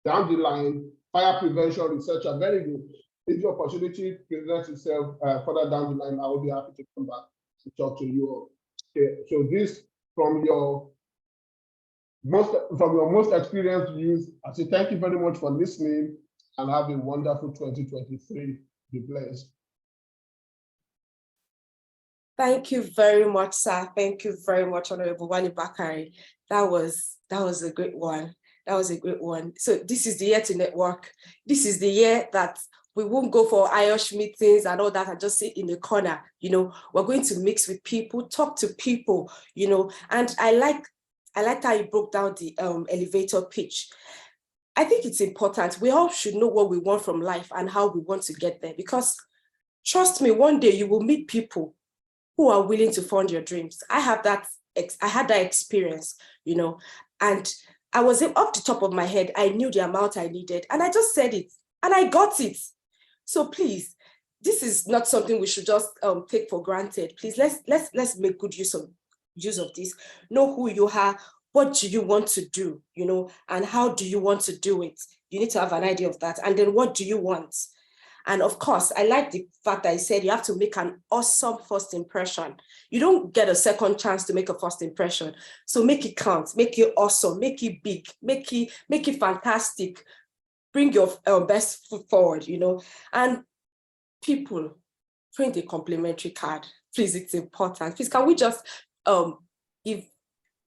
down the line, fire prevention research are very good. If the opportunity presents itself further down the line, I will be happy to come back to talk to you all. Okay, so this from your most experienced views, I say thank you very much for listening and have a wonderful 2023. Be blessed. Thank you very much, sir. Thank you very much, Honorable Wani Bakari. That was a great one. That was a great one. So this is the year to network. This is the year that we won't go for IOSH meetings and all that and just sit in the corner. You know, we're going to mix with people, talk to people, you know, and I like how you broke down the elevator pitch. I think it's important. We all should know what we want from life and how we want to get there, because trust me, one day you will meet people who are willing to fund your dreams. I had that experience, you know, and I was up the top of my head. I knew the amount I needed and I just said it and I got it. So please, this is not something we should just take for granted. Please, let's make good use of this. Know who you are. What do you want to do, you know, and how do you want to do it? You need to have an idea of that. And then what do you want? And of course, I like the fact that I said you have to make an awesome first impression. You don't get a second chance to make a first impression. So make it count, make it awesome, make it big, make it fantastic. Bring your best foot forward, you know. And people, print a complimentary card. Please, it's important. Please, can we just give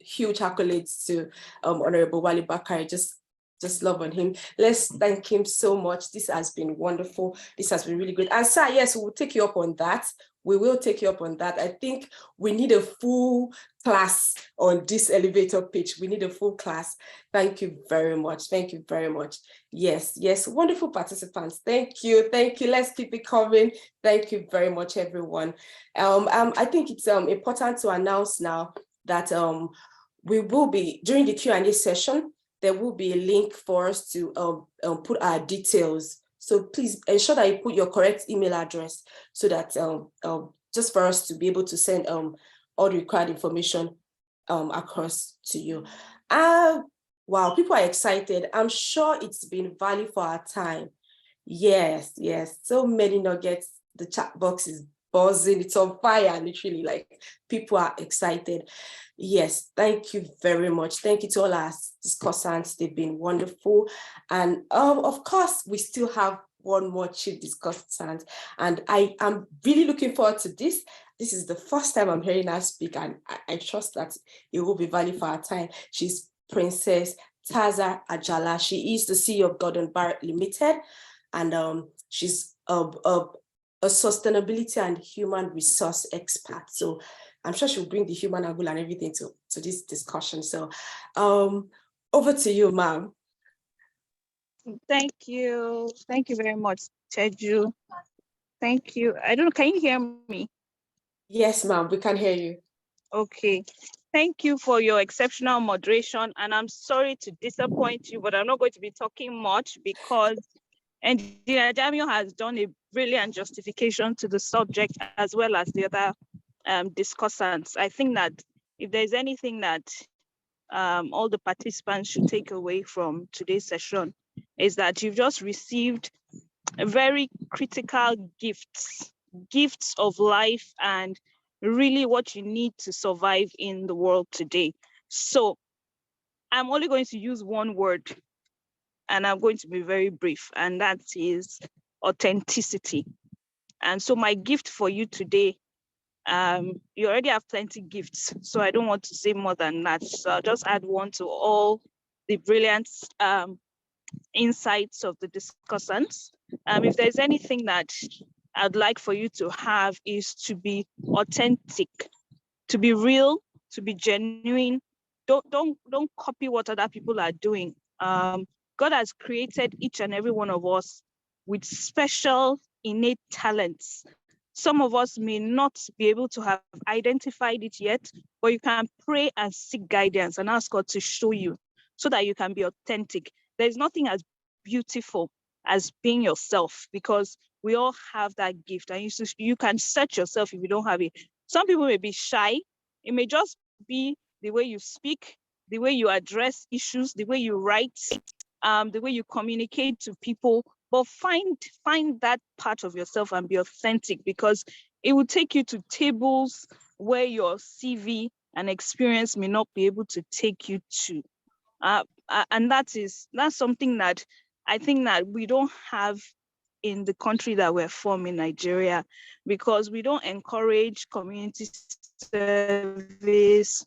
huge accolades to Honorable Wali Bakari. Just love on him. Let's thank him so much. This has been wonderful. This has been really good. And sir, yes, we'll take you up on that. We will take you up on that. I think we need a full class on this elevator pitch. We need a full class. Thank you very much. Thank you very much. Yes, wonderful participants. Thank you. Let's keep it coming. Thank you very much, everyone. I think it's important to announce now that we will be, during the Q&A session, there will be a link for us to put our details. So please ensure that you put your correct email address so that just for us to be able to send all the required information across to you. Wow, people are excited. I'm sure it's been value for our time. Yes, so many nuggets. The chat box is buzzing, it's on fire, literally, like people are excited. Yes, thank you very much. Thank you to all our discussants. They've been wonderful. And of course, we still have one more chief discussant. And I am really looking forward to this. This is the first time I'm hearing her speak, and I trust that it will be value for our time. She's Princess Taza Ajala. She is the CEO of Gordon Barrett Limited, and she's a sustainability and human resource expert. So I'm sure she'll bring the human angle and everything to this discussion. So over to you, ma'am. Thank you. Thank you very much, Teju. Thank you. I don't know, can you hear me? Yes, ma'am, we can hear you. Okay. Thank you for your exceptional moderation. And I'm sorry to disappoint you, but I'm not going to be talking much because Engineer Jamio has done a brilliant justification to the subject as well as the other discussants. I think that if there's anything that all the participants should take away from today's session is that you've just received a very critical gifts of life and really what you need to survive in the world today. So I'm only going to use one word, and I'm going to be very brief, and that is authenticity. And so my gift for you today, you already have plenty gifts, so I don't want to say more than that. So I'll just add one to all the brilliant insights of the discussants. If there's anything that I'd like for you to have is to be authentic, to be real, to be genuine. Don't copy what other people are doing. God has created each and every one of us with special innate talents. Some of us may not be able to have identified it yet, but you can pray and seek guidance and ask God to show you so that you can be authentic. There's nothing as beautiful as being yourself, because we all have that gift, and you can search yourself if you don't have it. Some people may be shy. It may just be the way you speak, the way you address issues, the way you write, the way you communicate to people. But find that part of yourself and be authentic, because it will take you to tables where your CV and experience may not be able to take you to. And that's something that I think that we don't have in the country that we're from, in Nigeria, because we don't encourage community service.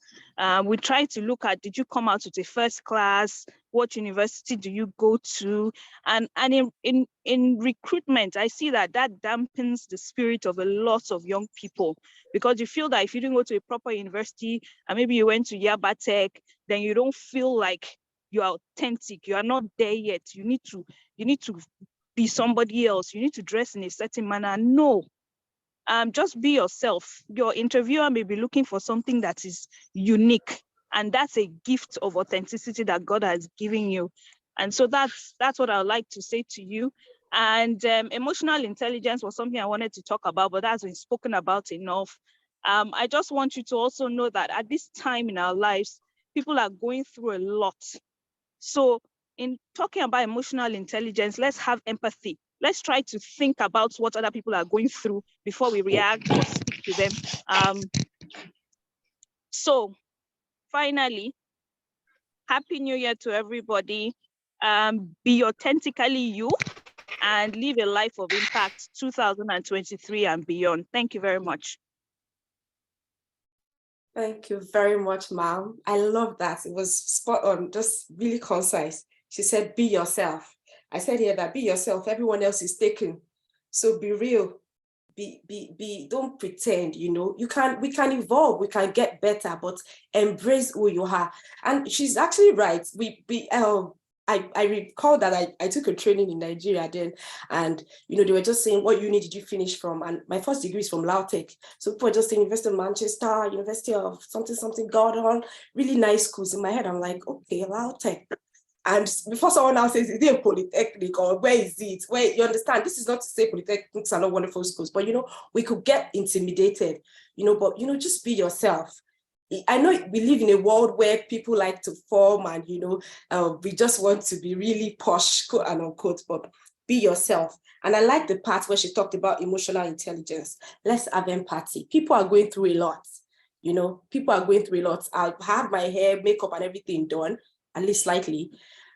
We try to look at, did you come out with a first class? What university do you go to? And in recruitment, I see that dampens the spirit of a lot of young people, because you feel that if you didn't go to a proper university and maybe you went to Yaba Tech, then you don't feel like you are authentic. You are not there yet. You need to be somebody else. You need to dress in a certain manner. No, just be yourself. Your interviewer may be looking for something that is unique, and that's a gift of authenticity that God has given you. And so that's what I would like to say to you. And emotional intelligence was something I wanted to talk about, but that's been spoken about enough. I just want you to also know that at this time in our lives, people are going through a lot. So in talking about emotional intelligence, let's have empathy. Let's try to think about what other people are going through before we react or speak to them. So finally, Happy New Year to everybody. Be authentically you and live a life of impact 2023 and beyond. Thank you very much. Thank you very much, ma'am. I love that. It was spot on, just really concise. She said, be yourself. I said here that be yourself. Everyone else is taken. So be real. Don't pretend, we can evolve, we can get better, but embrace who you are. And she's actually right. I recall that I took a training in Nigeria then, and they were just saying, what uni did you finish from? And my first degree is from Lautech. So people were just saying University of Manchester, University of something Gordon, really nice schools. In my head, I'm like, okay, Lautech. And before someone else says, is it a polytechnic or where is it? Where, you understand, this is not to say polytechnics are not wonderful schools, but we could get intimidated, but just be yourself. I know we live in a world where people like to form and, we just want to be really posh, quote and unquote, but be yourself. And I like the part where she talked about emotional intelligence. Let's have empathy. People are going through a lot, people are going through a lot. I've had my hair, makeup and everything done, at least slightly.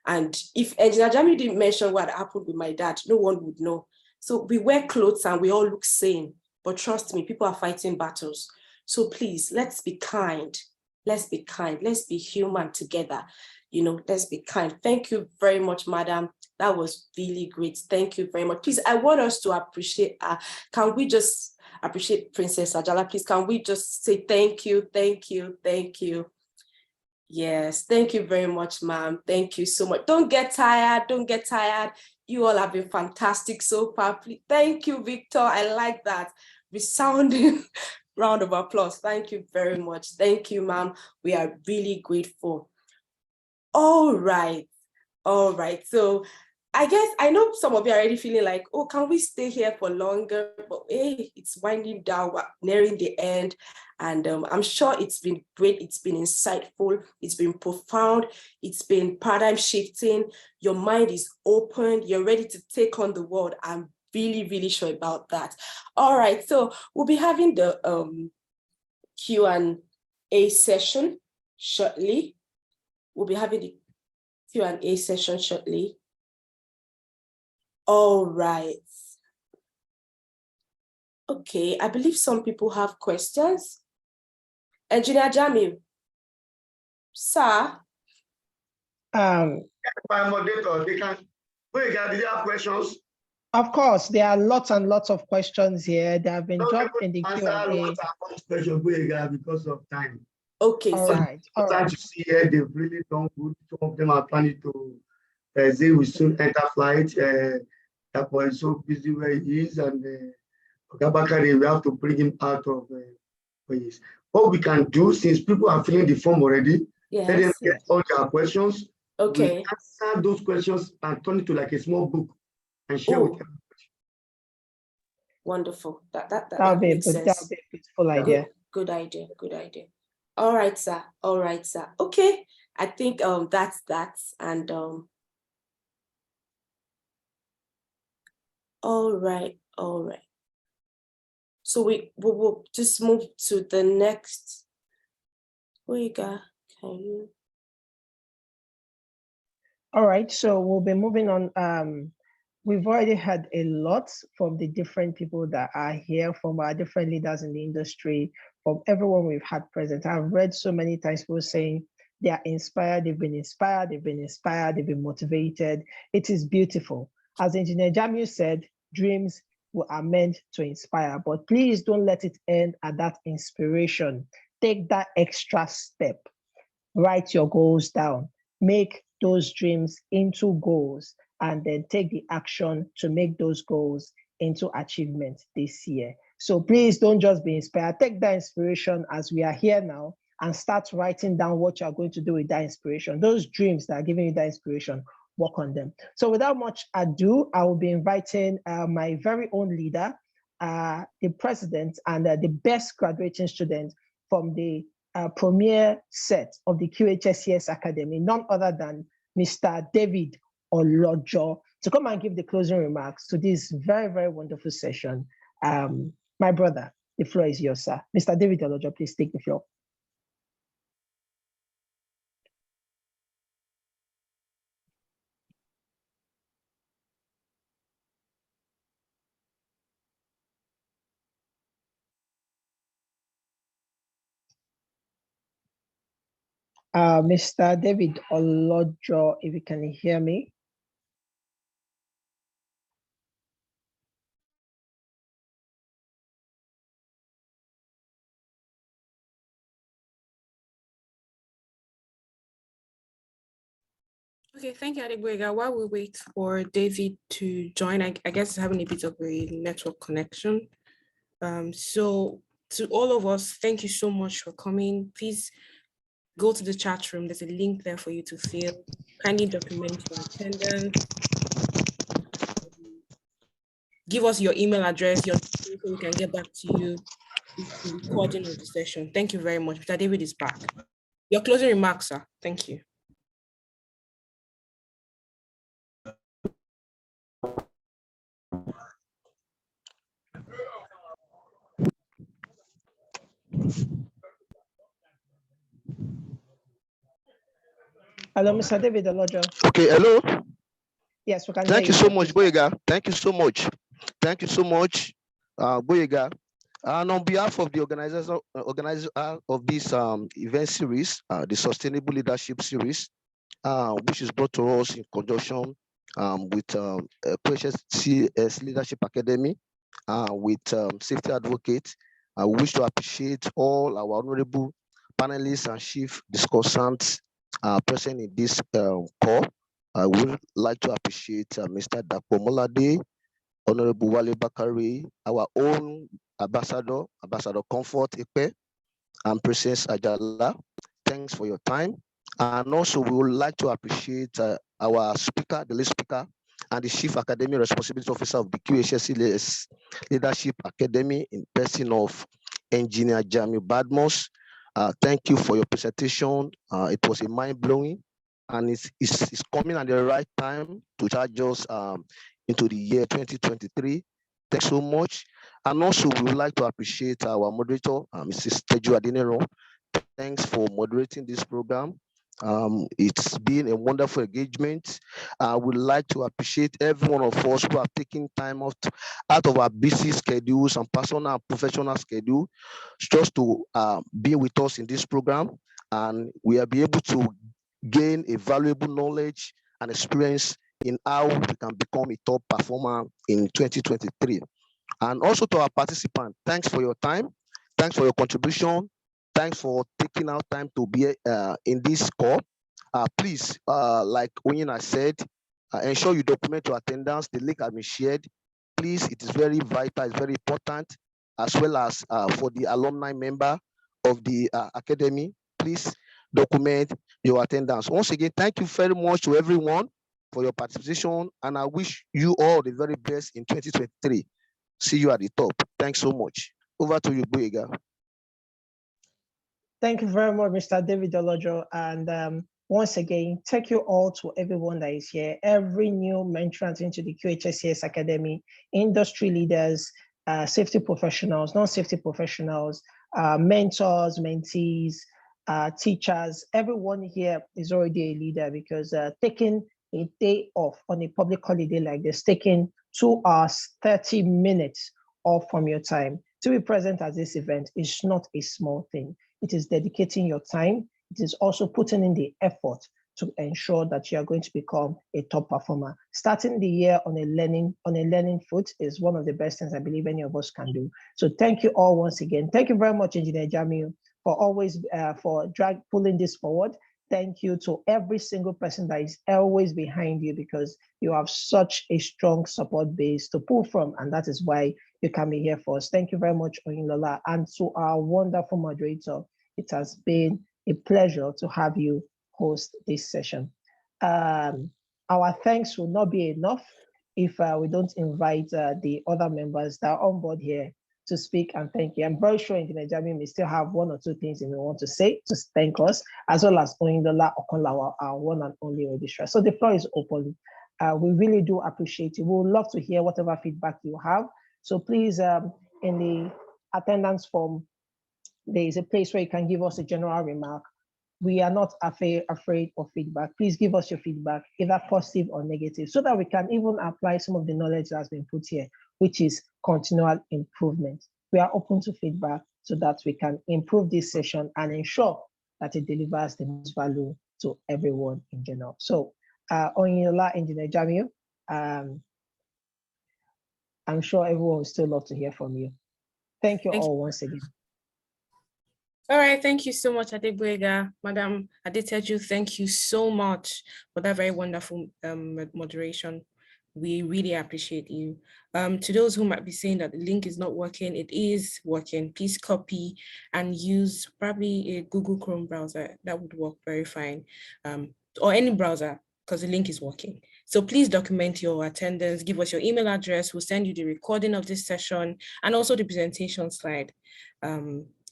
And if Engineer Jami didn't mention what happened with my dad, no one would know. So we wear clothes and we all look sane, but trust me, people are fighting battles. So please, let's be kind. Let's be kind. Let's be human together. Let's be kind. Thank you very much, madam. That was really great. Thank you very much. Please, I want us to appreciate, can we just appreciate Princess Ajala? Please, can we just say thank you, thank you, thank you. Yes, thank you very much, ma'am. Thank you so much. Don't get tired. Don't get tired. You all have been fantastic so far. Thank you, Victor. I like that. Resounding round of applause. Thank you very much. Thank you, ma'am. We are really grateful. All right. So I guess I know some of you are already feeling like, oh, can we stay here for longer? But hey, it's winding down, we're nearing the end. And I'm sure it's been great. It's been insightful. It's been profound. It's been paradigm shifting. Your mind is open. You're ready to take on the world. I'm really, really sure about that. All right. So we'll be having the Q&A session shortly. We'll be having the Q&A session shortly. All right. Okay, I believe some people have questions. Engineer Jamil, sir. My moderator, they can. Wait, did you have questions? Of course, there are lots and lots of questions here that have been dropped in the Q&A. Because of time. Okay, all sir. right. All Time right. to see here, they've really done good. Some of them are planning to say we soon enter flight. That boy is so busy where he is, and Bakari, we have to bring him out of where he is. What we can do, since people are filling the form already, let them Yes. get all their questions. Okay. We answer those questions and turn it to like a small book and share with them. Wonderful. That That'll be a makes good, sense. that'll be a beautiful idea. Good idea. Good idea. All right, sir. All right, sir. Okay. I think that's that. And all right. So we will just move to the next. Can you? All right, so we'll be moving on. We've already had a lot from the different people that are here, from our different leaders in the industry, from everyone we've had present. I've read so many times people saying they are inspired, they've been inspired, they've been motivated. It is beautiful. As Engineer Jamil said, dreams are meant to inspire, but please don't let it end at that inspiration. Take that extra step. Write your goals down. Make those dreams into goals, and then take the action to make those goals into achievement this year. So please don't just be inspired. Take that inspiration as we are here now and start writing down what you're going to do with that inspiration. Those dreams that are giving you that inspiration, work on them. So without much ado, I will be inviting my very own leader, the president and the best graduating student from the premier set of the QHSCS Academy, none other than Mr. David Olojo, to come and give the closing remarks to this very, very wonderful session. My brother, the floor is yours, sir. Mr. David Olojo, please take the floor. Mr. David Olojo, if you can hear me. Okay, thank you, Adegboyega. While we wait for David to join, I guess he's having a bit of a network connection. So to all of us, thank you so much for coming. Please go to the chat room. There's a link there for you to fill. Kindly document your attendance. Give us your email address, so we can get back to you with the recording of the session. Thank you very much. Mr. David is back. Your closing remarks, sir. Thank you. Hello, Mr. David Olojo. Okay, hello. Yes, we can. Thank you so much, Boyega. Thank you so much. Thank you so much, Boyega. And on behalf of the organizer of this event series, the Sustainable Leadership Series, which is brought to us in conjunction with Precious CS Leadership Academy, with Safety Advocate, I wish to appreciate all our honorable panelists and chief discussants present in this call. I would like to appreciate Mr. Dapo Molade, Honorable Wale Bakari, our own Ambassador Comfort Ipe, and Princess Ajala. Thanks for your time. And also we would like to appreciate our speaker, the lead speaker, and the Chief Academic Responsibility Officer of the QHSC Leadership Academy in person of Engineer Jamiu Badmos. Thank you for your presentation. It was a mind-blowing, and it's coming at the right time to charge us into the year 2023. Thanks so much. And also, we would like to appreciate our moderator, Mrs. Teju Adinero. Thanks for moderating this program. It's been a wonderful engagement. I would like to appreciate every one of us who have taken time out of our busy schedules and personal and professional schedule just to be with us in this program. And we will be able to gain a valuable knowledge and experience in how we can become a top performer in 2023. And also to our participants, thanks for your time. Thanks for your contribution. Thanks for taking out time to be in this call. Please, like Onyina said, ensure you document your attendance. The link has been shared. Please, it is very vital, it's very important, as well as for the alumni member of the academy. Please document your attendance. Once again, thank you very much to everyone for your participation, and I wish you all the very best in 2023. See you at the top. Thanks so much. Over to you, Boyega. Thank you very much, Mr. David Olojo. And once again, thank you all to everyone that is here, every new entrant into the QHSCS Academy, industry leaders, safety professionals, non-safety professionals, mentors, mentees, teachers. Everyone here is already a leader, because taking a day off on a public holiday like this, taking 2 hours, 30 minutes off from your time to be present at this event is not a small thing. It is dedicating your time. It is also putting in the effort to ensure that you are going to become a top performer. Starting the year on a learning foot is one of the best things I believe any of us can do. So thank you all once again. Thank you very much, Engineer Jamiu, for always pulling this forward. Thank you to every single person that is always behind you, because you have such a strong support base to pull from, and that is why you can be here for us. Thank you very much, Oyinlola, and to our wonderful moderator. It has been a pleasure to have you host this session. Our thanks will not be enough if we don't invite the other members that are on board here to speak and thank you. I'm very sure Engineer Jamiu may still have 1 or 2 things he may want to say to thank us, as well as Oyinlola Okonlawa, our one and only registrar. So the floor is open. We really do appreciate you. We would love to hear whatever feedback you have. So please, in the attendance form, there is a place where you can give us a general remark. We are not afraid of feedback. Please give us your feedback, either positive or negative, so that we can even apply some of the knowledge that has been put here, which is continual improvement. We are open to feedback so that we can improve this session and ensure that it delivers the most value to everyone in general. So, Oyinlola, Engineer Jamiu, I'm sure everyone will still love to hear from you. Thank you all once again. All right, thank you so much, Adegboyega. Madam Adeteju, thank you so much for that very wonderful moderation. We really appreciate you. To those who might be saying that the link is not working, it is working. Please copy and use probably a Google Chrome browser. That would work very fine, or any browser, because the link is working. So please document your attendance, give us your email address. We'll send you the recording of this session and also the presentation slide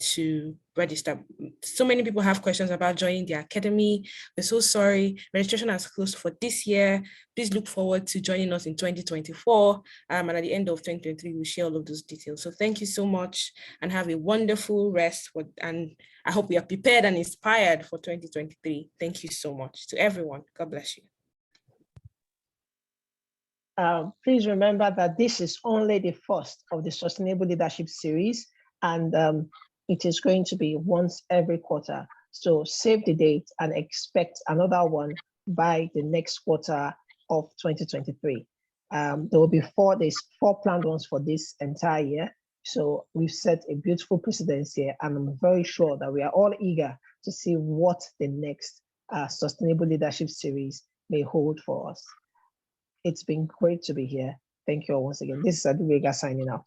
to register. So many people have questions about joining the academy. We're so sorry. Registration has closed for this year. Please look forward to joining us in 2024. And at the end of 2023, we'll share all of those details. So thank you so much and have a wonderful rest. And I hope we are prepared and inspired for 2023. Thank you so much to everyone. God bless you. Please remember that this is only the first of the Sustainable Leadership Series, and it is going to be once every quarter. So save the date and expect another one by the next quarter of 2023. There will be there's 4 planned ones for this entire year. So we've set a beautiful precedence here, and I'm very sure that we are all eager to see what the next Sustainable Leadership Series may hold for us. It's been great to be here. Thank you all once again. This is Adegboyega signing out.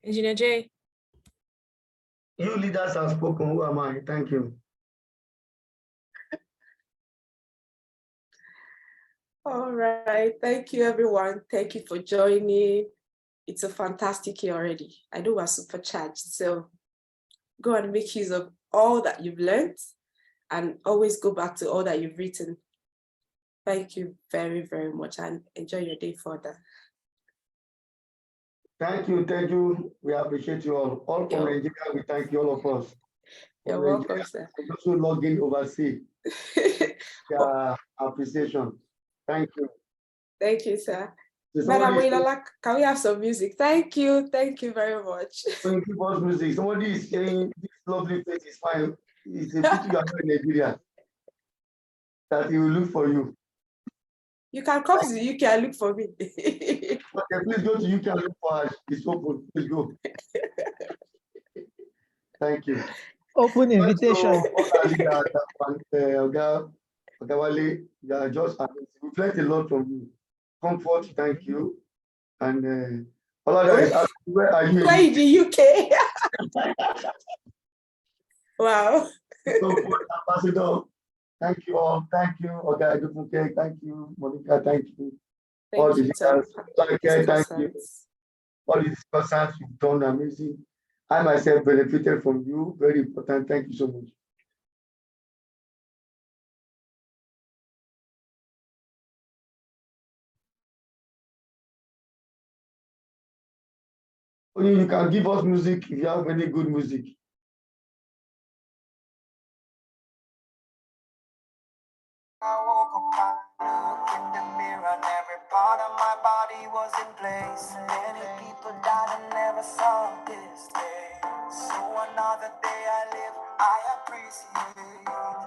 Engineer Jay. You leaders have spoken. Who am I? Thank you. All right. Thank you, everyone. Thank you for joining. It's a fantastic year already. I know we're supercharged. So go and make use of all that you've learned and always go back to all that you've written. Thank you very, very much and enjoy your day further. Thank you, thank you. We appreciate you all. All from Nigeria, we thank you, all of us. You're welcome, sir. And also log in overseas. Yeah, appreciation. Thank you. Thank you, sir. So Madam somebody is Oilala, can we have some music? Thank you very much. saying, give us music. Somebody is saying this lovely place is fine. It's a pity you are not in Nigeria. That he will look for you. You can come to the UK and look for me. Okay, please go to UK and look for us. It's open. Please go. Thank you. Open invitation. Ogawale, you are just amazing. We've learned a lot from you. Comfort, thank you. And Olaga, where are you? Where in the UK? Wow. Comfort, Ambassador, thank you all. Thank you, Oga Adefunke. Thank you, Monica. Thank you. All the leaders. Thank you. All the discussants you've done amazing. I myself benefited from you. Very important. Thank you so much. You can give us music if you have any good music. I woke up and looked in the mirror and every part of my body was in place. Many people died and never saw this day. So another day I live, I appreciate.